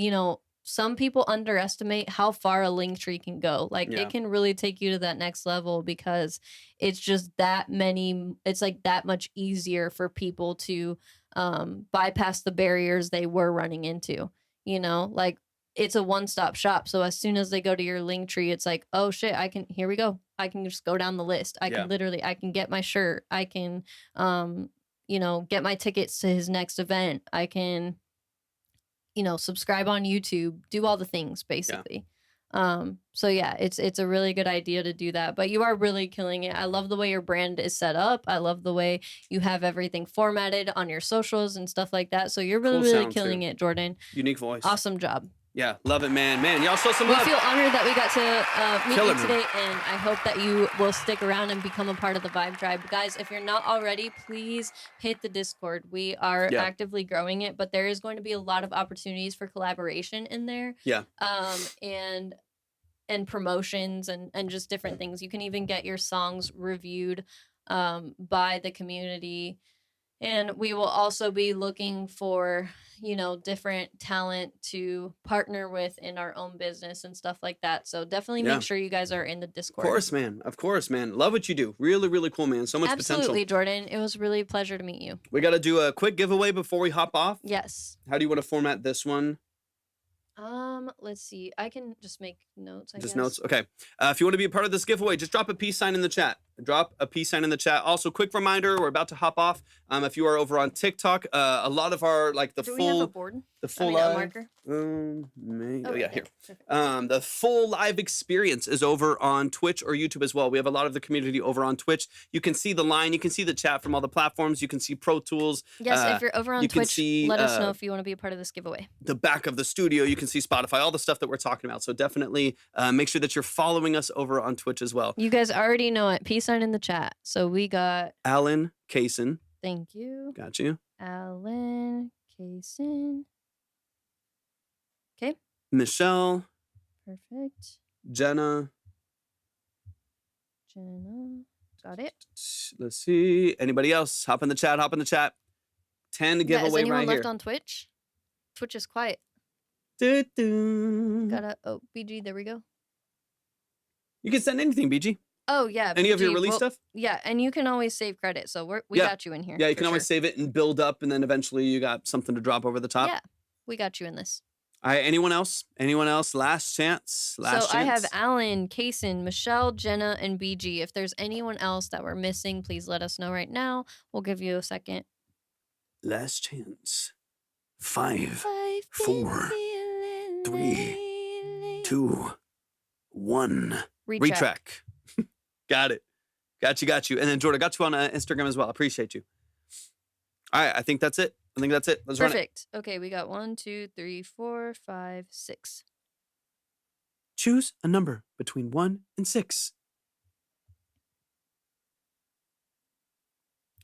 some people underestimate how far a link tree can go. Like, Yeah. it can really take you to that next level because it's just it's like that much easier for people to bypass the barriers they were running into, like, it's a one-stop shop. So as soon as they go to your link tree, it's like, oh shit, here we go. I can just go down the list. I can get my shirt. I can, get my tickets to his next event. I can, subscribe on YouTube, do all the things basically. So yeah, it's a really good idea to do that, but you are really killing it. I love the way your brand is set up. I love the way you have everything formatted on your socials and stuff like that. So you're really, Cool really sound, killing too. it, Jordan. Unique voice. Awesome job. Yeah, love it, man. Man, y'all show some We love. feel honored that we got to meet Killing you it. today, and I hope that you will stick around and become a part of the Vibe Tribe. Guys, if you're not already, please hit the Discord. We are actively growing it, but there is going to be a lot of opportunities for collaboration in there. Yeah. And promotions and just different things. You can even get your songs reviewed by the community. And we will also be looking for, different talent to partner with in our own business and stuff like that. So definitely make sure you guys are in the Discord. Of course, man. Love what you do. Really, really cool, man. So much Absolutely, potential. Jordan. It was really a pleasure to meet you. We got to do a quick giveaway before we hop off. Yes. How do you want to format this one? Let's see. I can just make notes, I guess. Notes. Okay. If you want to be a part of this giveaway, just drop a peace sign in the chat. Also, quick reminder, we're about to hop off. If you are over on TikTok, a lot of our Do we have a board? A marker? Here. The full live experience is over on Twitch or YouTube as well. We have a lot of the community over on Twitch. You can see the line, you can see the chat from all the platforms, you can see Pro Tools. Yes, if you're over on Twitch, let us know if you want to be a part of this giveaway. The back of the studio, you can see Spotify, all the stuff that we're talking about. So definitely make sure that you're following us over on Twitch as well. You guys already know it. Peace sign in the chat. So we got Alan Kaysen. Thank you. Got you. Alan Kaysen. Okay. Michelle. Perfect. Jenna. Got it. Let's see. Anybody else? Hop in the chat. 10 to giveaway is anyone right left here. on Twitch? Twitch is quiet. Doo-doo. BG, there we go. You can send anything, BG. Oh yeah. Any of your BG, release stuff? Yeah, and you can always save credit. So we got you in here. Yeah, you for can always sure. save it and build up, and then eventually you got something to drop over the top. Yeah, we got you in this. All right, anyone else? Last chance. I have Alan, Kaysen, Michelle, Jenna, and BG. If there's anyone else that we're missing, please let us know right now. We'll give you a second. Last chance. 5, 4, 3, 2, 1. Retrack. Got it. Got you. And then Jordan, got you on Instagram as well. Appreciate you. All right, I think that's it. Let's run it. Perfect. Okay, we got 1, 2, 3, 4, 5, 6. Choose a number between 1 and 6.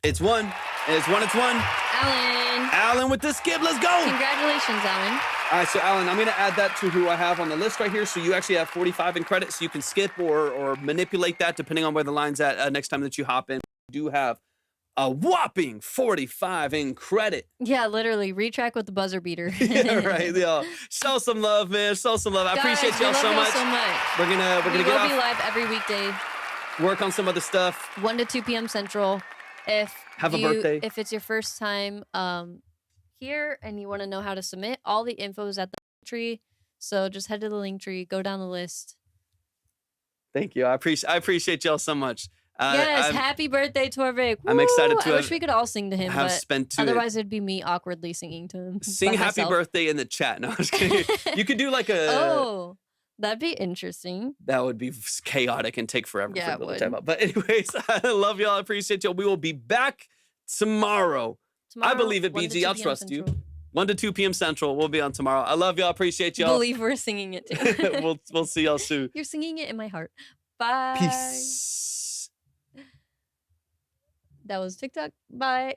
It's 1. It's 1. Alan with the skip. Let's go. Congratulations, Alan. All right, so Alan, I'm going to add that to who I have on the list right here. So you actually have 45 in credit, so you can skip or manipulate that depending on where the line's at next time that you hop in. You do have a whopping 45 in credit. Yeah, literally. Retrack with the buzzer beater. Yeah, right. Y'all. Show some love, man. Show some love. I appreciate y'all so much. We're gonna we get will off. be live every weekday. Work on some other stuff. 1 to 2 p.m. Central. Have a birthday. If it's your first time here and you want to know how to submit, all the info is at the link tree. So just head to the link tree, go down the list. Thank you. I appreciate y'all so much. Yes, happy birthday, Torvik. I'm excited to I wish we could all sing to him, have but spent to otherwise it'd be me awkwardly singing to him. sing by happy myself. birthday in the chat. No, I'm just kidding. You could do like a Oh, that'd be interesting. that would be chaotic and take forever Yeah, for it people to would. type out. But anyways, I love y'all. I appreciate y'all. We will be back tomorrow. Tomorrow, believe it, 1 to BG. 2 I'll p.m. trust you. Central. 1 to 2 p.m. Central. We'll be on tomorrow. I love y'all. Appreciate y'all. Believe we're singing it too. we'll see y'all soon. You're singing it in my heart. Bye. Peace. That was TikTok. Bye.